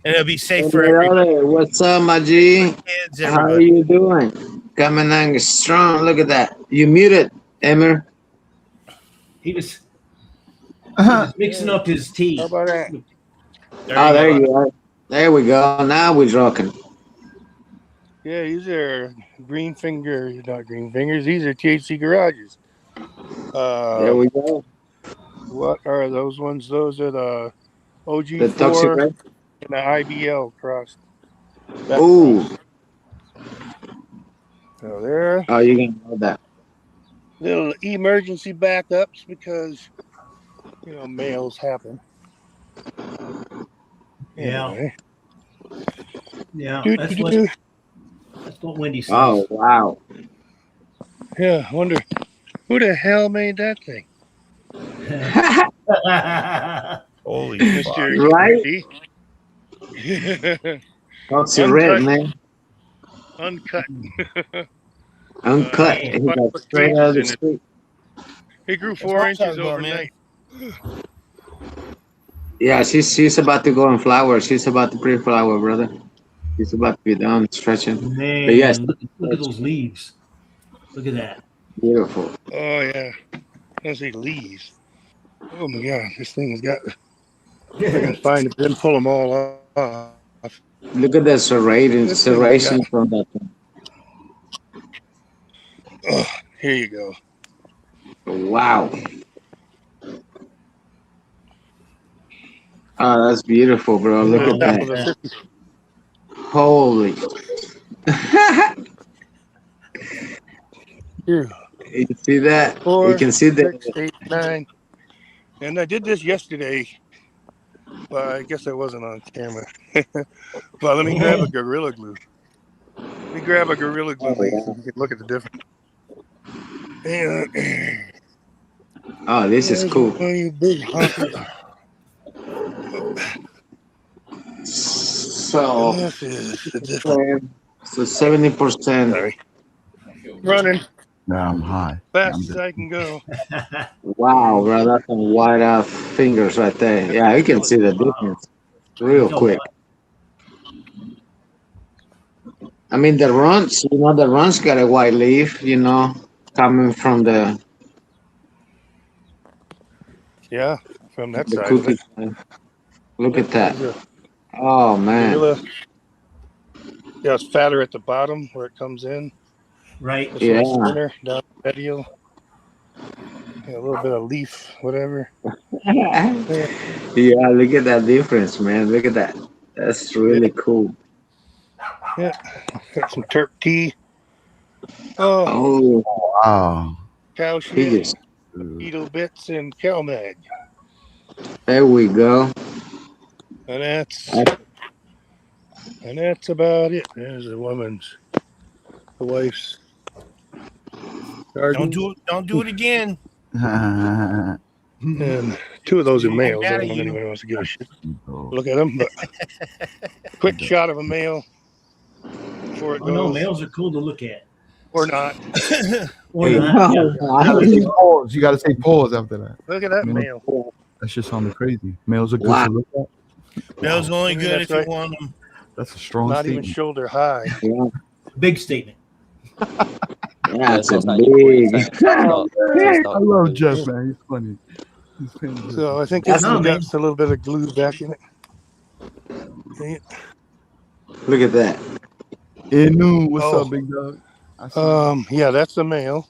and it'll be safe Hey, for everybody. brother, what's up, my G? Kids, How are everybody. you doing? Coming on strong. Look at that. You muted, Emmer. He was mixing up his tea. How about that? There you are. There we go. Now we're rocking. Yeah, these are green finger, not green fingers. These are THC garages. There we go. What are those ones? Those are the The Toxic OG4 Red. and the IBL crossed. Ooh. So there. Oh, you're gonna know that. Little emergency backups because males happen. Yeah. Anyway. Yeah. Do, That's do, what, do. that's what Wendy says. Oh, wow. Yeah, I wonder who the hell made that thing. Holy Mr. Right? Right? Toxic Red, man. Uncut. Uncut. He got straight out of the street. He grew It's 4 hot inches out there, overnight. Yeah, she's about to go in flower. She's about to pre-flower, brother. She's about to be done stretching. Man, But yes, look at those leaves. Look at that. beautiful. Oh yeah. I see leaves. Oh my god, this thing has got I can find it, then pull them all off. Look at the serration This thing has got- from that thing. Oh, here you go. Wow. Oh, that's beautiful, bro. Look at that. Holy. Here. You see that? 4, You can see the 6, 8, 9. And I did this yesterday, but I guess I wasn't on camera. Well, let me grab a Gorilla Glue. Let me grab a Gorilla Glue leaf so you can look at the difference. And, Oh, this is there's cool. one of you big honkers. So, This is the difference. so 70%. Sorry. Running Now I'm high. fast as I can go. Wow, bro, that's some wide out fingers right there. Yeah, you can see the difference real quick. I mean, the runs, the runs got a white leaf, coming from the Yeah, from that the side of cookie it. side. Look at that. There's Oh, a man. gorilla. Yeah, it's fatter at the bottom where it comes in. Right. This Yeah. one's thinner down the medial. Yeah, a little bit of leaf, whatever. Yeah, look at that difference, man. Look at that. That's really cool. Yeah, got some Turk tea. Oh, Oh, Wow. cow he shit, just, beetle bits, and cow mag. there we go. And that's about it. There's the woman's, the wife's. Garden. Don't do it again. And 2 of those are males. I mad don't at know if you. anyone wants to give a shit. Look at them, but quick shot of a male before it Oh, no, goes, males are cool to look at. or not. Or Hey, not. You gotta say pause. You gotta say pause after that. Look at that Male. male. That shit sounded crazy. Males are good Wow. to look at. Male's only Yeah, good that's if you right. want them. That's a strong Not even statement. shoulder high. Yeah, Big statement. that's a Sounds like you're big. I love Jeff, man. He's funny. He's fantastic. So I think this No, has man. got a little bit of glue back in it. See it? Look at that. Inu, what's Oh. up, big dog? I see. Yeah, that's the male.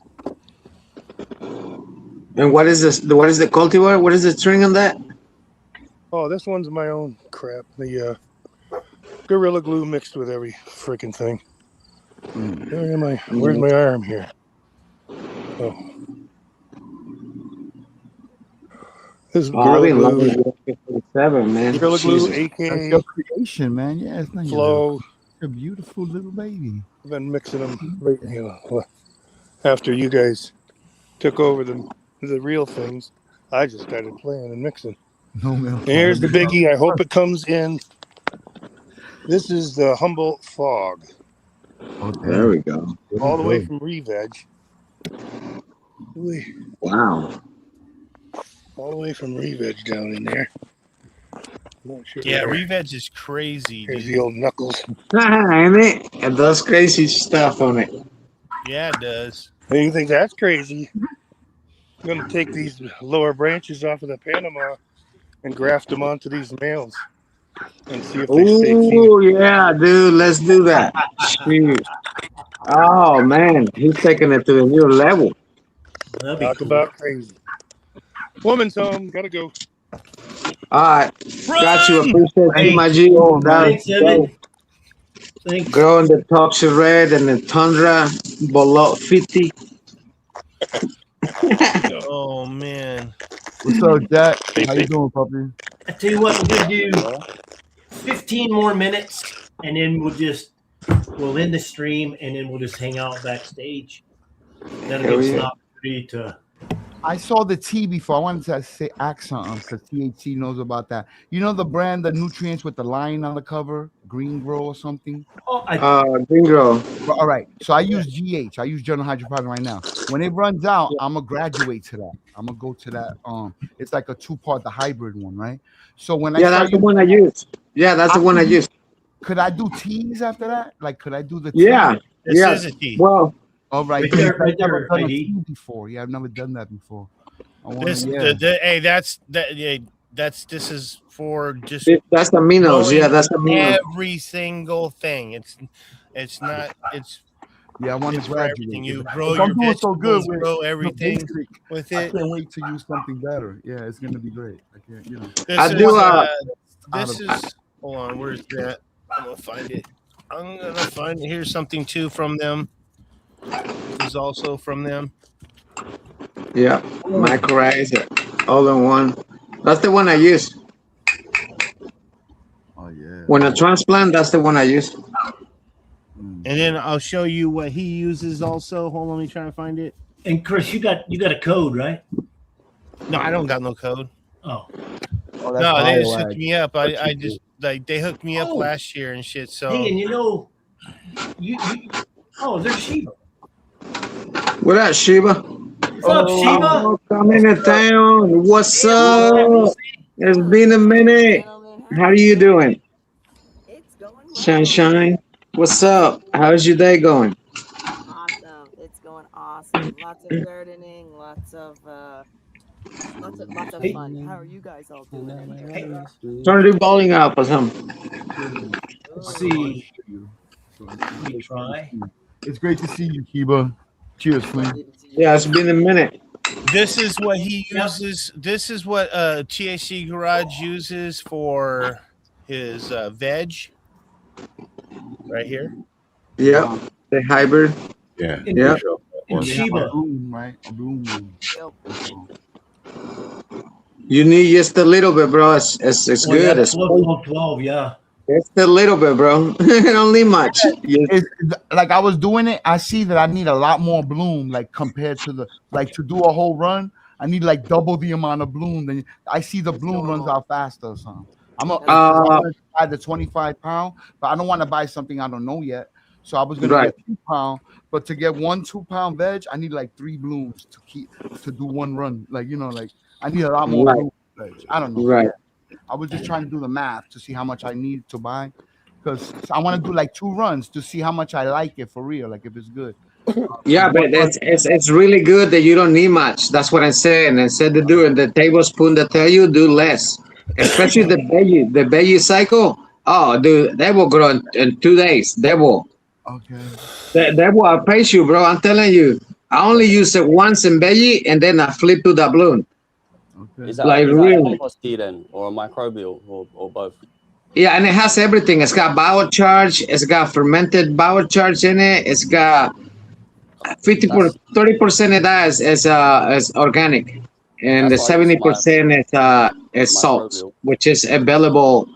And what is this? What is the cultivar? What is the string on that? Oh, this one's my own crap. The Gorilla Glue mixed with every freaking thing. Where am I? Where's my arm here? Oh. This is Oh, I've Gorilla been loving Glue. the 7, man. Gorilla Glue, Jesus. That's aka your creation, man. Yeah, it's not your Flow. a beautiful little baby. I've been mixing them right, after you guys took over the real things. I just started playing and mixing. No milk. And here's the biggie. I hope it comes in. This is the Humboldt Fog. Oh, There we go. All the way from Reveg. Wow. All the way from Reveg down in there. Not sure Yeah, where. Reveg is crazy, Here's dude. the old Knuckles. Ain't it? It does crazy stuff on it. Yeah, it does. And you think that's crazy? I'm going to take these lower branches off of the Panama and graft them onto these males and see if they stay Oh yeah, dude, let's do that. Shoot. Oh man, he's taking it to a new level. Talk about crazy. Woman's home. Gotta go. All right, got you. Appreciate you, my G. Thanks, Evan. Thanks. Growing the toxic red and the tundra below 50. Oh man. What's up, Jack? How you doing, puppy? I tell you what, we're gonna do 15 more minutes, and then we'll end the stream, and then we'll just hang out backstage. That'll Hell give us an yeah. opportunity to. I saw the tea before. I wanted to say ask something because THC knows about that. You know the brand, the nutrients with the lion on the cover, Green Grow or something? Green Grow. All right. So I use GH. I use Journal Hydroponic right now. When it runs out, I'm gonna graduate to that. I'm gonna go to that. It's like a 2-part, the hybrid one, right? So when Yeah, that's the one I use. Yeah, that's the one I use. Could I do teas after that? Like, could I do the Yeah. tea? Yeah. Well, all right. Right there, I've never right done a ID. tea before. Yeah, I've never done that before. I wanna, This hey, this is for just That's aminos. Yeah, that's aminos. every single thing. It's not yeah, I want it's to for graduate. everything. You If grow I'm your doing so good vegetables, with grow the everything basic, with I it. can't wait to use something better. Yeah, it's gonna be great. I can't, you know. This I is, do, this is hold on, where's that? I'm gonna find it. I'm gonna find it. Here's something too from them. This is also from them. Yeah, Mycorrhiza, all in one. That's the one I use. Oh yeah. When I transplant, that's the one I use. And then I'll show you what he uses also. Hold on, let me try to find it. And Chris, you got a code, right? No, I don't got no code. Oh. No, they just hooked me up. I just like they hooked me up last year and shit. So Hey, and you know, you there's Sheba. What up, Sheba? What's up, Sheba? Coming to town. What's up? It's been a minute. How are you doing? Sunshine. What's up? How's your day going? Awesome. It's going awesome. Lots of gardening, lots of fun. How are you guys all doing? Trying to do bowling up or something. Let's see. Let me try. It's great to see you, Kiba. Cheers, friend. Yeah, it's been a minute. this is what he uses. This is what THC Garage uses for his veg. Right here. Yeah, the hybrid. Yeah. Yeah. And Sheba. Right? A bloom. You need just a little bit, bro. It's Well, good. yeah, It's 12, yeah. just a little bit, bro. Don't need much. It's, like I was doing it, I see that I need a lot more bloom, like compared to the to do a whole run. I need like double the amount of bloom. Then I see the bloom runs out faster or something. I'm gonna buy the 25 pound, but I don't want to buy something I don't know yet. So I was gonna get 2 pound, but to get 1 2 pound veg, I need like 3 blooms to do one run. Like I need a lot more bloom veg. I don't know. Right. I was just trying to do the math to see how much I need to buy, because I want to do like 2 runs to see how much I like it for real, like if it's good. Yeah, but it's really good that you don't need much. That's what I'm saying. Instead of doing the tablespoon that tell you, do less. Especially the veggie cycle. Oh, dude, they will grow in 2 days. They will. Okay. That will outpace you, bro. I'm telling you. I only use it once in veggie, and then I flip to the balloon. Is that Like is that really? a compost tea then, or a microbial, or both? Yeah, and it has everything. It's got biocharge. It's got fermented biocharge in it. It's got 30% of that is organic, and the 70% is salt, which is available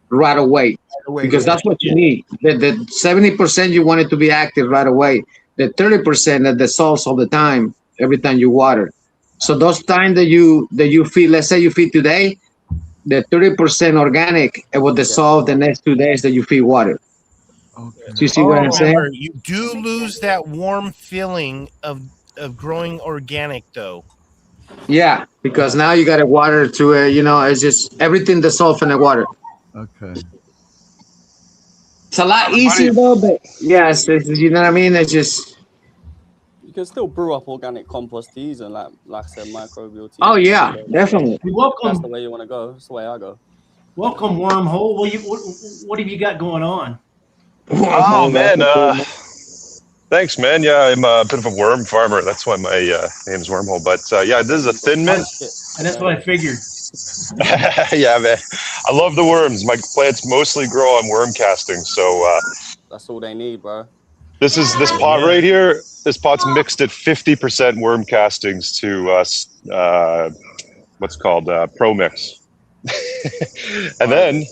right away. Because that's what you need. The 70% you want it to be active right away. The 30% that the salts all the time, every time you water. So those times that you feed, let's say you feed today, the 30% organic, it will dissolve the next 2 days that you feed water. Do you see what I'm saying? Remember, you do lose that warm feeling of growing organic, though. Yeah, because now you got to water to it. You know, it's just everything dissolves in the water. Okay. It's a lot easier though, but yes, you know what I mean. It's just. You can still brew up organic compost teas and like I said, microbial teas. Oh yeah, definitely. That's the way you want to go. That's the way I go. Welcome, Wormhole. What have you got going on? Oh man, thanks, man. Yeah, I'm a bit of a worm farmer. That's why my name's Wormhole. But yeah, this is a thin mint. And that's what I figured. Yeah, man. I love the worms. My plants mostly grow on worm castings, so that's all they need, bro. This pot right here. This pot's mixed at 50% worm castings to what's called Pro Mix, and then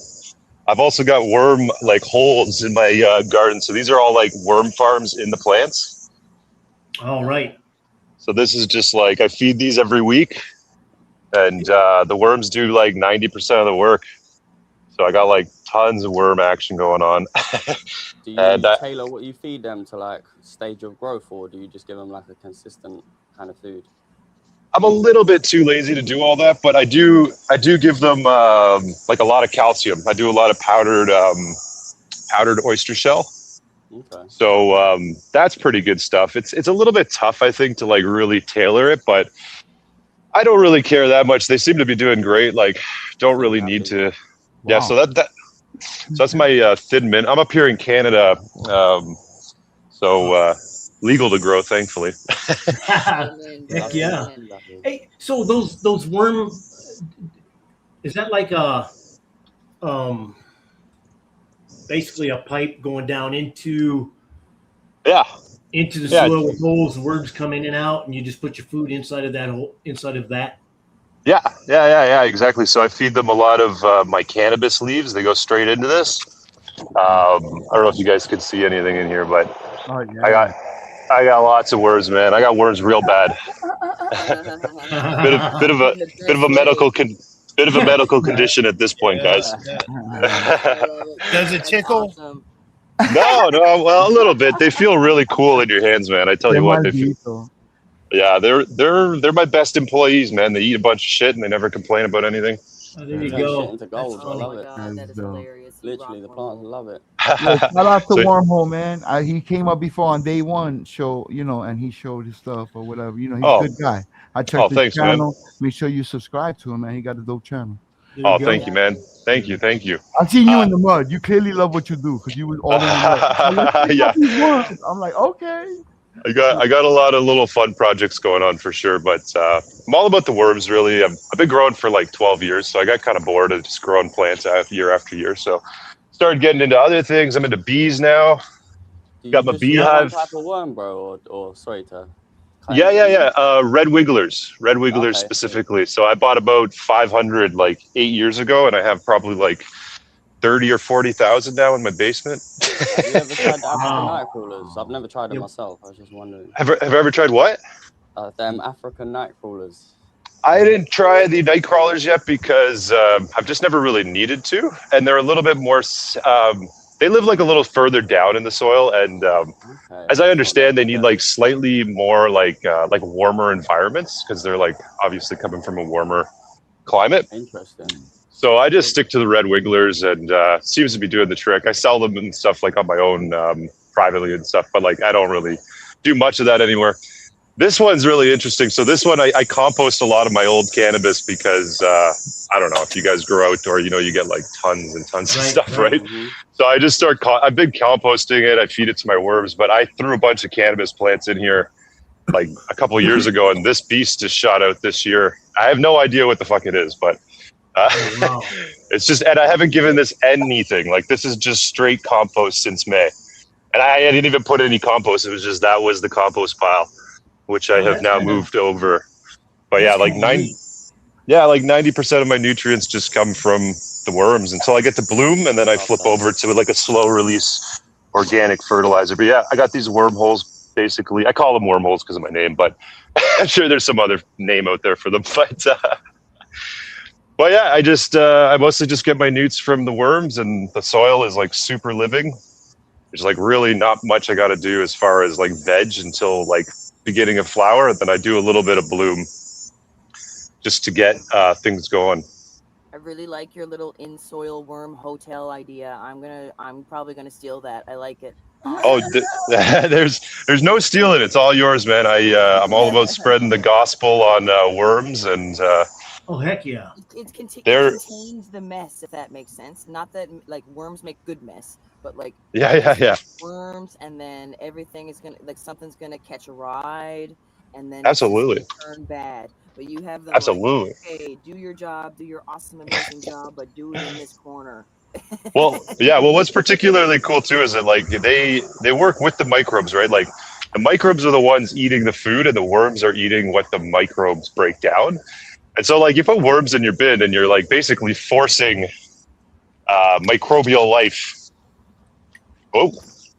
I've also got worm like holes in my garden. So these are all like worm farms in the plants. All right. So this is just like I feed these every week, and the worms do like 90% of the work. So I got like tons of worm action going on. Do you and, tailor what you feed them to like stage of growth, or do you just give them like a consistent kind of food? I'm a little bit too lazy to do all that, but I do give them like a lot of calcium. I do a lot of powdered oyster shell. Okay. So that's pretty good stuff. It's a little bit tough, I think, to like really tailor it, but I don't really care that much. They seem to be doing great. Like, don't really need to. Yeah. So that's my thin mint. I'm up here in Canada, so legal to grow, thankfully. Heck yeah. Hey, so those worm, is that like a basically a pipe going down into the soil with holes and worms come in and out, and you just put your food inside of that hole, inside of that? Yeah, exactly. So I feed them a lot of my cannabis leaves. They go straight into this. I don't know if you guys could see anything in here, but I got lots of worms, man. I got worms real bad. bit of a medical condition at this point, guys. Does it tickle? No, well, a little bit. They feel really cool in your hands, man. I tell you what, they feel. Yeah, they're my best employees, man. They eat a bunch of shit and they never complain about anything. Oh, there you go. Into gold. I love it. That is hilarious. Literally, the plants love it. Shout out to Wormhole, man. He came up before on day one show, you know, and he showed his stuff or whatever. You know, he's a good guy. I checked his channel. Man. Make sure you subscribe to him, man. He got a dope channel. Thank you, man. Thank you. I seen you in the mud. You clearly love what you do because you was all in the mud. Yeah. I'm like, okay. I got a lot of little fun projects going on for sure, but I'm all about the worms, really. I've been growing for like 12 years, so I got kind of bored of just growing plants year after year. So started getting into other things. I'm into bees now. Got my beehive. Type of worm, bro, or sorry to. Yeah. Red wigglers specifically. So I bought about 500 like 8 years ago, and I have probably like 30 or 40,000 now in my basement. Have you ever tried the African night crawlers? I've never tried them myself. I was just wondering. Have I ever tried what? Them African night crawlers. I didn't try the night crawlers yet because I've just never really needed to, and they're a little bit more. They live like a little further down in the soil, and as I understand, they need like slightly more like warmer environments because they're like obviously coming from a warmer climate. Interesting. So I just stick to the red wigglers, and seems to be doing the trick. I sell them and stuff like on my own privately and stuff, but like I don't really do much of that anymore. This one's really interesting. So this one, I compost a lot of my old cannabis because I don't know if you guys grow outdoor, you know, you get like tons and tons of stuff, right? Mm-hmm. So I just I've been composting it. I feed it to my worms, but I threw a bunch of cannabis plants in here like a couple of years ago, and this beast just shot out this year. I have no idea what the fuck it is, but it's just, and I haven't given this anything. Like this is just straight compost since May, and I didn't even put any compost. It was just that was the compost pile, which I have now moved over. But yeah, like 90% of my nutrients just come from the worms until I get to bloom, and then I flip over to like a slow release organic fertilizer. But yeah, I got these wormholes. Basically, I call them wormholes because of my name, but I'm sure there's some other name out there for them. But Well, yeah, I mostly just get my newts from the worms, and the soil is like super living. There's like really not much I got to do as far as like veg until like beginning of flower. Then I do a little bit of bloom just to get things going. I really like your little in-soil worm hotel idea. I'm probably gonna steal that. I like it. Oh, there's no stealing. It's all yours, man. I'm all about spreading the gospel on worms, and Oh heck yeah! It They're- contains the mess, if that makes sense. Not that like worms make good mess, but like yeah. worms, and then everything is gonna like something's gonna catch a ride, and then Absolutely. it's gonna turn bad. But you have the Absolutely. Like, hey, do your job, do your awesome, amazing job, but do it in this corner. Well, yeah. Well, what's particularly cool too is that like they work with the microbes, right? Like the microbes are the ones eating the food, and the worms are eating what the microbes break down. And so, like, you put worms in your bin, and you're like basically forcing microbial life. Oh,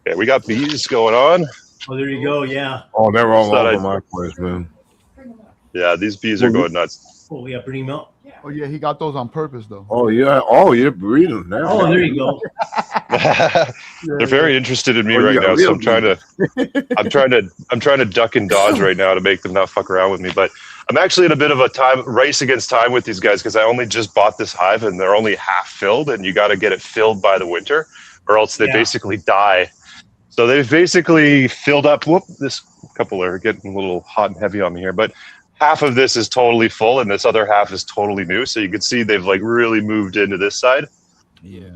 yeah, we got bees going on. Oh, there you go. Yeah. Oh, they're all Thought over I'd- my place, man. Yeah, these bees are going nuts. Oh yeah, bring him up. Oh yeah, he got those on purpose though. Oh yeah. Oh, you're breathing now. Oh, there you go. They're very interested in me Oh, right yeah, now, so real I'm trying to duck and dodge right now to make them not fuck around with me. But I'm actually in a bit of a race against time with these guys because I only just bought this hive and they're only half filled, and you got to get it filled by the winter, or else they basically die. So they've basically filled up. Whoop! This couple are getting a little hot and heavy on me here, but half of this is totally full, and this other half is totally new. So you can see they've like really moved into this side. Yeah.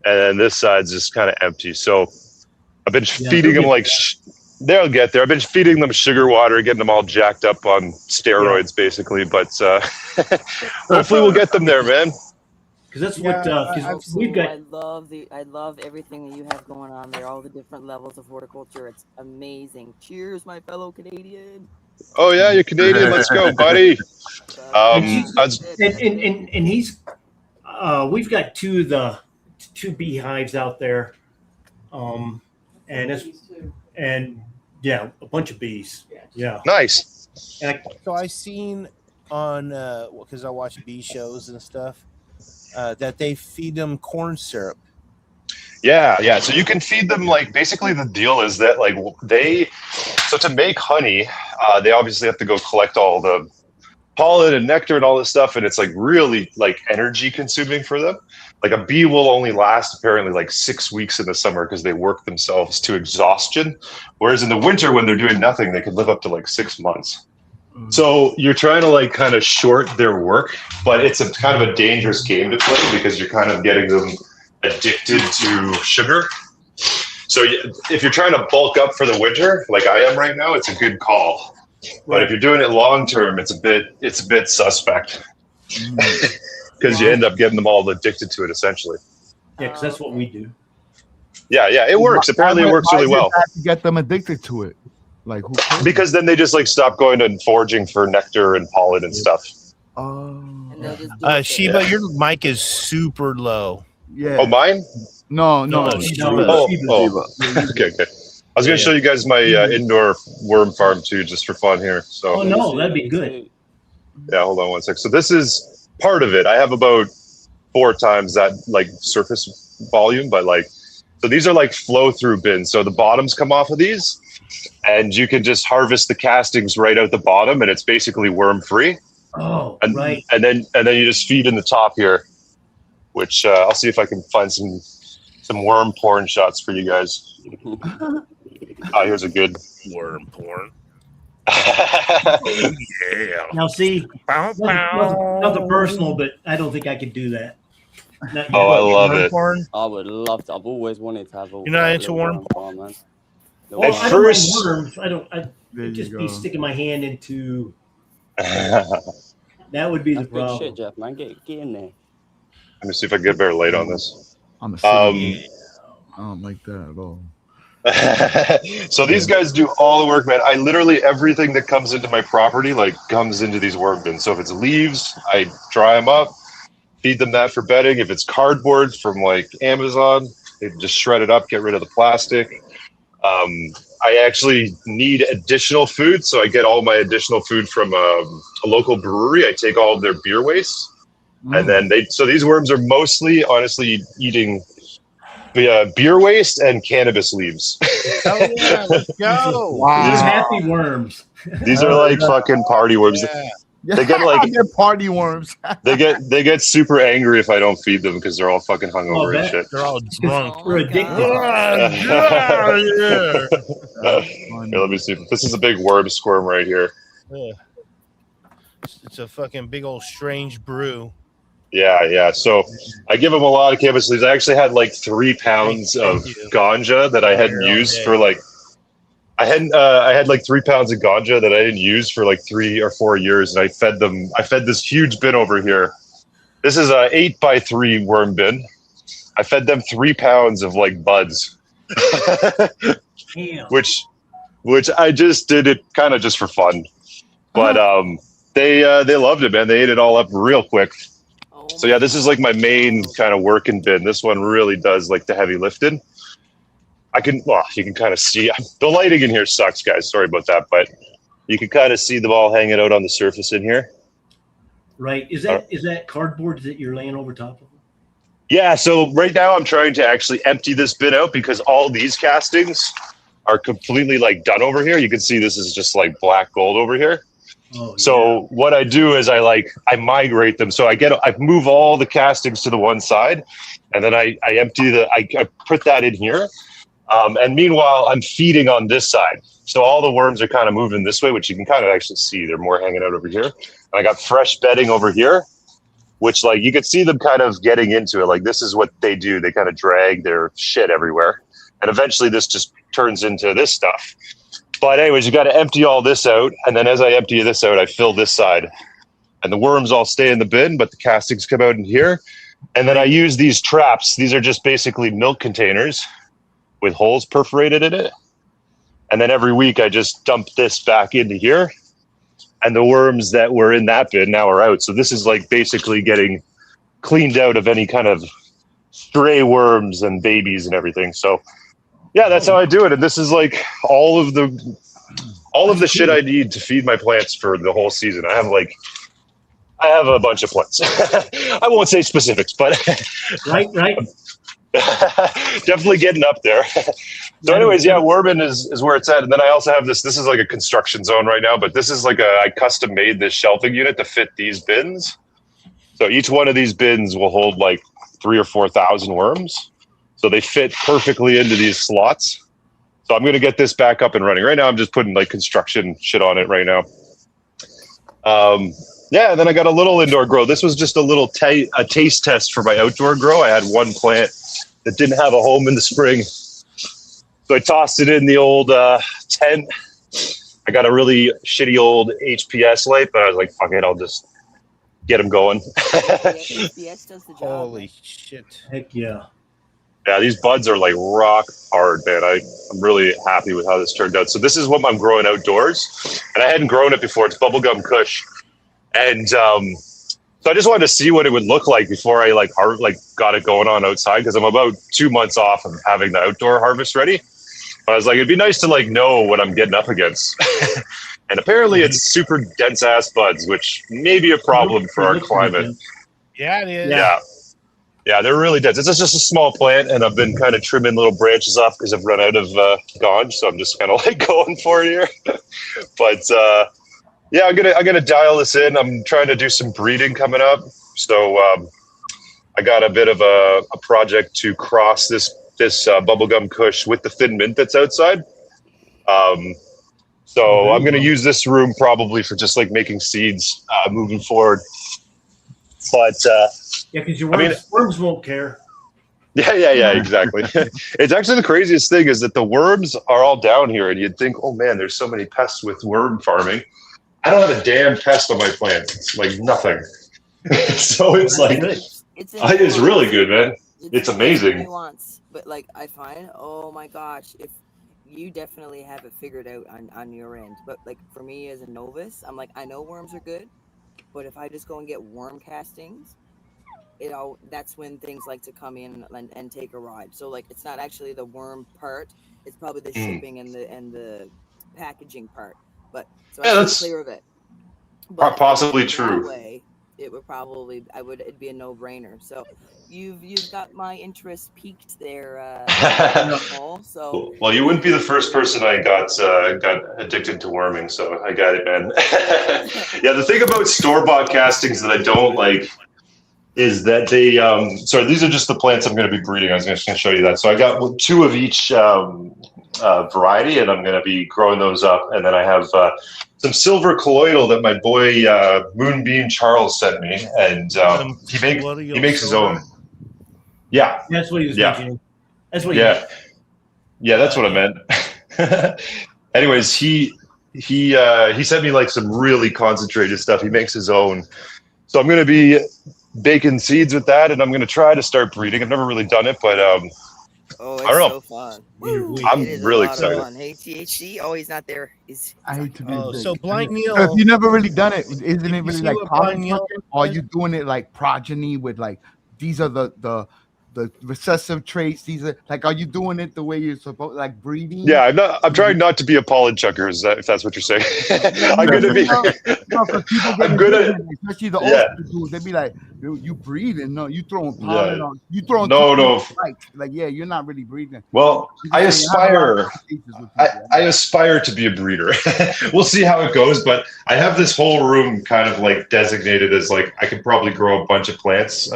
And then this side's just kind of empty. So I've been Yeah, feeding they'll them like they'll get there. I've been feeding them sugar water, getting them all jacked up on steroids, basically. But hopefully we'll get them there, man. Because that's what because we've got. I love everything that you have going on there. All the different levels of horticulture. It's amazing. Cheers, my fellow Canadian. Oh yeah, you're Canadian. Let's go, buddy. And he's we've got two beehives out there, and yeah, a bunch of bees. Yeah, nice. And So I seen on because I watch bee shows and stuff that they feed them corn syrup. Yeah. So you can feed them like basically the deal is that like so to make honey, they obviously have to go collect all the pollen and nectar and all this stuff, and it's like really like energy consuming for them. Like a bee will only last apparently like 6 weeks in the summer because they work themselves to exhaustion, whereas in the winter when they're doing nothing, they could live up to like 6 months. So you're trying to like kind of short their work, but it's a kind of a dangerous game to play because you're kind of getting them addicted to sugar. So if you're trying to bulk up for the winter, like I am right now, it's a good call. But if you're doing it long term, it's a bit suspect because you end up getting them all addicted to it essentially. Yeah, because that's what we do. Yeah, it works. Apparently, it works really well. To get them addicted to it, like who cares? Because then they just like stop going and foraging for nectar and pollen and stuff. Sheba, your mic is super low. Yeah. Oh, mine? No. Okay. I was going to show you guys my indoor worm farm too, just for fun here. So. Oh no, that'd be good. Yeah, hold on one sec. So this is part of it. I have about 4 times that like surface volume, but like, so these are like flow through bins. So the bottoms come off of these, and you can just harvest the castings right out the bottom, and it's basically worm free. Oh, and, right. And then you just feed in the top here, which I'll see if I can find some worm porn shots for you guys. Here's a good worm porn. Yeah. Now see, nothing personal, but I don't think I could do that. Not Oh, I love Worm it. porn? I would love to. I've always wanted to have a. You're not into little worm farm, man. Oh, I don't mind worms. I'd you just go. be sticking my hand into. That would be the That's good problem. shit, Jeff, man. Get in there. Let me see if I can get better light on this. I'm a I don't like that at all. So these guys do all the work, man. I literally everything that comes into my property like comes into these worm bins. So if it's leaves, I dry them up, feed them that for bedding. If it's cardboard from like Amazon, they just shred it up, get rid of the plastic. I actually need additional food, so I get all my additional food from a local brewery. I take all of their beer waste And then these worms are mostly, honestly, eating beer waste and cannabis leaves. Oh yeah, let's go. Wow. These happy worms. These are like fucking party worms. They get like they're party worms. they get super angry if I don't feed them because they're all fucking hungover and shit. They're all drunk. We're addicted. Here, let me see. This is a big worm squirm right here. Yeah. It's a fucking big old strange brew. Yeah. So I give them a lot of cannabis leaves. I actually had like 3 pounds of ganja that I hadn't used for like. I had like 3 pounds of ganja that I didn't use for like 3 or 4 years, and I fed them. I fed this huge bin over here. This is a 8x3 worm bin. I fed them 3 pounds of like buds, which I just did it kind of just for fun, but they loved it, man. They ate it all up real quick. So yeah, this is like my main kind of working bin. This one really does like the heavy lifting. You can kind of see the lighting in here sucks, guys. Sorry about that, but you can kind of see them all hanging out on the surface in here. Right. Is that cardboard that you're laying over top of? Yeah. So right now I'm trying to actually empty this bin out because all these castings are completely like done over here. You can see this is just like black gold over here. So what I do is I migrate them. So I move all the castings to the one side, and then I empty I put that in here. And meanwhile, I'm feeding on this side. So all the worms are kind of moving this way, which you can kind of actually see. They're more hanging out over here. And I got fresh bedding over here, which like you could see them kind of getting into it. Like this is what they do. They kind of drag their shit everywhere. And eventually this just turns into this stuff. But anyways, you got to empty all this out. And then as I empty this out, I fill this side. And the worms all stay in the bin, but the castings come out in here. And then I use these traps. These are just basically milk containers with holes perforated in it. And then every week I just dump this back into here. And the worms that were in that bin now are out. So this is like basically getting cleaned out of any kind of stray worms and babies and everything. So yeah, that's how I do it. And this is like all of the shit I need to feed my plants for the whole season. I have a bunch of plants. I won't say specifics, but right. Definitely getting up there. So anyways, yeah, worming is where it's at. And then I also have this is like a construction zone right now, but this is like I custom made this shelving unit to fit these bins. So each one of these bins will hold like 3,000 or 4,000 worms. So they fit perfectly into these slots. So I'm going to get this back up and running. Right now I'm just putting like construction shit on it right now. Yeah, and then I got a little indoor grow. This was just a little taste test for my outdoor grow. I had one plant that didn't have a home in the spring. So I tossed it in the old tent. I got a really shitty old HPS light, but I was like, fuck it, I'll just get them going. Holy shit. Heck yeah. Yeah, these buds are like rock hard, man. I'm really happy with how this turned out. So this is what I'm growing outdoors. And I hadn't grown it before. It's bubblegum kush. And so I just wanted to see what it would look like before I got it going on outside, because I'm about 2 months off of having the outdoor harvest ready. But I was like, it'd be nice to like know what I'm getting up against. And apparently it's super dense ass buds, which may be a problem for our climate. Yeah, it is. Yeah, they're really dense. It's just a small plant, and I've been kind of trimming little branches off because I've run out of ganj, so I'm just kind of like going for it here. But yeah, I'm gonna dial this in. I'm trying to do some breeding coming up, so I got a bit of a project to cross this bubblegum kush with the thin mint that's outside. So I'm gonna use this room probably for just like making seeds moving forward. But yeah, because your worms won't care. Yeah, exactly. It's actually the craziest thing is that the worms are all down here, and you'd think, oh man, there's so many pests with worm farming. I don't have a damn pest on my plants. It's like nothing. So it's like it's really good, man. It's amazing. Nuance, but like I find, oh my gosh, if you definitely have it figured out on your end, but like for me as a novice, I'm like, I know worms are good, but if I just go and get worm castings, that's when things like to come in and take a ride. So like it's not actually the worm part, it's probably the shipping and the packaging part. But so yeah, I'm that's clear of it. But possibly true. Way, it would probably it'd be a no-brainer. So you've got my interest peaked there, Paul. So Well, you wouldn't be the first person I got addicted to worming, so I got it, man. Yeah, the thing about store-bought castings that I don't like is that they sorry, these are just the plants I'm going to be breeding. I was just going to show you that. So I got 2 of each variety, and I'm going to be growing those up. And then I have some silver colloidal that my boy Moonbeam Charles sent me, and he makes his own. Yeah, That's what he was Yeah. mentioning. That's what. Yeah, that's what I meant. Anyways, he sent me like some really concentrated stuff. He makes his own, so I'm going to be baking seeds with that, and I'm going to try to start breeding. I've never really done it, but oh, it's I don't know. so fun. Woo, I'm it is a really lot of excited. fun. Hey, THC. Oh, he's not there. I hate to be. Oh, big. so Blind If Neil. you never really done it, isn't it you really see like what Blind pollen Neil chucking? Or are you doing it like progeny with like these are the recessive traits? These are like, are you doing it the way you're supposed, like breeding? Yeah, I'm trying not to be a pollen chucker, if that's what you're saying. I'm going to be. I'm good at. Especially the Yeah. old dudes, they'd be like, you breathing? No, you throwing Yeah. pollen on. You throwing. No, no. Like, yeah, you're not really breathing. Well, I aspire. I aspire to be a breeder. We'll see how it goes, but I have this whole room kind of like designated as like I could probably grow a bunch of plants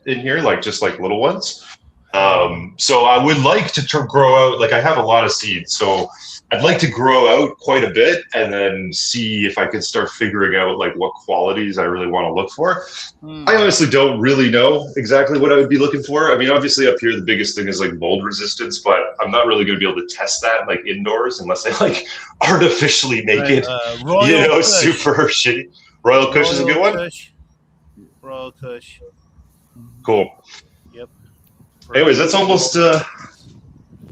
in here, like just like little ones. So I would like to grow out. Like I have a lot of seeds, so I'd like to grow out quite a bit and then see if I can start figuring out like what qualities I really want to look for. I honestly don't really know exactly what I would be looking for. I mean, obviously up here, the biggest thing is like mold resistance, but I'm not really going to be able to test that like indoors unless I like artificially make it, Royal Kush. super shitty. Royal Kush is a good one. Royal Kush. Cool. Yep. Anyways, that's almost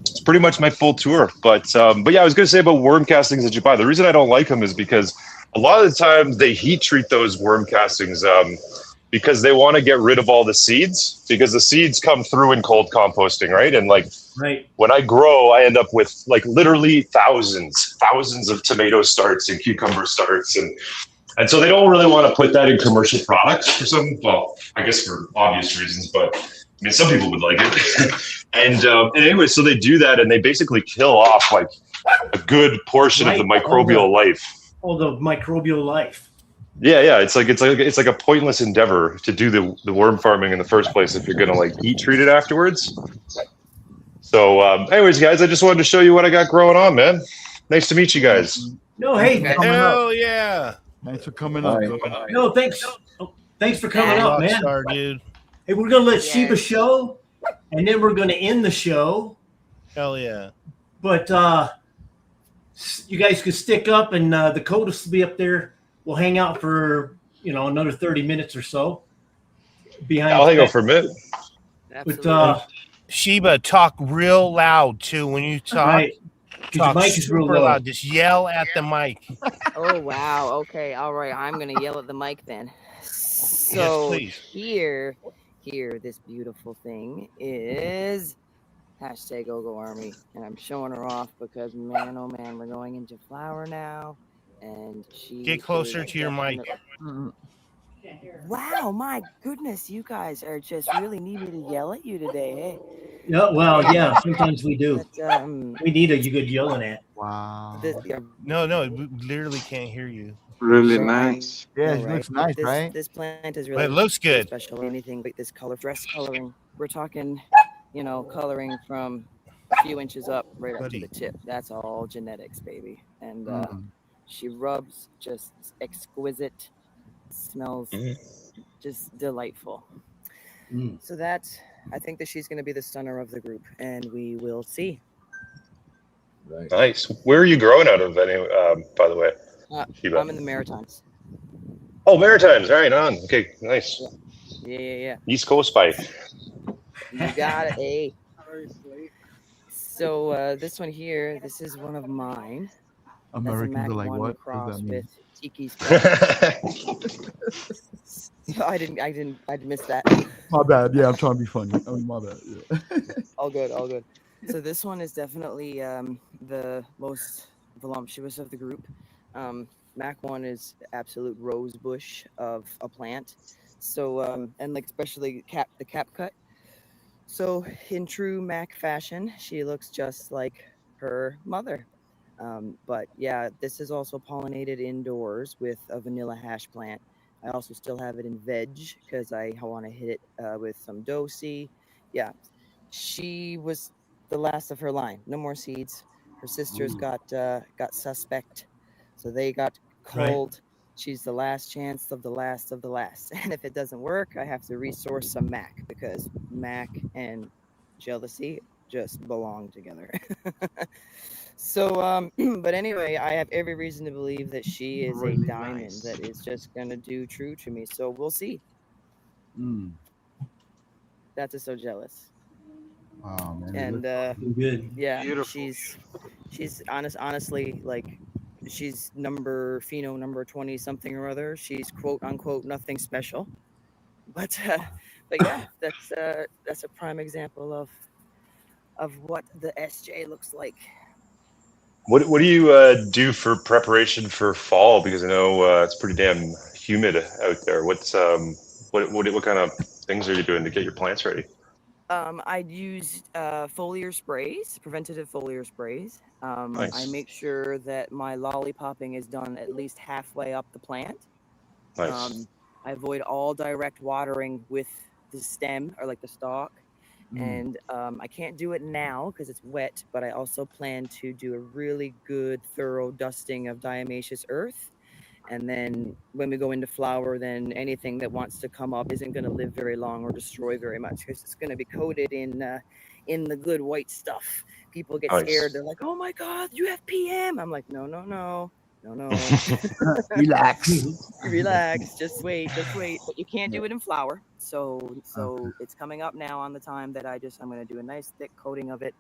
it's pretty much my full tour. But yeah, I was gonna say about worm castings that you buy. The reason I don't like them is because a lot of the time they heat treat those worm castings because they want to get rid of all the seeds, because the seeds come through in cold composting, right? And like when I grow, I end up with like literally thousands of tomato starts and cucumber starts, and so they don't really want to put that in commercial products for some, well, I guess for obvious reasons, but I mean, some people would like it. and anyway, so they do that, and they basically kill off like a good portion of the microbial life. Oh, the microbial life. Yeah. It's like a pointless endeavor to do the worm farming in the first place if you're gonna like heat treat it afterwards. So, anyways, guys, I just wanted to show you what I got growing on, man. Nice to meet you guys. No, hey, Hell yeah. Thanks for coming up. No, thanks. Thanks for coming up, man. Rockstar, dude. Hey, we're gonna let Sheba show, and then we're gonna end the show. Hell yeah. But you guys could stick up, and the CODIS will be up there. We'll hang out for another 30 minutes or so. Behind. I'll hang out for a minute. But Sheba, talk real loud too when you talk. Right. 'Cause your Talk mic is real super low. loud. Just yell at the mic. Oh wow. Okay. All right. I'm gonna yell at the mic then. So please. here, this beautiful thing is hashtag Ogo Army, and I'm showing her off because man, oh man, we're going into flower now, and she Get closer to your mic. Wow, my goodness, you guys are just really need me to yell at you today, hey? Yeah, well, yeah, sometimes we do. But, we need a good yelling at. Wow. No, we literally can't hear you. Really nice. Yeah, it All looks nice, this, right? This plant is But really it looks good. special. Anything but this color, dress coloring. We're talking, coloring from a few inches up right up to the tip. That's all genetics, baby. And she rubs just exquisite. Smells just delightful. So I think that she's going to be the stunner of the group, and we will see. Nice. Where are you growing out of, anyway? By the way, Sheba? I'm in the Maritimes. Oh, Maritimes. Right on. Okay, nice. Yeah. East Coast by. You got it. Hey. So this one here, this is one of mine. Americans are like, what does that mean? With Tiki's. I didn't miss that. My bad. Yeah, I'm trying to be funny. I mean, my bad. Yeah. All good. So this one is definitely the most voluptuous of the group. Mac 1 is absolute rose bush of a plant. So and like especially the cap cut. So in true Mac fashion, she looks just like her mother. But yeah, this is also pollinated indoors with a vanilla hash plant. I also still have it in veg because I want to hit it with some dosi. Yeah, she was the last of her line. No more seeds. Her sisters got suspect, so they got culled. She's the last chance of the last of the last. And if it doesn't work, I have to resource some Mac because Mac and jealousy just belong together. So, but anyway, I have every reason to believe that she is a diamond that is just gonna do true to me. So we'll see. That's just so jealous. Oh man. And good. yeah, Beautiful. she's honestly like she's number 20 something or other. She's quote unquote nothing special, but yeah, that's a prime example of what the SJ looks like. What do you do for preparation for fall? Because I know it's pretty damn humid out there. What kind of things are you doing to get your plants ready? I use foliar sprays, preventative foliar sprays. Nice. I make sure that my lollipopping is done at least halfway up the plant. Nice. I avoid all direct watering with the stem or like the stalk. And I can't do it now because it's wet, but I also plan to do a really good, thorough dusting of diatomaceous earth. And then when we go into flower, then anything that wants to come up isn't going to live very long or destroy very much because it's going to be coated in the good white stuff. People get scared. They're like, "Oh my God, you have PM." I'm like, no. Relax. Just wait. But you can't do it in flower. So it's coming up now on the time that I'm going to do a nice thick coating of it.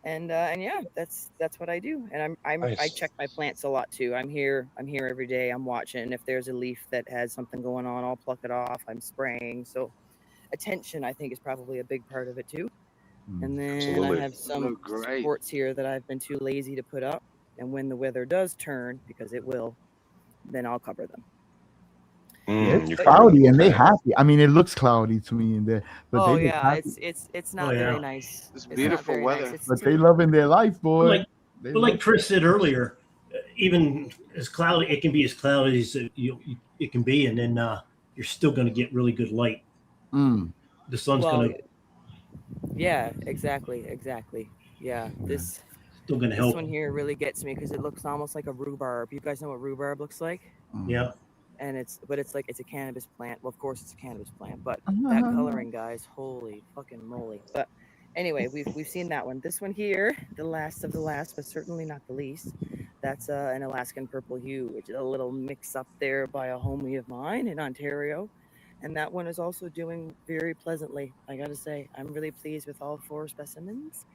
And yeah, that's what I do. And I check my plants a lot too. I'm here every day. I'm watching. If there's a leaf that has something going on, I'll pluck it off. I'm spraying. So attention, I think, is probably a big part of it too. And then Absolutely. I have some supports here that I've been too lazy to put up. And when the weather does turn, because it will, then I'll cover them. It's cloudy and they happy. I mean, it looks cloudy to me in there, but Oh they look yeah, happy. it's not very nice. It's not beautiful very weather. nice. It's But too- they loving their life, boy. But like Chris said earlier, even as cloudy, it can be as cloudy as it can be, and then you're still going to get really good light. The sun's going to Yeah, exactly. Yeah, this still going to this help. one here really gets me because it looks almost like a rhubarb. You guys know what rhubarb looks like? Yeah. And it's a cannabis plant. Well, of course it's a cannabis plant, but that coloring, guys, holy fucking moly. But anyway, we've seen that one. This one here, the last of the last, but certainly not the least. That's an Alaskan purple hue, which is a little mix up there by a homie of mine in Ontario. And that one is also doing very pleasantly. I gotta say, I'm really pleased with all 4 specimens,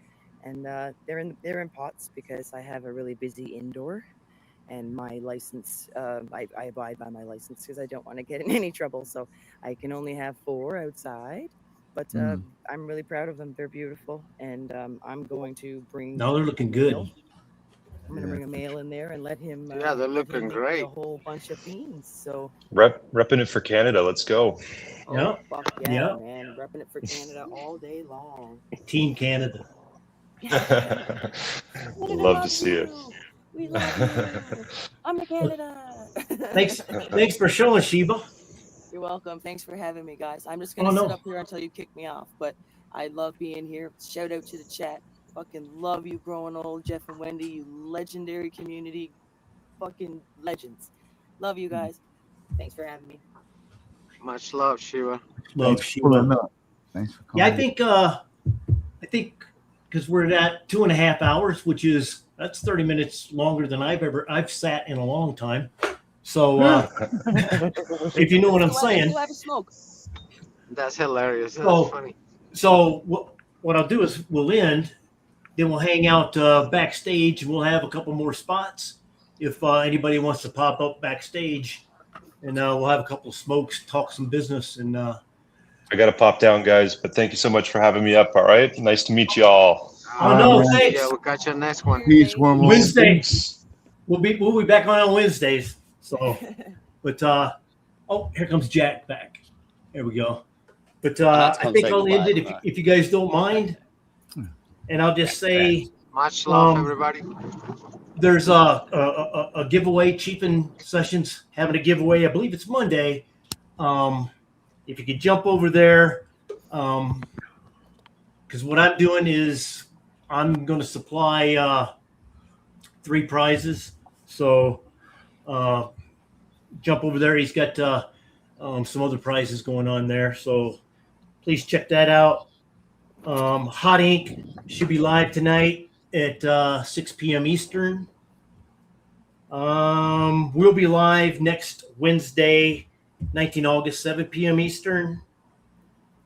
and they're in pots because I have a really busy indoor, and my license. I abide by my license because I don't want to get in any trouble. So I can only have 4 outside, but I'm really proud of them. They're beautiful, and I'm going to bring. No, they're looking good. I'm going to bring a male in there and let him. Yeah, they're let him looking make great. A whole bunch of beans. So. Repping it for Canada. Let's go. Oh, fuck yeah, Yep. man. Repping it for Canada all day long. Team Canada. Love to see it. We love you. I'm in Canada. Thanks for showing, Sheba. You're welcome. Thanks for having me, guys. I'm just going to sit up here until you kick me off, but I love being here. Shout out to the chat. Fucking love you, growing old, Jeff and Wendy, you legendary community. Fucking legends. Love you guys. Thanks for having me. Much love, Shiva. Love Sheba. Thanks for Yeah, I think because we're at 2.5 hours, which is that's 30 minutes longer than I've sat in a long time. So if you know what I'm saying. We'll have a smoke. That's hilarious. That's So- funny. So what I'll do is we'll end, then we'll hang out backstage, and we'll have a couple more spots if anybody wants to pop up backstage, and we'll have a couple of smokes, talk some business, and I got to pop down, guys, but thank you so much for having me up. All right. Nice to meet you all. Oh, no, thanks. Yeah, we got your next one. Peace, Wednesday. We'll be back on Wednesdays. So, but oh, here comes Jack back. There we go. But Let's I come think say I'll end goodbye. it if you guys don't mind. And I'll just say, Much love, everybody. there's a giveaway. Cheapin Sessions having a giveaway. I believe it's Monday. If you could jump over there, because what I'm doing is I'm going to supply 3 prizes. So jump over there. He's got some other prizes going on there. So please check that out. Hot Ink should be live tonight at 6 p.m. Eastern. We'll be live next Wednesday, 19 August, 7 p.m. Eastern.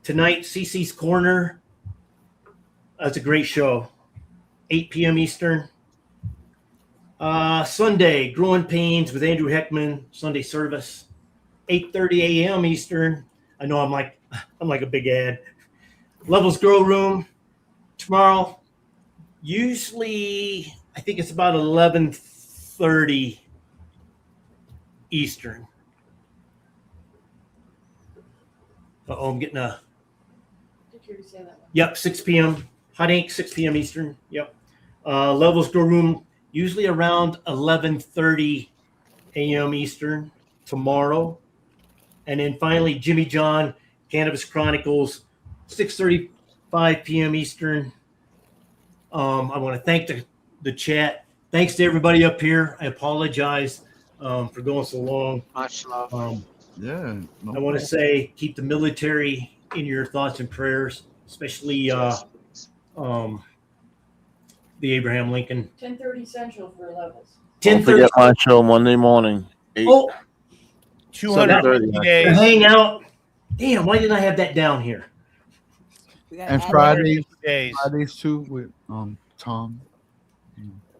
Tonight, CC's Corner. That's a great show. 8 p.m. Eastern. Sunday, Growing Pains with Andrew Heckman, Sunday service. 8:30 a.m. Eastern. I know I'm like a big ad. Levels Grow Room tomorrow. Usually, I think it's about 11:30 Eastern. I'm getting a. Did you say that one? Yep, 6 p.m. Hot Ink, 6 p.m. Eastern. Yep. Levels Grow Room usually around 11:30 a.m. Eastern tomorrow. And then finally, Jimmy John, Cannabis Chronicles, 6:35 p.m. Eastern. I want to thank the chat. Thanks to everybody up here. I apologize for going so long. Much love. Yeah. I want to say keep the military in your thoughts and prayers, especially the Abraham Lincoln. 10:30 Central for levels. Don't 10:30. forget my show Monday morning. 8. Oh, 250 the days. hangout. Damn, why didn't I have that down here? And Fridays days. too with Tom.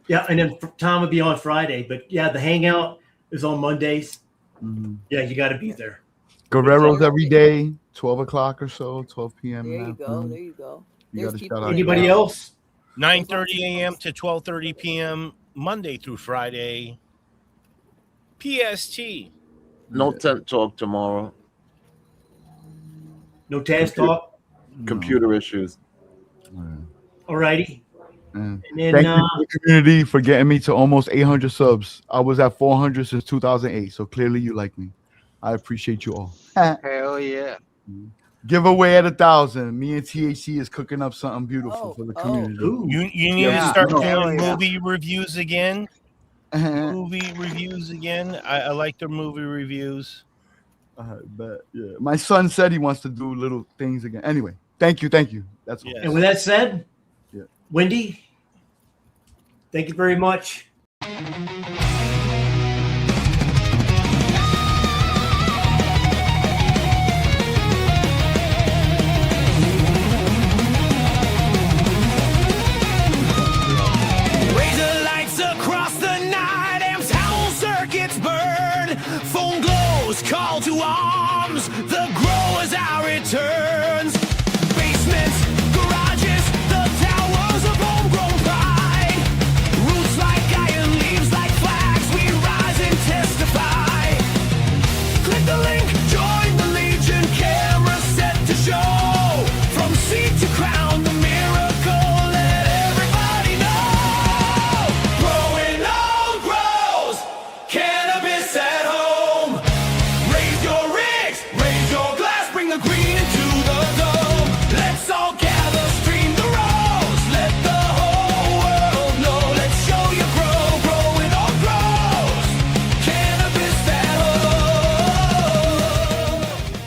Yeah, and then Tom would be on Friday, but yeah, the hangout is on Mondays. Mhm. Yeah, you got to be there. Guerrero's every day, 12 o'clock or so, 12 p.m. There in the you go. afternoon. There you go. You There's gotta people shout out. Anybody else? 9:30 a.m. to 12:30 p.m. Monday through Friday. PST. No tent talk tomorrow. No Taz talk. Computer issues. Alrighty. And then, thank you to the community for getting me to almost 800 subs. I was at 400 since 2008, so clearly you like me. I appreciate you all. Hell yeah. Giveaway at 1,000. Me and THC is cooking up something beautiful for the community. You need Yeah. to start Hell doing yeah. movie reviews again. Movie reviews again. I like the movie reviews. I bet. Yeah. My son said he wants to do little things again. Anyway, thank you. That's all. And with that said, Yeah. Wendy, thank you very much. Razor lights across the night, amps howl, circuits burn, phone glows, call to arms, the